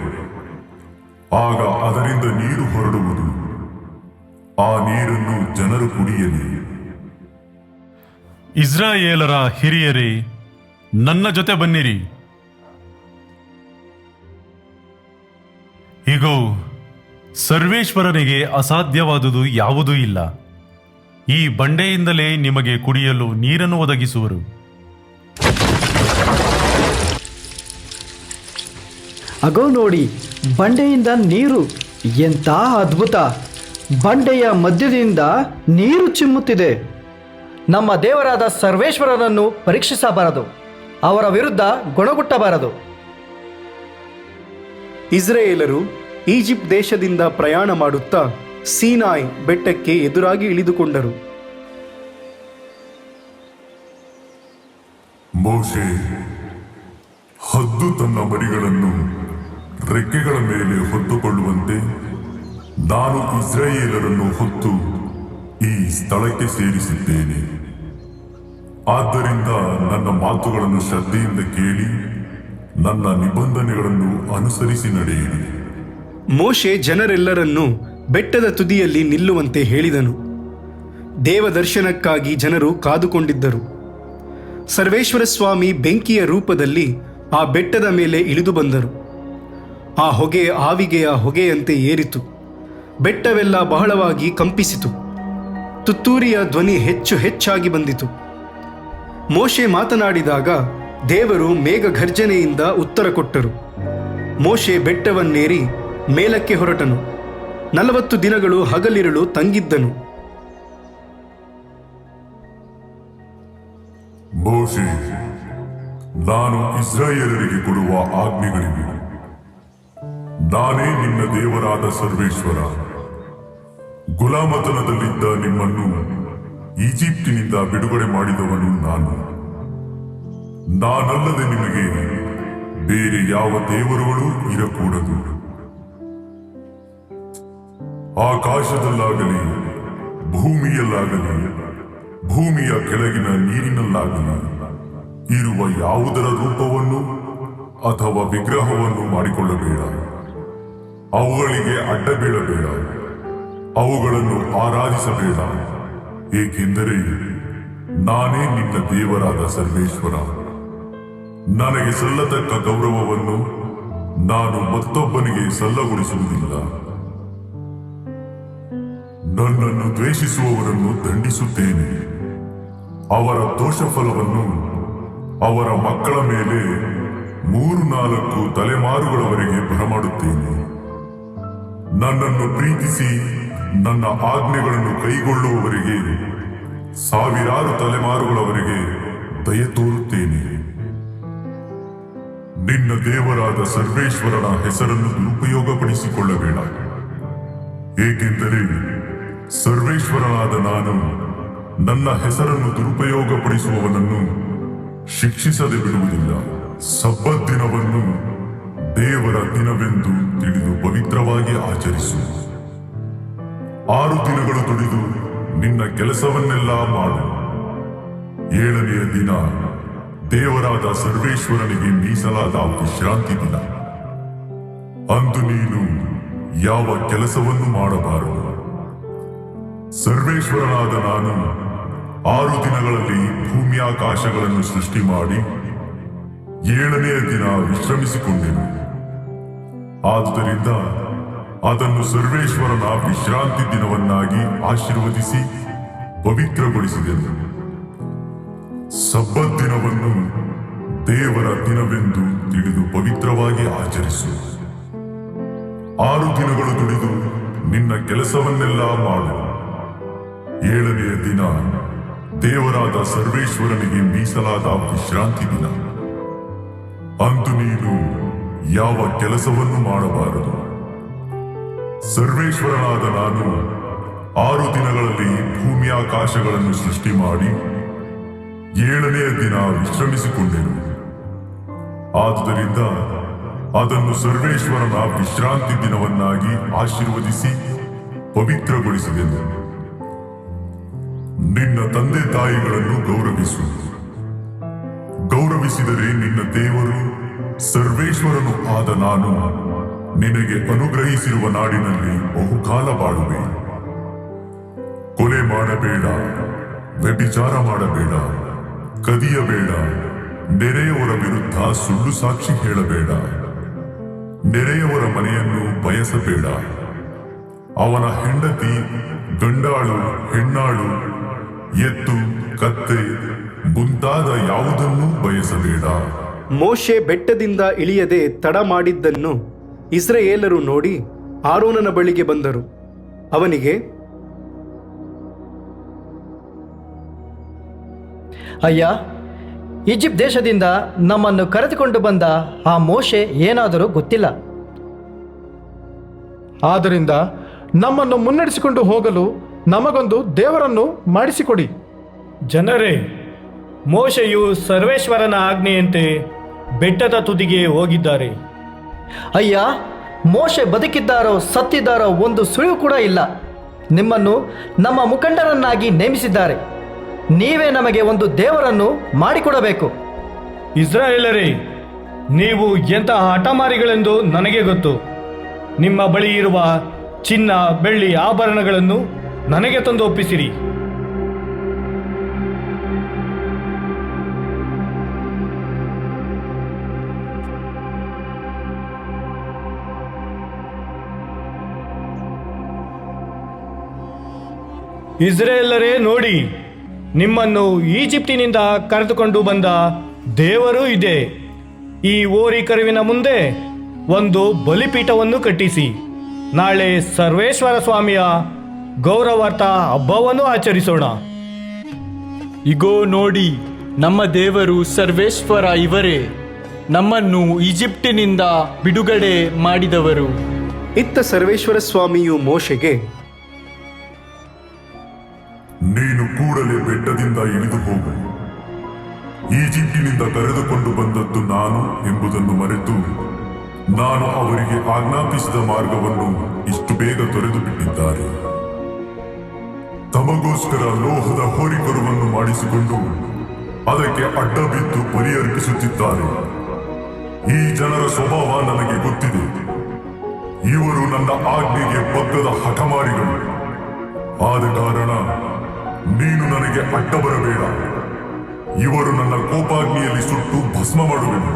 S16: ಆಗ ಅದರಿಂದ ನೀರು ಹೊರಡುವುದು. ಆ ನೀರನ್ನು ಜನರು ಕುಡಿಯಲಿ.
S17: ಇಸ್ರಾಯೇಲರ ಹಿರಿಯರೇ, ನನ್ನ ಜೊತೆ ಬನ್ನಿರಿ. ಇಗೋ, ಸರ್ವೇಶ್ವರನಿಗೆ ಅಸಾಧ್ಯವಾದುದು ಯಾವುದೂ ಇಲ್ಲ. ಈ ಬಂಡೆಯಿಂದಲೇ ನಿಮಗೆ ಕುಡಿಯಲು ನೀರನ್ನು ಒದಗಿಸುವರು.
S2: ಅಗೋ ನೋಡಿ, ಬಂಡೆಯಿಂದ ನೀರು! ಎಂಥ ಅದ್ಭುತ! ಬಂಡೆಯ ಮಧ್ಯದಿಂದ ನೀರು ಚಿಮ್ಮುತ್ತಿದೆ. ನಮ್ಮ ದೇವರಾದ ಸರ್ವೇಶ್ವರನನ್ನು ಪರೀಕ್ಷಿಸಬಾರದು, ಅವರ ವಿರುದ್ಧ ಗೊಣಗುಟ್ಟಬಾರದು.
S1: ಇಸ್ರಾಯೇಲರು ಈಜಿಪ್ಟ್ ದೇಶದಿಂದ ಪ್ರಯಾಣ ಮಾಡುತ್ತಾ ಸೀನಾಯ್ ಬೆಟ್ಟಕ್ಕೆ ಎದುರಾಗಿ ಇಳಿದುಕೊಂಡರು.
S16: ಮೋಶೆ, ಹದ್ದು ತನ್ನ ಮರಿಗಳನ್ನು ರೆಕ್ಕೆಗಳ ಮೇಲೆ ಹೊತ್ತುಕೊಳ್ಳುವಂತೆ ನಾನು ಇಸ್ರಾಯೇಲರನ್ನು ಹೊತ್ತು ಈ ಸ್ಥಳಕ್ಕೆ ಸೇರಿಸಿದ್ದೇನೆ. ಆದ್ದರಿಂದ ನನ್ನ ಮಾತುಗಳನ್ನು ಶ್ರದ್ಧೆಯಿಂದ ಕೇಳಿ ನನ್ನ ನಿಬಂಧನೆಗಳನ್ನು ಅನುಸರಿಸಿ ನಡೆಯಿರಿ.
S1: ಮೋಶೆ ಜನರೆಲ್ಲರನ್ನೂ ಬೆಟ್ಟದ ತುದಿಯಲ್ಲಿ ನಿಲ್ಲುವಂತೆ ಹೇಳಿದನು. ದೇವದರ್ಶನಕ್ಕಾಗಿ ಜನರು ಕಾದುಕೊಂಡಿದ್ದರು. ಸರ್ವೇಶ್ವರ ಸ್ವಾಮಿ ಬೆಂಕಿಯ ರೂಪದಲ್ಲಿ ಆ ಬೆಟ್ಟದ ಮೇಲೆ ಇಳಿದು ಬಂದರು. ಆ ಹೊಗೆ ಆವಿಗೆಯ ಹೊಗೆಯಂತೆ ಏರಿತು. ಬೆಟ್ಟವೆಲ್ಲ ಬಹಳವಾಗಿ ಕಂಪಿಸಿತು. ತುತ್ತೂರಿಯ ಧ್ವನಿ ಹೆಚ್ಚು ಹೆಚ್ಚಾಗಿ ಬಂದಿತು. ಮೋಶೆ ಮಾತನಾಡಿದಾಗ ದೇವರು ಮೇಘ ಘರ್ಜನೆಯಿಂದ ಉತ್ತರ ಕೊಟ್ಟರು. ಮೋಶೆ ಬೆಟ್ಟವನ್ನೇರಿ ಮೇಲಕ್ಕೆ ಹೊರಟನು. 40 ದಿನಗಳು ಹಗಲಿರುಳು ತಂಗಿದ್ದನು.
S16: ಮೋಶೆ, ನಾನು ಇಸ್ರಾಯೇಲರಿಗೆ ಕೊಡುವ ಆಜ್ಞೆಗಳಿವೆ. ನಾನೇ ನಿನ್ನ ದೇವರಾದ ಸರ್ವೇಶ್ವರ. ಗುಲಾಮತನದಲ್ಲಿದ್ದ ನಿಮ್ಮನ್ನು ಈಜಿಪ್ಟಿನಿಂದ ಬಿಡುಗಡೆ ಮಾಡಿದವನು ನಾನು. ನಾನಲ್ಲದೆ ನಿಮಗೆ ಬೇರೆ ಯಾವ ದೇವರುಗಳೂ ಇರಕೂಡದು. ಆಕಾಶದಲ್ಲಾಗಲಿ ಭೂಮಿಯಲ್ಲಾಗಲಿ ಭೂಮಿಯ ಕೆಳಗಿನ ನೀರಿನಲ್ಲಾಗಲಿ ಇರುವ ಯಾವುದರ ರೂಪವನ್ನು ಅಥವಾ ವಿಗ್ರಹವನ್ನು ಮಾಡಿಕೊಳ್ಳಬೇಡ. ಅವುಗಳಿಗೆ ಅಡ್ಡಬೀಳಬೇಡ. ಅವುಗಳನ್ನು ಆರಾಧಿಸಬೇಡ. ಏಕೆಂದರೆ ನಾನೇ ನಿನ್ನ ದೇವರಾದ ಸರ್ವೇಶ್ವರ. ನನಗೆ ಸಲ್ಲತಕ್ಕ ಗೌರವವನ್ನು ನಾನು ಮತ್ತೊಬ್ಬನಿಗೆ ಸಲ್ಲಗೊಳಿಸುವುದಿಲ್ಲ. ನನ್ನನ್ನು ದ್ವೇಷಿಸುವವರನ್ನು ದಂಡಿಸುತ್ತೇನೆ. ಅವರ ದೋಷಫಲವನ್ನು ಅವರ ಮಕ್ಕಳ ಮೇಲೆ 3-4 ತಲೆಮಾರುಗಳವರೆಗೆ ಬರಮಾಡುತ್ತೇನೆ. ನನ್ನನ್ನು ಪ್ರೀತಿಸಿ ನನ್ನ ಆಜ್ಞೆಗಳನ್ನು ಕೈಗೊಳ್ಳುವವರಿಗೆ 1000 ತಲೆಮಾರುಗಳವರೆಗೆ ದಯ ತೋರುತ್ತೇನೆ. ನಿನ್ನ ದೇವರಾದ ಸರ್ವೇಶ್ವರನ ಹೆಸರನ್ನು ದುರುಪಯೋಗಪಡಿಸಿಕೊಳ್ಳಬೇಡ. ಏಕೆಂದರೆ ಸರ್ವೇಶ್ವರನಾದ ನಾನು ನನ್ನ ಹೆಸರನ್ನು ದುರುಪಯೋಗಪಡಿಸುವವನನ್ನು ಶಿಕ್ಷಿಸದೆ ಬಿಡುವುದಿಲ್ಲ. ಸಬ್ಬತ್ ದಿನವನ್ನು ದೇವರ ದಿನವೆಂದು ತಿಳಿದು ಪವಿತ್ರವಾಗಿ ಆಚರಿಸು. 6 ದಿನಗಳು ದುಡಿದು ನಿನ್ನ ಕೆಲಸವನ್ನೆಲ್ಲ ಮಾಡು. 7ನೆಯ ದಿನ ದೇವರಾದ ಸರ್ವೇಶ್ವರನಿಗೆ ಮೀಸಲಾದ ವಿಶ್ರಾಂತಿ ದಿನ. ಅಂದು ನೀನು ಯಾವ ಕೆಲಸವನ್ನು ಮಾಡಬಾರದು. ಸರ್ವೇಶ್ವರನಾದ ನಾನು 6 ದಿನಗಳಲ್ಲಿ ಭೂಮಿಯಾಕಾಶಗಳನ್ನು ಸೃಷ್ಟಿ ಮಾಡಿ 7ನೆಯ ದಿನ ವಿಶ್ರಮಿಸಿಕೊಂಡೆನು. ಆದುದರಿಂದ ಅದನ್ನು ಸರ್ವೇಶ್ವರನ ವಿಶ್ರಾಂತಿ ದಿನವನ್ನಾಗಿ ಆಶೀರ್ವದಿಸಿ ಪವಿತ್ರಗೊಳಿಸಿದೆನು. ಸಬ್ಬತ್ ದಿನವನ್ನು ದೇವರ ದಿನವೆಂದು ತಿಳಿದು ಪವಿತ್ರವಾಗಿ ಆಚರಿಸು. 6 ದಿನಗಳು ದುಡಿದು ನಿನ್ನ ಕೆಲಸವನ್ನೆಲ್ಲ ಮಾಡು. 7ನೆಯ ದಿನ ದೇವರಾದ ಸರ್ವೇಶ್ವರನಿಗೆ ಮೀಸಲಾದ ವಿಶ್ರಾಂತಿ ದಿನ. ಅಂದು ನೀನು ಯಾವ ಕೆಲಸವನ್ನು ಮಾಡಬಾರದು. ಸರ್ವೇಶ್ವರನಾದ ನಾನು 6 ದಿನಗಳಲ್ಲಿ ಭೂಮಿಯಾಕಾಶಗಳನ್ನು ಸೃಷ್ಟಿ ಮಾಡಿ 7ನೆಯ ದಿನ ವಿಶ್ರಮಿಸಿಕೊಂಡೆನು. ಆದುದರಿಂದ ಅದನ್ನು ಸರ್ವೇಶ್ವರನ ವಿಶ್ರಾಂತಿ ದಿನವನ್ನಾಗಿ ಆಶೀರ್ವದಿಸಿ ಪವಿತ್ರಗೊಳಿಸಿದೆನು. ನಿನ್ನ ತಂದೆ ತಾಯಿಗಳನ್ನು ಗೌರವಿಸು. ಗೌರವಿಸಿದರೆ ನಿನ್ನ ದೇವರು ಸರ್ವೇಶ್ವರನು ಆದ ನಾನು ನಿನಗೆ ಅನುಗ್ರಹಿಸಿರುವ ನಾಡಿನಲ್ಲಿ ಬಹುಕಾಲ ಬಾಳುವೆ. ಕೊಲೆ ಮಾಡಬೇಡ, ವ್ಯಭಿಚಾರ ಮಾಡಬೇಡ, ಕದಿಯಬೇಡ, ನೆರೆಯವರ ವಿರುದ್ಧ ಸುಳ್ಳು ಸಾಕ್ಷಿ ಹೇಳಬೇಡ, ನೆರೆಯವರ ಮನೆಯನ್ನು ಬಯಸಬೇಡ, ಅವನ ಹೆಂಡತಿ, ಗಂಡಾಳು, ಹೆಣ್ಣಾಳು, ಎತ್ತು, ಕತ್ತೆ ಮುಂತಾದ ಯಾವುದನ್ನೂ ಬಯಸಬೇಡ.
S1: ಮೋಶೆ ಬೆಟ್ಟದಿಂದ ಇಳಿಯದೆ ತಡ ಮಾಡಿದ್ದನ್ನು ಇಸ್ರಾಯೇಲರು ನೋಡಿ ಆರೋನನ ಬಳಿಗೆ ಬಂದರು. ಅವನಿಗೆ,
S2: ಅಯ್ಯ, ಈಜಿಪ್ಟ್ ದೇಶದಿಂದ ನಮ್ಮನ್ನು ಕರೆದುಕೊಂಡು ಬಂದ ಆ ಮೋಶೆ ಏನಾದರೂ ಗೊತ್ತಿಲ್ಲ.
S18: ಆದ್ದರಿಂದ ನಮ್ಮನ್ನು ಮುನ್ನಡೆಸಿಕೊಂಡು ಹೋಗಲು ನಮಗೊಂದು ದೇವರನ್ನು ಮಾಡಿಸಿಕೊಡಿ.
S3: ಜನರೇ, ಮೋಶೆಯು ಸರ್ವೇಶ್ವರನ ಆಜ್ಞೆಯಂತೆ ಬೆಟ್ಟದ ತುದಿಗೆ ಹೋಗಿದ್ದಾರೆ.
S2: ಅಯ್ಯ, ಮೋಶೆ ಬದುಕಿದ್ದಾರೋ ಸತ್ತಿದ್ದಾರೋ ಒಂದು ಸುಳಿವು ಕೂಡ ಇಲ್ಲ. ನಿಮ್ಮನ್ನು ನಮ್ಮ ಮುಖಂಡರನ್ನಾಗಿ ನೇಮಿಸಿದ್ದಾರೆ. ನೀವೇ ನಮಗೆ ಒಂದು ದೇವರನ್ನು ಮಾಡಿಕೊಡಬೇಕು.
S3: ಇಸ್ರಾಯೇಲರೇ, ನೀವು ಎಂತಹ ಹಠಮಾರಿಗಳೆಂದು ನನಗೆ ಗೊತ್ತು. ನಿಮ್ಮ ಬಳಿ ಇರುವ ಚಿನ್ನ, ಬೆಳ್ಳಿ ಆಭರಣಗಳನ್ನು ನನಗೆ ತಂದು ಒಪ್ಪಿಸಿರಿ. ಇಸ್ರಾಯೇಲರೇ, ನೋಡಿ, ನಿಮ್ಮನ್ನು ಈಜಿಪ್ಟಿನಿಂದ ಕರೆದುಕೊಂಡು ಬಂದ ದೇವರು ಇದೆ. ಈ ಓರಿ ಕರುವಿನ ಮುಂದೆ ಒಂದು ಬಲಿಪೀಠವನ್ನು ಕಟ್ಟಿಸಿ ನಾಳೆ ಸರ್ವೇಶ್ವರ ಸ್ವಾಮಿಯ ಗೌರವಾರ್ಥ ಹಬ್ಬವನ್ನು ಆಚರಿಸೋಣ.
S19: ಇಗೋ ನೋಡಿ, ನಮ್ಮ ದೇವರು ಸರ್ವೇಶ್ವರ ಇವರೇ, ನಮ್ಮನ್ನು ಈಜಿಪ್ಟಿನಿಂದ ಬಿಡುಗಡೆ ಮಾಡಿದವರು.
S1: ಇತ್ತ ಸರ್ವೇಶ್ವರ ಸ್ವಾಮಿಯು ಮೋಶೆಗೆ,
S16: ನೀನು ಕೂಡಲೇ ಬೆಟ್ಟದಿಂದ ಇಳಿದು ಹೋಗು. ಈಜಿಪ್ಟಿನಿಂದ ಕರೆದುಕೊಂಡು ಬಂದದ್ದು ನಾನು ಎಂಬುದನ್ನು ಮರೆತು ನಾನು ಅವರಿಗೆ ಆಜ್ಞಾಪಿಸಿದ ಮಾರ್ಗವನ್ನು ಇಷ್ಟು ಬೇಗ ತೊರೆದು ಬಿಟ್ಟಿದ್ದಾರೆ. ತಮಗೋಸ್ಕರ ಲೋಹದ ಹೋರಿಕರುವನ್ನು ಮಾಡಿಸಿಕೊಂಡು ಅದಕ್ಕೆ ಅಡ್ಡ ಬಿದ್ದು ಬಲಿ ಅರ್ಪಿಸುತ್ತಿದ್ದಾರೆ. ಈ ಜನರ ಸ್ವಭಾವ ನನಗೆ ಗೊತ್ತಿದೆ. ಇವರು ನನ್ನ ಆಜ್ಞೆಗೆ ಬಗ್ಗದ ಹಠಮಾರಿಗಳು. ಆದ ಕಾರಣ ನೀನು ನನಗೆ ಅಡ್ಡ ಬರಬೇಡ. ಇವರು ನನ್ನ ಕೋಪಾಗ್ನಿಯಲ್ಲಿ ಸುಟ್ಟು ಭಸ್ಮ ಮಾಡುವೆನು.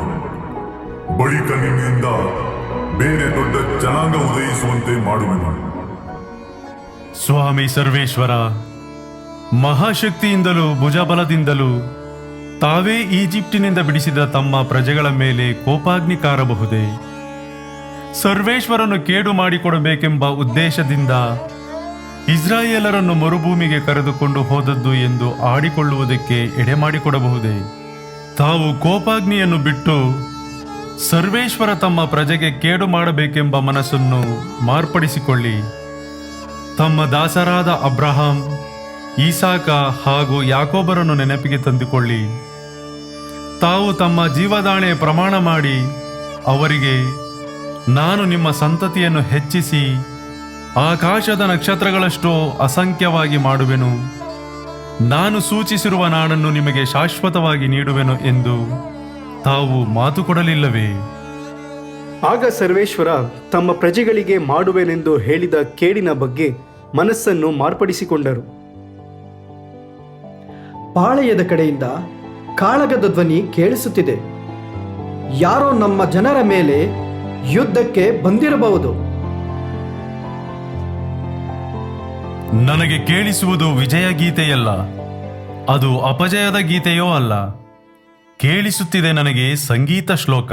S16: ಬಳಿಕ ನಿನ್ನಿಂದ ಬೇರೆ ದೊಡ್ಡ ಜನಾಂಗ ಉದಯಿಸುವಂತೆ ಮಾಡುವೆನು.
S17: ಸ್ವಾಮಿ ಸರ್ವೇಶ್ವರ, ಮಹಾಶಕ್ತಿಯಿಂದಲೂ ಭುಜಬಲದಿಂದಲೂ ತಾವೇ ಈಜಿಪ್ಟಿನಿಂದ ಬಿಡಿಸಿದ ತಮ್ಮ ಪ್ರಜೆಗಳ ಮೇಲೆ ಕೋಪಾಗ್ನಿ ಕಾರಬಹುದೇ? ಸರ್ವೇಶ್ವರನು ಕೇಡು ಮಾಡಿಕೊಡಬೇಕೆಂಬ ಉದ್ದೇಶದಿಂದ ಇಸ್ರಾಯೇಲರನ್ನು ಮರುಭೂಮಿಗೆ ಕರೆದುಕೊಂಡು ಹೋದದ್ದು ಎಂದು ಆಡಿಕೊಳ್ಳುವುದಕ್ಕೆ ಎಡೆಮಾಡಿಕೊಡಬಹುದೇ? ತಾವು ಕೋಪಾಗ್ನಿಯನ್ನು ಬಿಟ್ಟು ಸರ್ವೇಶ್ವರ ತಮ್ಮ ಪ್ರಜೆಗೆ ಕೇಡು ಮಾಡಬೇಕೆಂಬ ಮನಸ್ಸನ್ನು ಮಾರ್ಪಡಿಸಿಕೊಳ್ಳಿ. ತಮ್ಮ ದಾಸರಾದ ಅಬ್ರಹಾಂ, ಈಸಾಕ ಹಾಗೂ ಯಾಕೋಬರನ್ನು ನೆನಪಿಗೆ ತಂದುಕೊಳ್ಳಿ. ತಾವು ತಮ್ಮ ಜೀವದಾಣೆ ಪ್ರಮಾಣ ಮಾಡಿ ಅವರಿಗೆ, ನಾನು ನಿಮ್ಮ ಸಂತತಿಯನ್ನು ಹೆಚ್ಚಿಸಿ ಆಕಾಶದ ನಕ್ಷತ್ರಗಳಷ್ಟು ಅಸಂಖ್ಯವಾಗಿ ಮಾಡುವೆನು, ನಾನು ಸೂಚಿಸಿರುವ ನಾಡನ್ನು ನಿಮಗೆ ಶಾಶ್ವತವಾಗಿ ನೀಡುವೆನು ಎಂದು ತಾವು ಮಾತು ಕೊಡಲಿಲ್ಲವೇ?
S1: ಆಗ ಸರ್ವೇಶ್ವರ ತಮ್ಮ ಪ್ರಜೆಗಳಿಗೆ ಮಾಡುವೆನೆಂದು ಹೇಳಿದ ಕೇಡಿನ ಬಗ್ಗೆ ಮನಸ್ಸನ್ನು ಮಾರ್ಪಡಿಸಿಕೊಂಡರು.
S2: ಪಾಳೆಯದ ಕಡೆಯಿಂದ ಕಾಳಗದ ಧ್ವನಿ ಕೇಳಿಸುತ್ತಿದೆ. ಯಾರೋ ನಮ್ಮ ಜನರ ಮೇಲೆ ಯುದ್ಧಕ್ಕೆ ಬಂದಿರಬಹುದು.
S17: ನನಗೆ ಕೇಳಿಸುವುದು ವಿಜಯ ಗೀತೆಯಲ್ಲ, ಅದು ಅಪಜಯದ ಗೀತೆಯೋ ಅಲ್ಲ. ಕೇಳಿಸುತ್ತಿದೆ ನನಗೆ ಸಂಗೀತ ಶ್ಲೋಕ.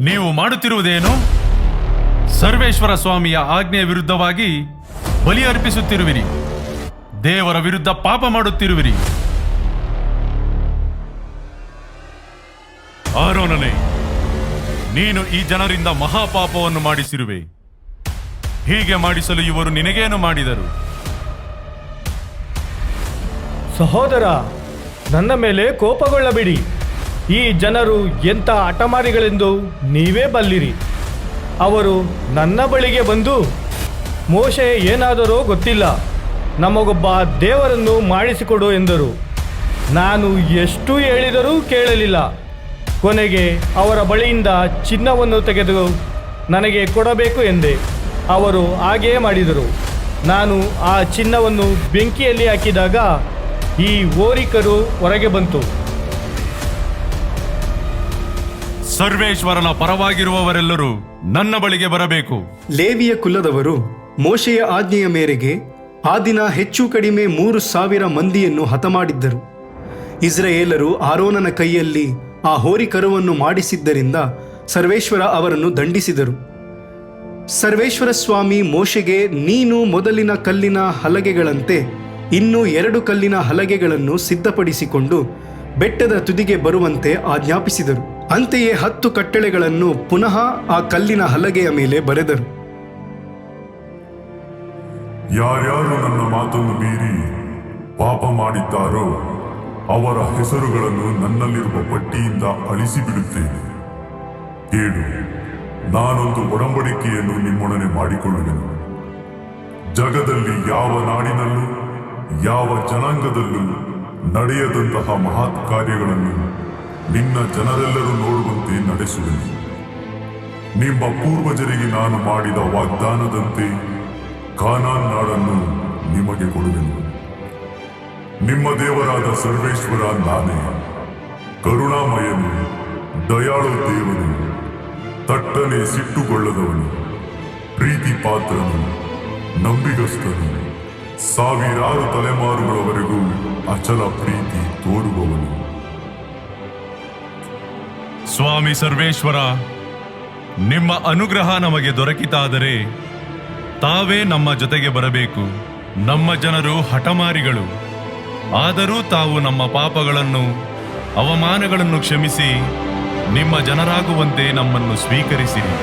S17: ನೀವು ಮಾಡುತ್ತಿರುವುದೇನು? ಸರ್ವೇಶ್ವರ ಸ್ವಾಮಿಯ ಆಜ್ಞೆಯ ವಿರುದ್ಧವಾಗಿ ಬಲಿ ಅರ್ಪಿಸುತ್ತಿರುವಿರಿ. ದೇವರ ವಿರುದ್ಧ ಪಾಪ ಮಾಡುತ್ತಿರುವಿರಿ. ಆರೋನನೇ, ನೀನು ಈ ಜನರಿಂದ ಮಹಾಪಾಪವನ್ನು ಮಾಡಿಸಿರುವೆ. ಹೀಗೆ ಮಾಡಿಸಲು ಇವರು ನಿನಗೇನು ಮಾಡಿದರು?
S3: ಸಹೋದರ, ನನ್ನ ಮೇಲೆ ಕೋಪಗೊಳ್ಳಬೇಡಿ. ಈ ಜನರು ಎಂಥ ಹಠಮಾರಿಗಳೆಂದು ನೀವೇ ಬಲ್ಲಿರಿ. ಅವರು ನನ್ನ ಬಳಿಗೆ ಬಂದು, ಮೋಶೆ ಏನಾದರೋ ಗೊತ್ತಿಲ್ಲ, ನಮಗೊಬ್ಬ ದೇವರನ್ನು ಮಾಡಿಸಿಕೊಡು ಎಂದರು. ನಾನು ಎಷ್ಟು ಹೇಳಿದರೂ ಕೇಳಲಿಲ್ಲ. ಕೊನೆಗೆ ಅವರ ಬಳಿಯಿಂದ ಚಿನ್ನವನ್ನು ತೆಗೆದು ನನಗೆ ಕೊಡಬೇಕು ಎಂದೆ. ಅವರು ಹಾಗೆಯೇ ಮಾಡಿದರು. ನಾನು ಆ ಚಿನ್ನವನ್ನು ಬೆಂಕಿಯಲ್ಲಿ ಹಾಕಿದಾಗ ಈ ಹೋರಿಕರು ಹೊರಗೆ ಬಂತು.
S17: ಸರ್ವೇಶ್ವರನ ಪರವಾಗಿರುವವರೆಲ್ಲರೂ ನನ್ನ ಬಳಿಗೆ ಬರಬೇಕು.
S1: ಲೇವಿಯ ಕುಲದವರು ಮೋಶೆಯ ಆಜ್ಞೆಯ ಮೇರೆಗೆ ಆ ದಿನ ಹೆಚ್ಚು ಕಡಿಮೆ 3,000 ಮಂದಿಯನ್ನು ಹತಮಾಡಿದ್ದರು. ಇಸ್ರಾಯೇಲರು ಆರೋನನ ಕೈಯಲ್ಲಿ ಆ ಹೋರಿಕರುವನ್ನು ಮಾಡಿಸಿದ್ದರಿಂದ ಸರ್ವೇಶ್ವರ ಅವರನ್ನು ದಂಡಿಸಿದರು. ಸರ್ವೇಶ್ವರ ಸ್ವಾಮಿ ಮೋಶೆಗೆ, ನೀನು ಮೊದಲಿನ ಕಲ್ಲಿನ ಹಲಗೆಗಳಂತೆ ಇನ್ನೂ 2 ಕಲ್ಲಿನ ಹಲಗೆಗಳನ್ನು ಸಿದ್ಧಪಡಿಸಿಕೊಂಡು ಬೆಟ್ಟದ ತುದಿಗೆ ಬರುವಂತೆ ಆಜ್ಞಾಪಿಸಿದರು. ಅಂತೆಯೇ 10 ಕಟ್ಟಳೆಗಳನ್ನು ಪುನಃ ಆ ಕಲ್ಲಿನ ಹಲಗೆಯ ಮೇಲೆ ಬರೆದರು.
S16: ಯಾರ್ಯಾರು ನನ್ನ ಮಾತನ್ನು ಮೀರಿ ಪಾಪ ಮಾಡಿದ್ದಾರೋ ಅವರ ಹೆಸರುಗಳನ್ನು ನನ್ನಲ್ಲಿರುವ ಪಟ್ಟಿಯಿಂದ ಅಳಿಸಿಬಿಡುತ್ತೇನೆ. ಕೇಳು, ನಾನೊಂದು ಒಡಂಬಡಿಕೆಯನ್ನು ನಿಮ್ಮೊಡನೆ ಮಾಡಿಕೊಳ್ಳುವೆನು. ಜಗದಲ್ಲಿ ಯಾವ ನಾಡಿನಲ್ಲೂ ಯಾವ ಜನಾಂಗದಲ್ಲೂ ನಡೆಯದಂತಹ ಮಹತ್ ಕಾರ್ಯಗಳನ್ನು ನಿನ್ನ ಜನರೆಲ್ಲರೂ ನೋಡುವಂತೆ ನಡೆಸುವೆನು. ನಿಮ್ಮ ಪೂರ್ವಜರಿಗೆ ನಾನು ಮಾಡಿದ ವಾಗ್ದಾನದಂತೆ ಕಾನಾನ್ ನಾಡನ್ನು ನಿಮಗೆ ಕೊಡುವೆನು. ನಿಮ್ಮ ದೇವರಾದ ಸರ್ವೇಶ್ವರ ನಾನೇ, ಕರುಣಾಮಯನು, ದಯಾಳು ದೇವನು, ತಟ್ಟನೆ ಸಿಟ್ಟುಗೊಳ್ಳದವನು, ಪ್ರೀತಿ ಪಾತ್ರನು, ನಂಬಿಗಸ್ತನು, ಸಾವಿರಾರು ತಲೆಮಾರುಗಳವರೆಗೂ ಅಚಲ ಪ್ರೀತಿ ತೋರುವವನು.
S17: ಸ್ವಾಮಿ ಸರ್ವೇಶ್ವರ, ನಿಮ್ಮ ಅನುಗ್ರಹ ನಮಗೆ ದೊರಕಿತಾದರೆ ತಾವೇ ನಮ್ಮ ಜೊತೆಗೆ ಬರಬೇಕು. ನಮ್ಮ ಜನರು ಹಠಮಾರಿಗಳು. ಆದರೂ ತಾವು ನಮ್ಮ ಪಾಪಗಳನ್ನು ಅವಮಾನಗಳನ್ನು ಕ್ಷಮಿಸಿ ನಿಮ್ಮ ಜನರಾಗುವಂತೆ ನಮ್ಮನ್ನು ಸ್ವೀಕರಿಸಿರಿ.